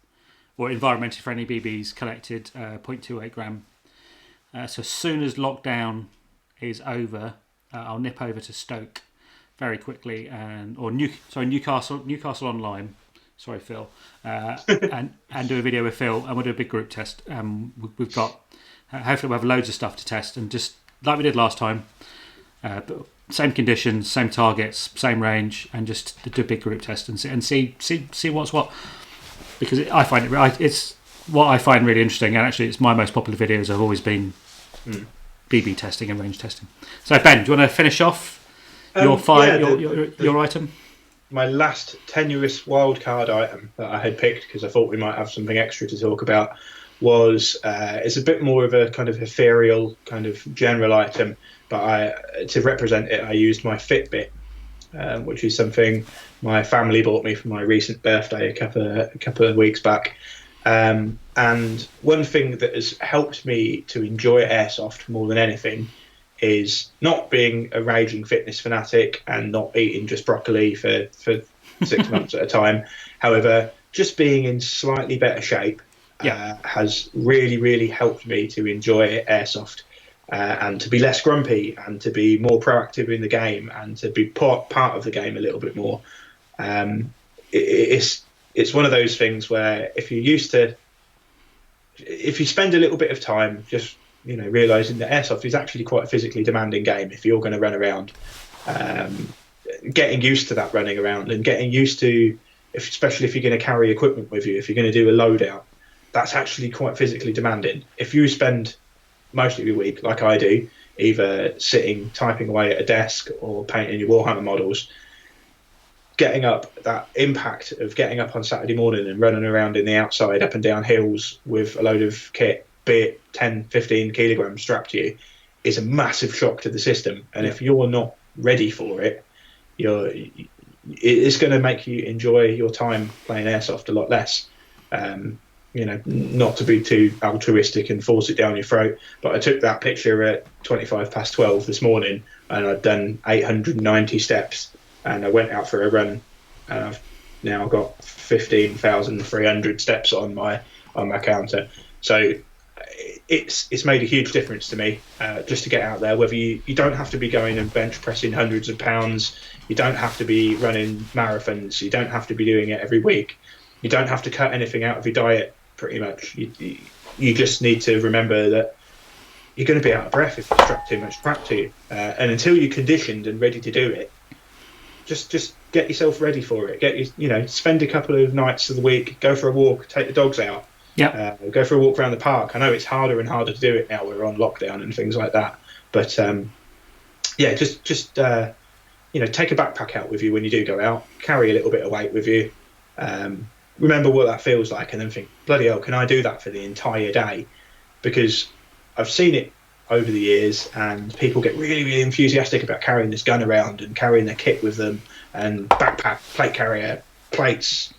or environmentally friendly BBs collected, 0.28 gram. So as soon as lockdown is over, I'll nip over to Stoke very quickly, Newcastle online. Sorry, Phil, and do a video with Phil, and we'll do a big group test. We've got hopefully we'll have loads of stuff to test, and just like we did last time, but same conditions, same targets, same range, and just do a big group test and see what's what. Because I find it's what I find really interesting, and actually it's my most popular videos have always been BB testing and range testing. So Ben, do you want to finish off your item? My last tenuous wildcard item that I had picked, because I thought we might have something extra to talk about, was it's a bit more of a kind of ethereal, kind of general item, but to represent it, I used my Fitbit, which is something my family bought me for my recent birthday a couple of weeks back. And one thing that has helped me to enjoy Airsoft more than anything is not being a raging fitness fanatic and not eating just broccoli for 6 months at a time. However, just being in slightly better shape has really, really helped me to enjoy Airsoft and to be less grumpy and to be more proactive in the game and to be part of the game a little bit more. It's one of those things where if you spend a little bit of time just realising that Airsoft is actually quite a physically demanding game if you're going to run around, getting used to that running around and getting used to, especially if you're going to carry equipment with you, if you're going to do a loadout, that's actually quite physically demanding. If you spend most of your week, like I do, either sitting, typing away at a desk or painting your Warhammer models, getting up, that impact of getting up on Saturday morning and running around in the outside, up and down hills with a load of kit, be it 10, 15 kilograms strapped to you, is a massive shock to the system. And if you're not ready for it, it's going to make you enjoy your time playing Airsoft a lot less. Not to be too altruistic and force it down your throat, but I took that picture at 12:25 this morning and I'd done 890 steps and I went out for a run and I've now got 15,300 steps on my counter. So it's made a huge difference to me just to get out there. Whether you don't have to be going and bench pressing hundreds of pounds, you don't have to be running marathons, you don't have to be doing it every week, you don't have to cut anything out of your diet. Pretty much, you just need to remember that you're going to be out of breath if you strap too much crap to you. And until you're conditioned and ready to do it, just get yourself ready for it. Spend a couple of nights of the week, go for a walk, take the dogs out. Yeah. Go for a walk around the park. I know it's harder and harder to do it now. We're on lockdown and things like that. But just take a backpack out with you when you do go out. Carry a little bit of weight with you. Remember what that feels like, and then think, bloody hell, can I do that for the entire day? Because I've seen it over the years, and people get really, really enthusiastic about carrying this gun around and carrying their kit with them, and backpack, plate carrier, plates,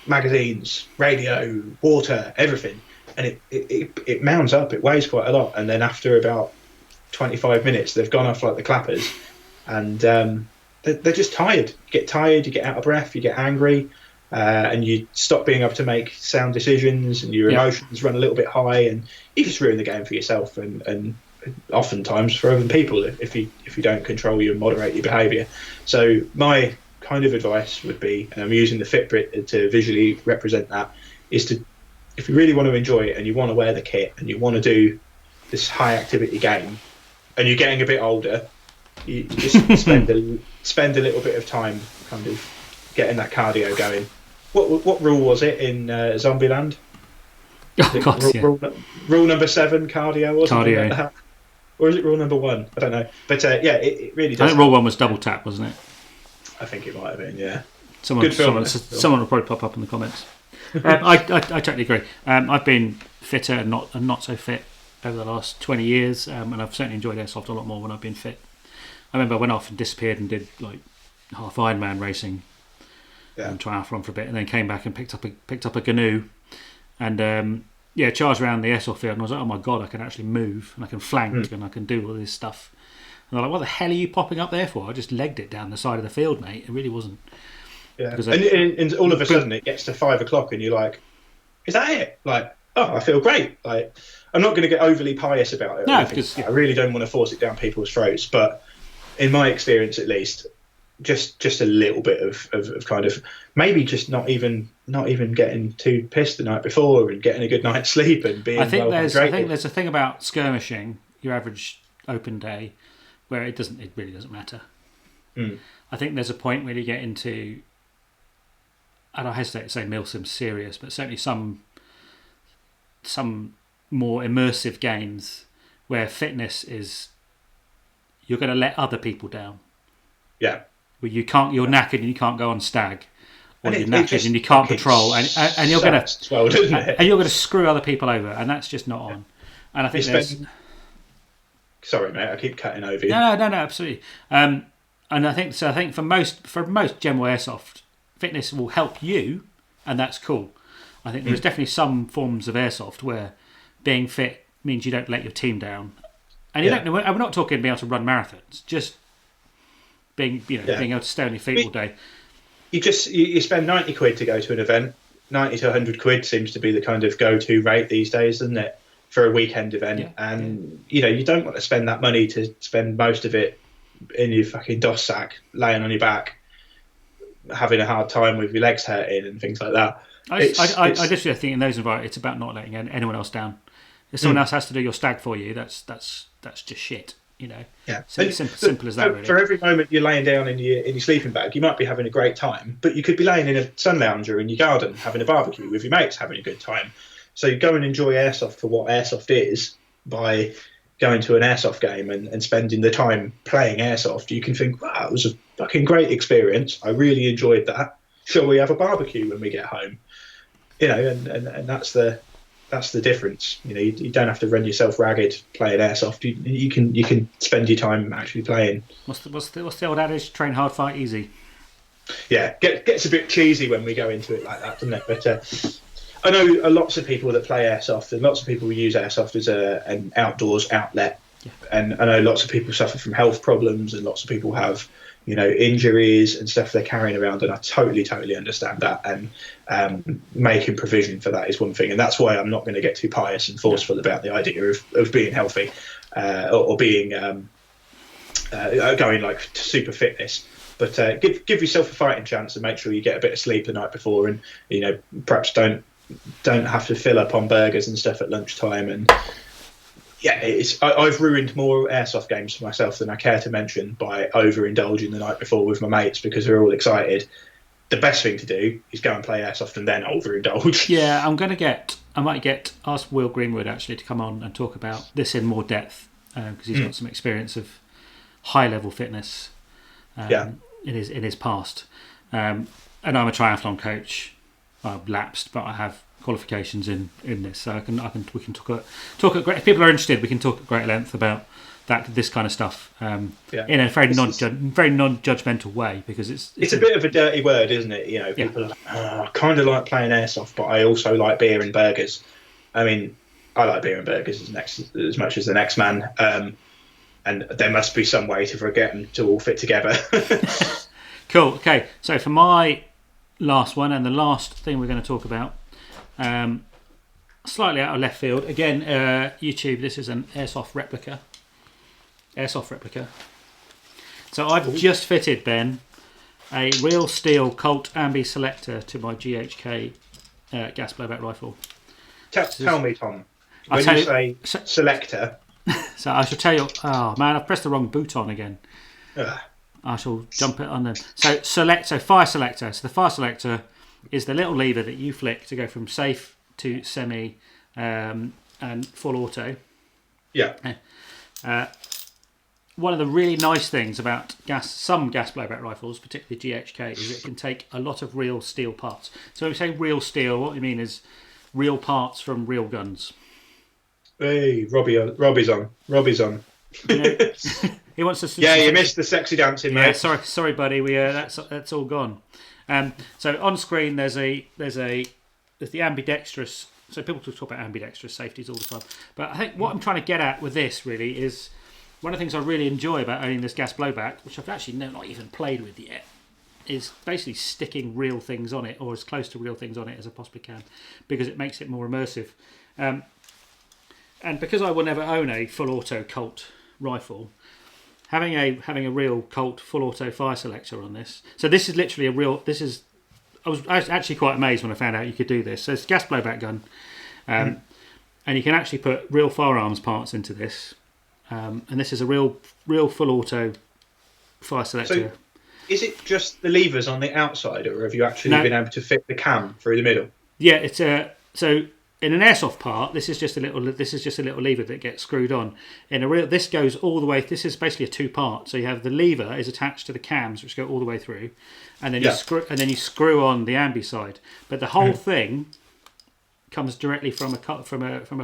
magazines, radio, water, everything. And it mounds up, it weighs quite a lot, and then after about 25 minutes, they've gone off like the clappers, and they're just tired. You get tired, you get out of breath, you get angry. And you stop being able to make sound decisions, and your emotions run a little bit high, and you just ruin the game for yourself and oftentimes for other people if you don't control and moderate your behaviour. So my kind of advice would be, and I'm using the Fitbit to visually represent that, is to, if you really want to enjoy it and you want to wear the kit and you want to do this high activity game and you're getting a bit older, you just spend a little bit of time kind of getting that cardio going. What rule was it in Zombieland? Oh, God, rule number 7, cardio, or something cardio. like that? Or is it rule number 1? I don't know. But it really does. I think rule 1 was double tap, wasn't it? I think it might have been, yeah. Someone will probably pop up in the comments. I totally agree. I've been fitter and not so fit over the last 20 years, and I've certainly enjoyed airsoft a lot more when I've been fit. I remember I went off and disappeared and did like half Ironman racing and triathlon for a bit, and then came back and picked up a canoe and charged around the airsoft field, and I was like, oh my god, I can actually move and I can flank and I can do all this stuff. And they're like, what the hell are you popping up there for? I just legged it down the side of the field, mate. It really wasn't. Yeah. And all of a sudden it gets to 5 o'clock and you're like, is that it? Like, oh, I feel great. Like, I'm not going to get overly pious about it. No, because I really don't want to force it down people's throats. But in my experience, at least, just a little bit of kind of maybe just not even getting too pissed the night before and getting a good night's sleep and being I think hydrated. there's a thing about skirmishing, your average open day, where it really doesn't matter. I think there's a point where you get into, and I hesitate to say milsim serious, but certainly some more immersive games where fitness is, you're going to let other people down. Yeah. Where you're knackered and you can't go on stag, or you're knackered and you can't patrol, and you're going to screw other people over, and that's just not on. And I think sorry, mate, I keep cutting over you. No, absolutely. And I think for most general airsoft, fitness will help you, and that's cool. I think there's definitely some forms of airsoft where being fit means you don't let your team down, and you don't. We're not talking being able to run marathons, just being able to stay on your feet all day. You spend 90 quid to go to an event. 90 to 100 quid seems to be the kind of go-to rate these days, doesn't it, for a weekend event? You don't want to spend that money to spend most of it in your fucking DOS sack, laying on your back, having a hard time with your legs hurting and things like that. I literally think in those environments it's about not letting anyone else down. If someone else has to do your stag for you, that's just shit. So simple as that. Really. For every moment you're laying down in your sleeping bag, you might be having a great time, but you could be laying in a sun lounger in your garden having a barbecue with your mates, having a good time. So you go and enjoy airsoft for what airsoft is by going to an airsoft game and spending the time playing airsoft. You can think, wow, it was a fucking great experience. I really enjoyed that. Shall we have a barbecue when we get home? And that's the difference. You don't have to run yourself ragged playing airsoft. You can spend your time actually playing. What's the old adage? Train hard, fight easy. Yeah, gets a bit cheesy when we go into it like that, doesn't it? But I know lots of people that play airsoft, and lots of people use airsoft as an outdoors outlet. Yeah. And I know lots of people suffer from health problems, and lots of people have injuries and stuff they're carrying around, and I totally understand that, and making provision for that is one thing, and that's why I'm not going to get too pious and forceful about the idea of being healthy or being going like to super fitness, but give yourself a fighting chance and make sure you get a bit of sleep the night before, and perhaps don't have to fill up on burgers and stuff at lunchtime. And I've ruined more airsoft games for myself than I care to mention by overindulging the night before with my mates because they're all excited. The best thing to do is go and play airsoft and then overindulge. Yeah, I might ask Will Greenwood actually to come on and talk about this in more depth because he's got some experience of high level fitness in his past. And I'm a triathlon coach. I've lapsed, but I have qualifications in this, so we can talk at great. If people are interested, we can talk at great length about this kind of stuff in a very non-judgmental way, because it's a bit of a dirty word, isn't it? People are like, I kind of like playing airsoft, but I also like beer and burgers. I mean, I like beer and burgers as much as the next man, and there must be some way to get them to all fit together. Cool. Okay, so for my last one and the last thing we're going to talk about. Slightly out of left field again, YouTube. This is an airsoft replica. So I've just fitted, Ben, a real steel Colt Ambi selector to my GHK gas blowback rifle. Tell me, Tom, when you say selector. So I shall tell you. Oh man, I've pressed the wrong boot on again. I shall jump it on them. So fire selector. So the fire selector is the little lever that you flick to go from safe to semi and full auto. Yeah. One of the really nice things about some gas blowback rifles, particularly GHK, is it can take a lot of real steel parts. So when we say real steel, what we mean is real parts from real guns. Hey, Robbie's on. Robbie's on. You know, he wants us to. Yeah, you missed the sexy dancing, Yeah, mate. sorry, buddy. We that's all gone. So on screen there's the ambidextrous. So people talk about ambidextrous safeties all the time, but I think what I'm trying to get at with this really is one of the things I really enjoy about owning this gas blowback, which I've actually not even played with yet, is basically sticking real things on it, or as close to real things on it as I possibly can, because it makes it more immersive. And because I will never own a full auto Colt rifle, having a real Colt full auto fire selector on this. So this is literally a real. I was actually quite amazed when I found out you could do this. So it's a gas blowback gun, and you can actually put real firearms parts into this. And this is a real full auto fire selector. So is it just the levers on the outside, or have you actually been able to fit the cam through the middle? Yeah, it's so. In an airsoft part, this is just a little lever that gets screwed on. In a real, this goes all the way. This is basically a two-part. So you have the lever is attached to the cams, which go all the way through, and then you screw on the ambi side. But the whole thing comes directly from a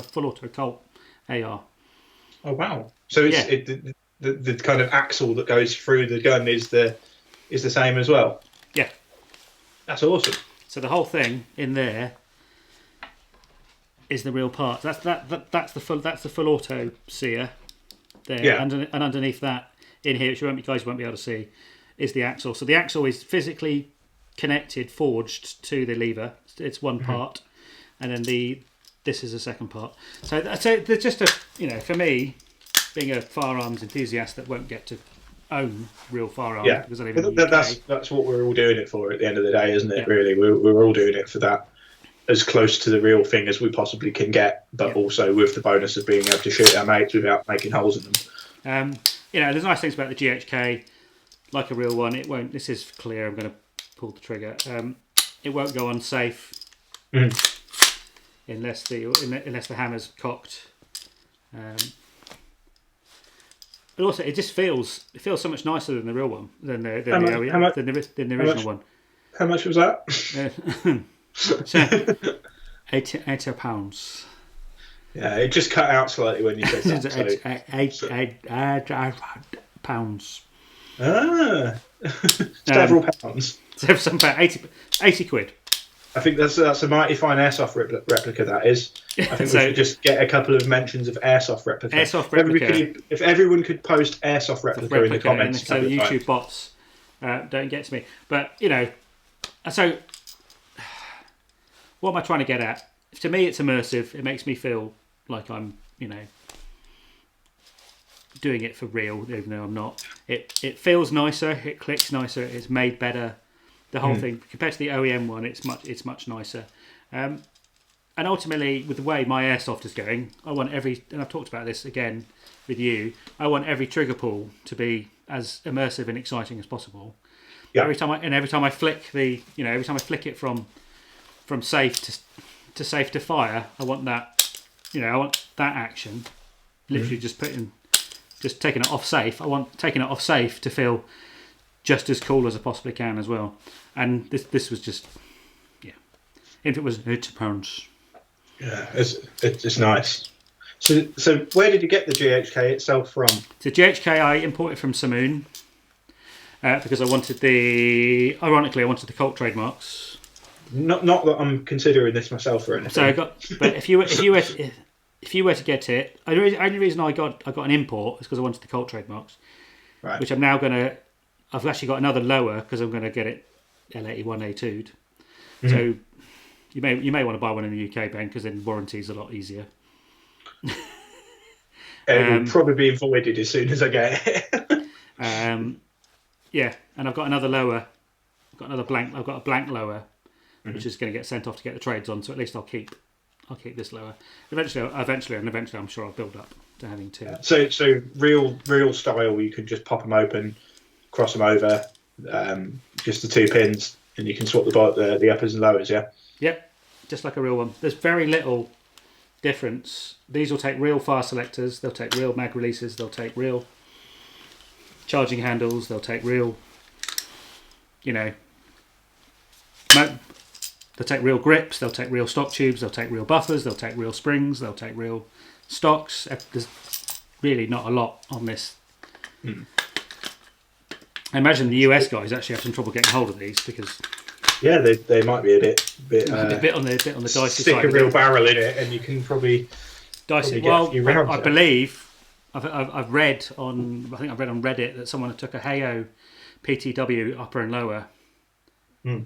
full auto Colt AR. Oh wow! So it's the kind of axle that goes through the gun is the same as well. Yeah, that's awesome. So the whole thing in there is the real part. That's the full auto sear there. Yeah. And underneath that in here, which you guys won't be able to see, is the axle. So the axle is physically connected, forged to the lever. It's one part, and then this is the second part. So there's just for me, being a firearms enthusiast that won't get to own real firearms because I live in the UK. That's what we're all doing it for at the end of the day, isn't it? Yeah. Really, we're all doing it for that. As close to the real thing as we possibly can get, but also with the bonus of being able to shoot our mates without making holes in them. There's nice things about the GHK, like a real one. It won't. This is clear. I'm going to pull the trigger. It won't go unsafe unless the hammer's cocked. But also, it just feels so much nicer than the real one than the original one. How much was that? So, £80. Yeah, it just cut out slightly when you said that. £pounds. Several pounds. Some £80 £80. I think that's a mighty fine airsoft replica. That is. I think we should just get a couple of mentions of airsoft replica. If everyone could post airsoft replica in the comments, so the YouTube bots don't get to me. But so. What am I trying to get at? To me, it's immersive. It makes me feel like I'm, doing it for real, even though I'm not. It feels nicer. It clicks nicer. It's made better. The whole thing compared to the OEM one, it's much nicer. And ultimately, with the way my airsoft is going, I want and I've talked about this again with you. I want every trigger pull to be as immersive and exciting as possible. Yeah. Every time I flick it from safe to safe to fire, I want that. I want that action. Literally just taking it off safe. I want taking it off safe to feel just as cool as I possibly can as well. And this was just, if it was £80. Yeah, it's nice. So where did you get the GHK itself from? The GHK I imported from Samoon because I wanted the Colt trademarks. Not that I'm considering this myself or anything. So but if you were to get it, the only reason I got an import is because I wanted the Colt trademarks, right? Which I'm now gonna. I've actually got another lower because I'm going to get it L81 A2'd. So you may want to buy one in the UK, Ben, because then warranty's a lot easier. It will probably be voided as soon as I get it. Yeah, and I've got another lower. I've got a blank lower, which is going to get sent off to get the trades on. So at least I'll keep this lower. Eventually, I'm sure I'll build up to having two. Yeah. So real style, you can just pop them open, cross them over, just the two pins, and you can swap the uppers and lowers. Yeah. Yep, just like a real one. There's very little difference. These will take real fire selectors. They'll take real mag releases. They'll take real charging handles. They'll take real, They'll take real grips, they'll take real stock tubes, they'll take real buffers, they'll take real springs, they'll take real stocks. There's really not a lot on this. I imagine the US guys actually have some trouble getting hold of these because they might be a bit on the dicey stick side. a real barrel in it, and you can probably dicey. Well, I believe I've read on Reddit that someone took a Heyo PTW upper and lower, and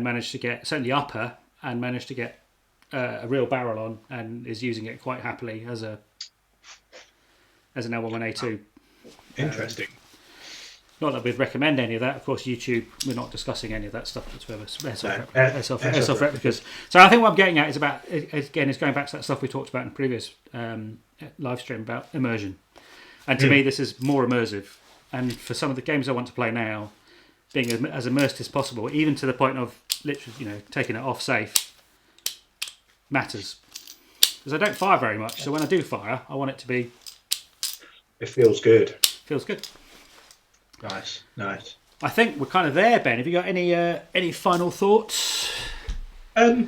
managed to get certainly upper and managed to get a real barrel on, and is using it quite happily as an L11A2. Interesting. Not that we'd recommend any of that. Of course, YouTube, we're not discussing any of that stuff whatsoever. Airsoft replicas. So I think what I'm getting at is about, again, is going back to that stuff we talked about in the previous live stream about immersion. And to me, this is more immersive. And for some of the games I want to play now, being as immersed as possible, even to the point of literally, taking it off safe, matters. Because I don't fire very much, so when I do fire, I want it to be... It feels good. Feels good. Nice. I think we're kind of there, Ben. Have you got any final thoughts? I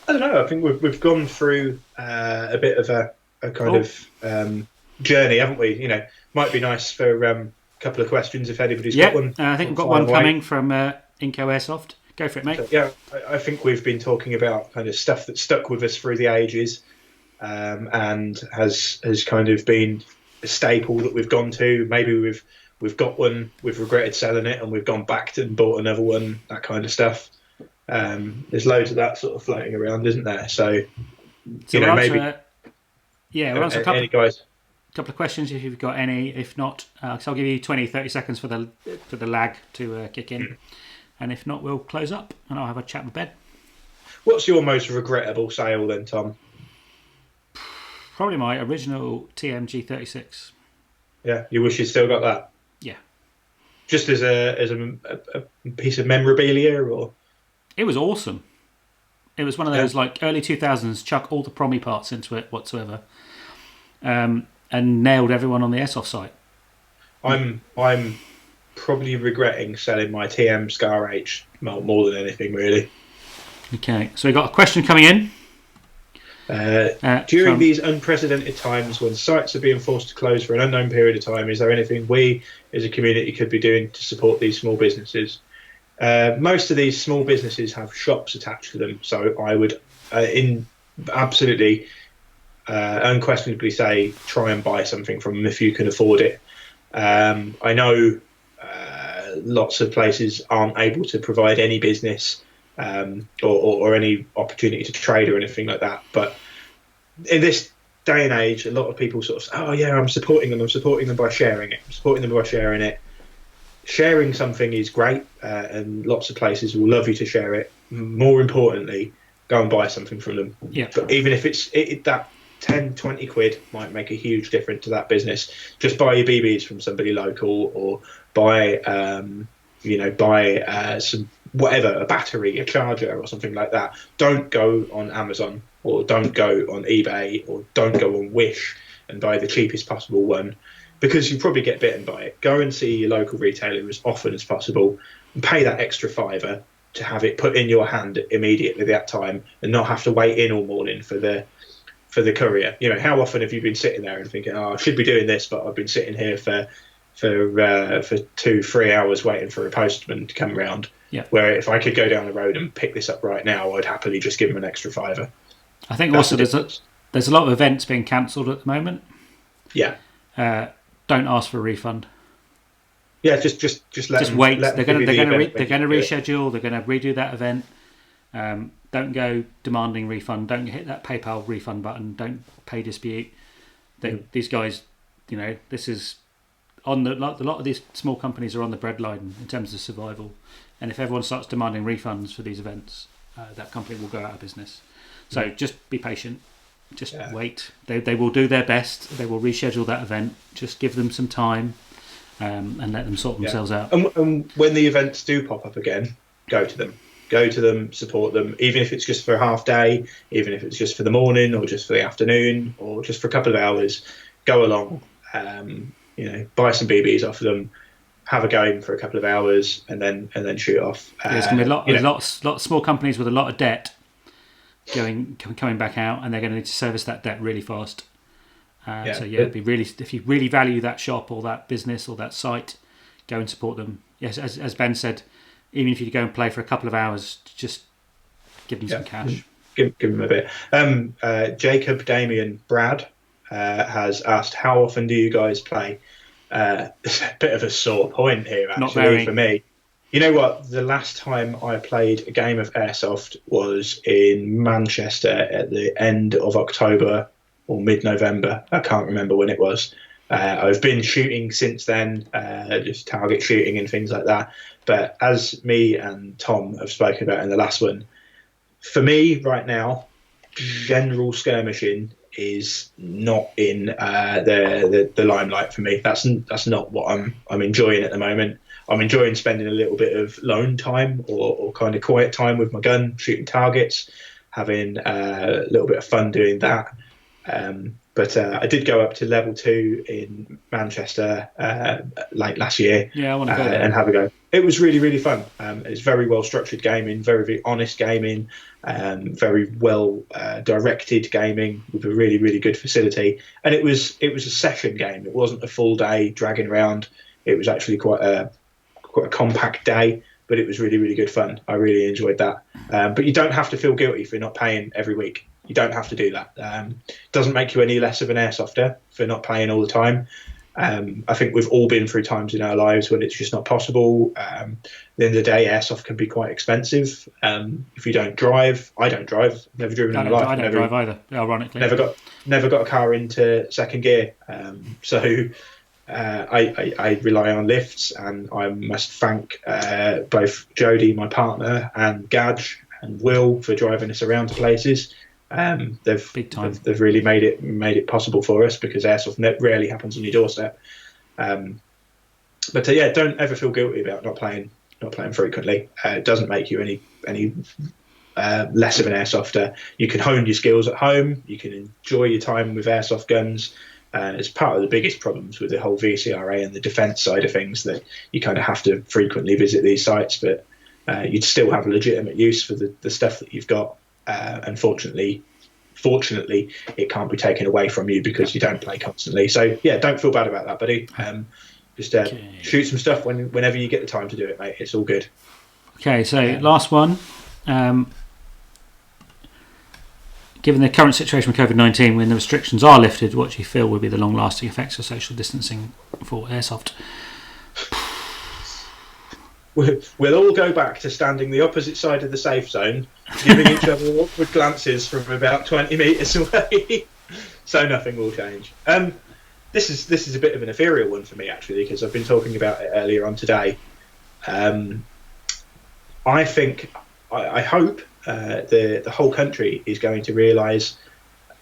don't know. I think we've gone through a bit of a kind of journey, haven't we? Might be nice for a couple of questions if anybody's got one. I think we've got one coming from Inco Airsoft. Go for it, mate. So, I think we've been talking about kind of stuff that stuck with us through the ages, and has kind of been a staple that we've gone to. Maybe we've got one, we've regretted selling it, and we've gone back and bought another one, that kind of stuff. There's loads of that sort of floating around, isn't there? So maybe... we'll answer any guys. Couple of questions if you've got any. If not, so I'll give you 20-30 seconds for the lag to kick in. And if not, we'll close up and I'll have a chat with Ben. What's your most regrettable sale then, Tom? Probably my original TMG 36. Yeah, you wish you'd still got that? Yeah. Just as a piece of memorabilia, or? It was awesome. It was one of those like early 2000s, chuck all the promi parts into it whatsoever, and nailed everyone on the Airsoft site. I'm probably regretting selling my TM Scar H more than anything, really. Okay, so we got a question coming in. During these unprecedented times when sites are being forced to close for an unknown period of time, is there anything we as a community could be doing to support these small businesses? Most of these small businesses have shops attached to them, so I would absolutely unquestionably say try and buy something from them if you can afford it. I know lots of places aren't able to provide any business or any opportunity to trade or anything like that, but in this day and age, a lot of people sort of say, oh yeah, I'm supporting them by sharing it. Sharing something is great, and lots of places will love you to share it. More importantly, go and buy something from them. Yeah. But even if it's that 10, 20 quid might make a huge difference to that business. Just buy your BBs from somebody local, or buy some whatever, a battery, a charger, or something like that. Don't go on Amazon, or don't go on eBay, or don't go on Wish and buy the cheapest possible one, because you probably get bitten by it. Go and see your local retailer as often as possible and pay that extra £5 to have it put in your hand immediately at that time, and not have to wait in all morning for the courier. How often have you been sitting there and thinking, oh, I should be doing this, but I've been sitting here for 2-3 hours waiting for a postman to come around. Yeah. Where if I could go down the road and pick this up right now, I'd happily just give them an extra £5. I think also there's a lot of events being cancelled at the moment. Yeah. Don't ask for a refund. Yeah, just wait. They're going to reschedule. They're going to redo that event. Don't go demanding refund. Don't hit that PayPal refund button. Don't pay dispute. These guys, this is on a lot of these small companies are on the breadline in terms of survival. And if everyone starts demanding refunds for these events, that company will go out of business. So just be patient. Just wait. They will do their best. They will reschedule that event. Just give them some time, and let them sort themselves out. And when the events do pop up again, go to them. Support them, even if it's just for a half day, even if it's just for the morning, or just for the afternoon, or just for a couple of hours. Go along, buy some BBs off of them, have a game for a couple of hours, and then shoot off. There's going to be a lot of small companies with a lot of debt coming back out, and they're going to need to service that debt really fast. So it'd be really, if you really value that shop or that business or that site, go and support them. Yes, as Ben said, even if you go and play for a couple of hours, just give them some cash. Give them a bit. Jacob, Damien, Brad has asked, how often do you guys play? It's a bit of a sore point here, actually, for me. You know what? The last time I played a game of Airsoft was in Manchester at the end of October or mid-November. I can't remember when it was. I've been shooting since then, just target shooting and things like that. But as me and Tom have spoken about in the last one, for me right now, general skirmishing is not in the limelight for me. That's not what I'm enjoying at the moment. I'm enjoying spending a little bit of lone time or kind of quiet time with my gun, shooting targets, having a little bit of fun doing that. But I did go up to level 2 in Manchester late last year. Yeah, I want to go there and have a go. It was really, really fun. It's very well structured gaming, very, very honest gaming, very well directed gaming with a really, really good facility. And it was a session game. It wasn't a full day dragging around. It was actually quite a compact day, but it was really, really good fun. I really enjoyed that. But you don't have to feel guilty for not paying every week. You don't have to do that. It doesn't make you any less of an airsofter for not playing all the time. I think we've all been through times in our lives when it's just not possible. At the end of the day, airsoft can be quite expensive. If you don't drive, I don't drive. Never driven in my life. I don't drive either, ironically. Never got a car into second gear. So I rely on lifts, and I must thank both Jodie, my partner, and Gadge and Will for driving us around to places. They've really made it possible for us, because airsoft rarely happens on your doorstep. But don't ever feel guilty about not playing frequently. It doesn't make you any less of an airsofter. You can hone your skills at home. You can enjoy your time with airsoft guns. It's part of the biggest problems with the whole VCRA and the defence side of things, that you kind of have to frequently visit these sites, but you'd still have legitimate use for the stuff that you've got. And fortunately, it can't be taken away from you because you don't play constantly. So don't feel bad about that, buddy. Just shoot some stuff whenever you get the time to do it, mate. It's all good. Okay, so last one. Given the current situation with COVID-19, when the restrictions are lifted, what do you feel will be the long-lasting effects of social distancing for airsoft? We'll all go back to standing the opposite side of the safe zone, giving each other awkward glances from about 20 metres away. So nothing will change. This is a bit of an ethereal one for me, actually, because I've been talking about it earlier on today. I hope the whole country is going to realise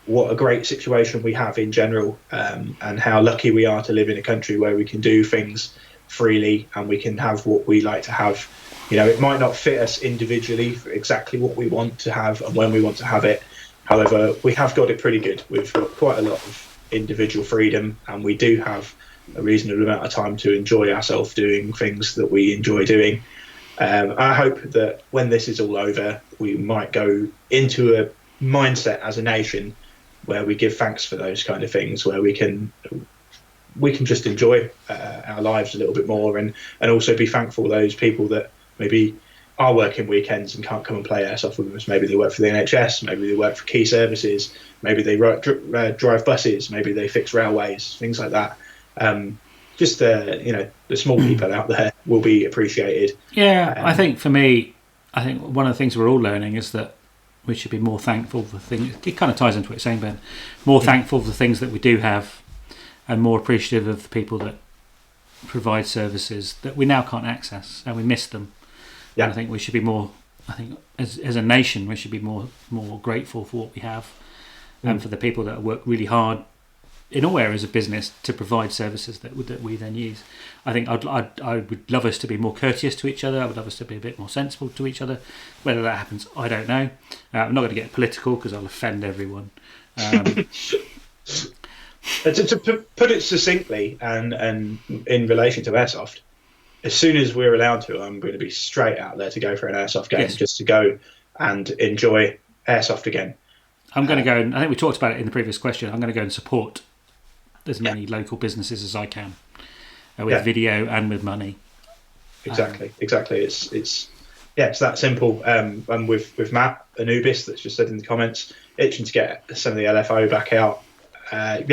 what a great situation we have in general, and how lucky we are to live in a country where we can do things freely and we can have what we like to have. It might not fit us individually for exactly what we want to have and when we want to have it. However, we have got it pretty good. We've got quite a lot of individual freedom, and we do have a reasonable amount of time to enjoy ourselves doing things that we enjoy doing. I hope that when this is all over, we might go into a mindset as a nation where we give thanks for those kind of things, where we can just enjoy our lives a little bit more, and also be thankful for those people that maybe are working weekends and can't come and play airsoft with us. Maybe they work for the NHS, maybe they work for key services, maybe they drive buses, maybe they fix railways, things like that. Just the small people out there will be appreciated. I think for me, one of the things we're all learning is that we should be more thankful for things. It kind of ties into what you're saying, Ben. More thankful for the things that we do have, and more appreciative of the people that provide services that we now can't access, and we miss them. Yeah. And I think we should be more. I think as a nation, we should be more grateful for what we have, and for the people that work really hard in all areas of business to provide services that we then use. I think I would love us to be more courteous to each other. I would love us to be a bit more sensible to each other. Whether that happens, I don't know. I'm not going to get political because I'll offend everyone. To put it succinctly, and in relation to airsoft, as soon as we're allowed to, I'm going to be straight out there to go for an airsoft game, Yes. just to go and enjoy airsoft again. I'm going to go, and I think we talked about it in the previous question. I'm going to go and support as many local businesses as I can with video and with money. Exactly. It's that simple. And with Matt Anubis, that's just said in the comments, itching to get some of the LFO back out. I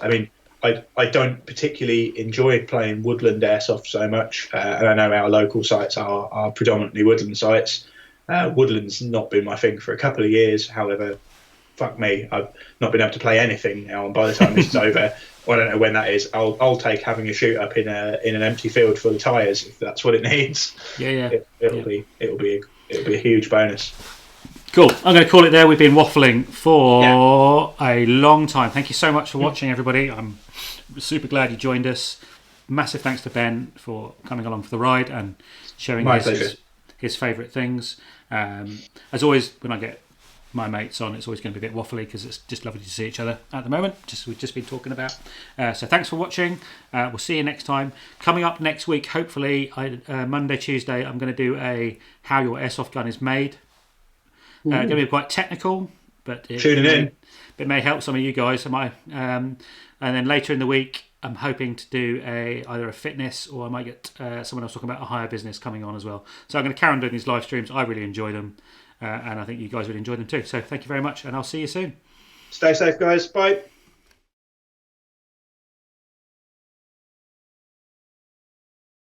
mean, I don't particularly enjoy playing woodland airsoft so much, and I know our local sites are predominantly woodland sites. Woodland's not been my thing for a couple of years. However, fuck me, I've not been able to play anything now, and by the time this is over, I don't know when that is. I'll take having a shoot up in an empty field full of tyres if that's what it needs. It'll be a huge bonus. Cool. I'm going to call it there. We've been waffling for a long time. Thank you so much for watching, everybody. I'm super glad you joined us. Massive thanks to Ben for coming along for the ride and showing his favourite things. As always, when I get my mates on, it's always going to be a bit waffly because it's just lovely to see each other at the moment, we've just been talking about. So thanks for watching. We'll see you next time. Coming up next week, hopefully Monday, Tuesday, I'm going to do a how your airsoft gun is made. Going to be quite technical, but it may help some of you guys. And then later in the week, I'm hoping to do either a fitness, or I might get someone else talking about a hire business coming on as well. So I'm going to carry on doing these live streams. I really enjoy them, and I think you guys would enjoy them too. So thank you very much, and I'll see you soon. Stay safe, guys. Bye.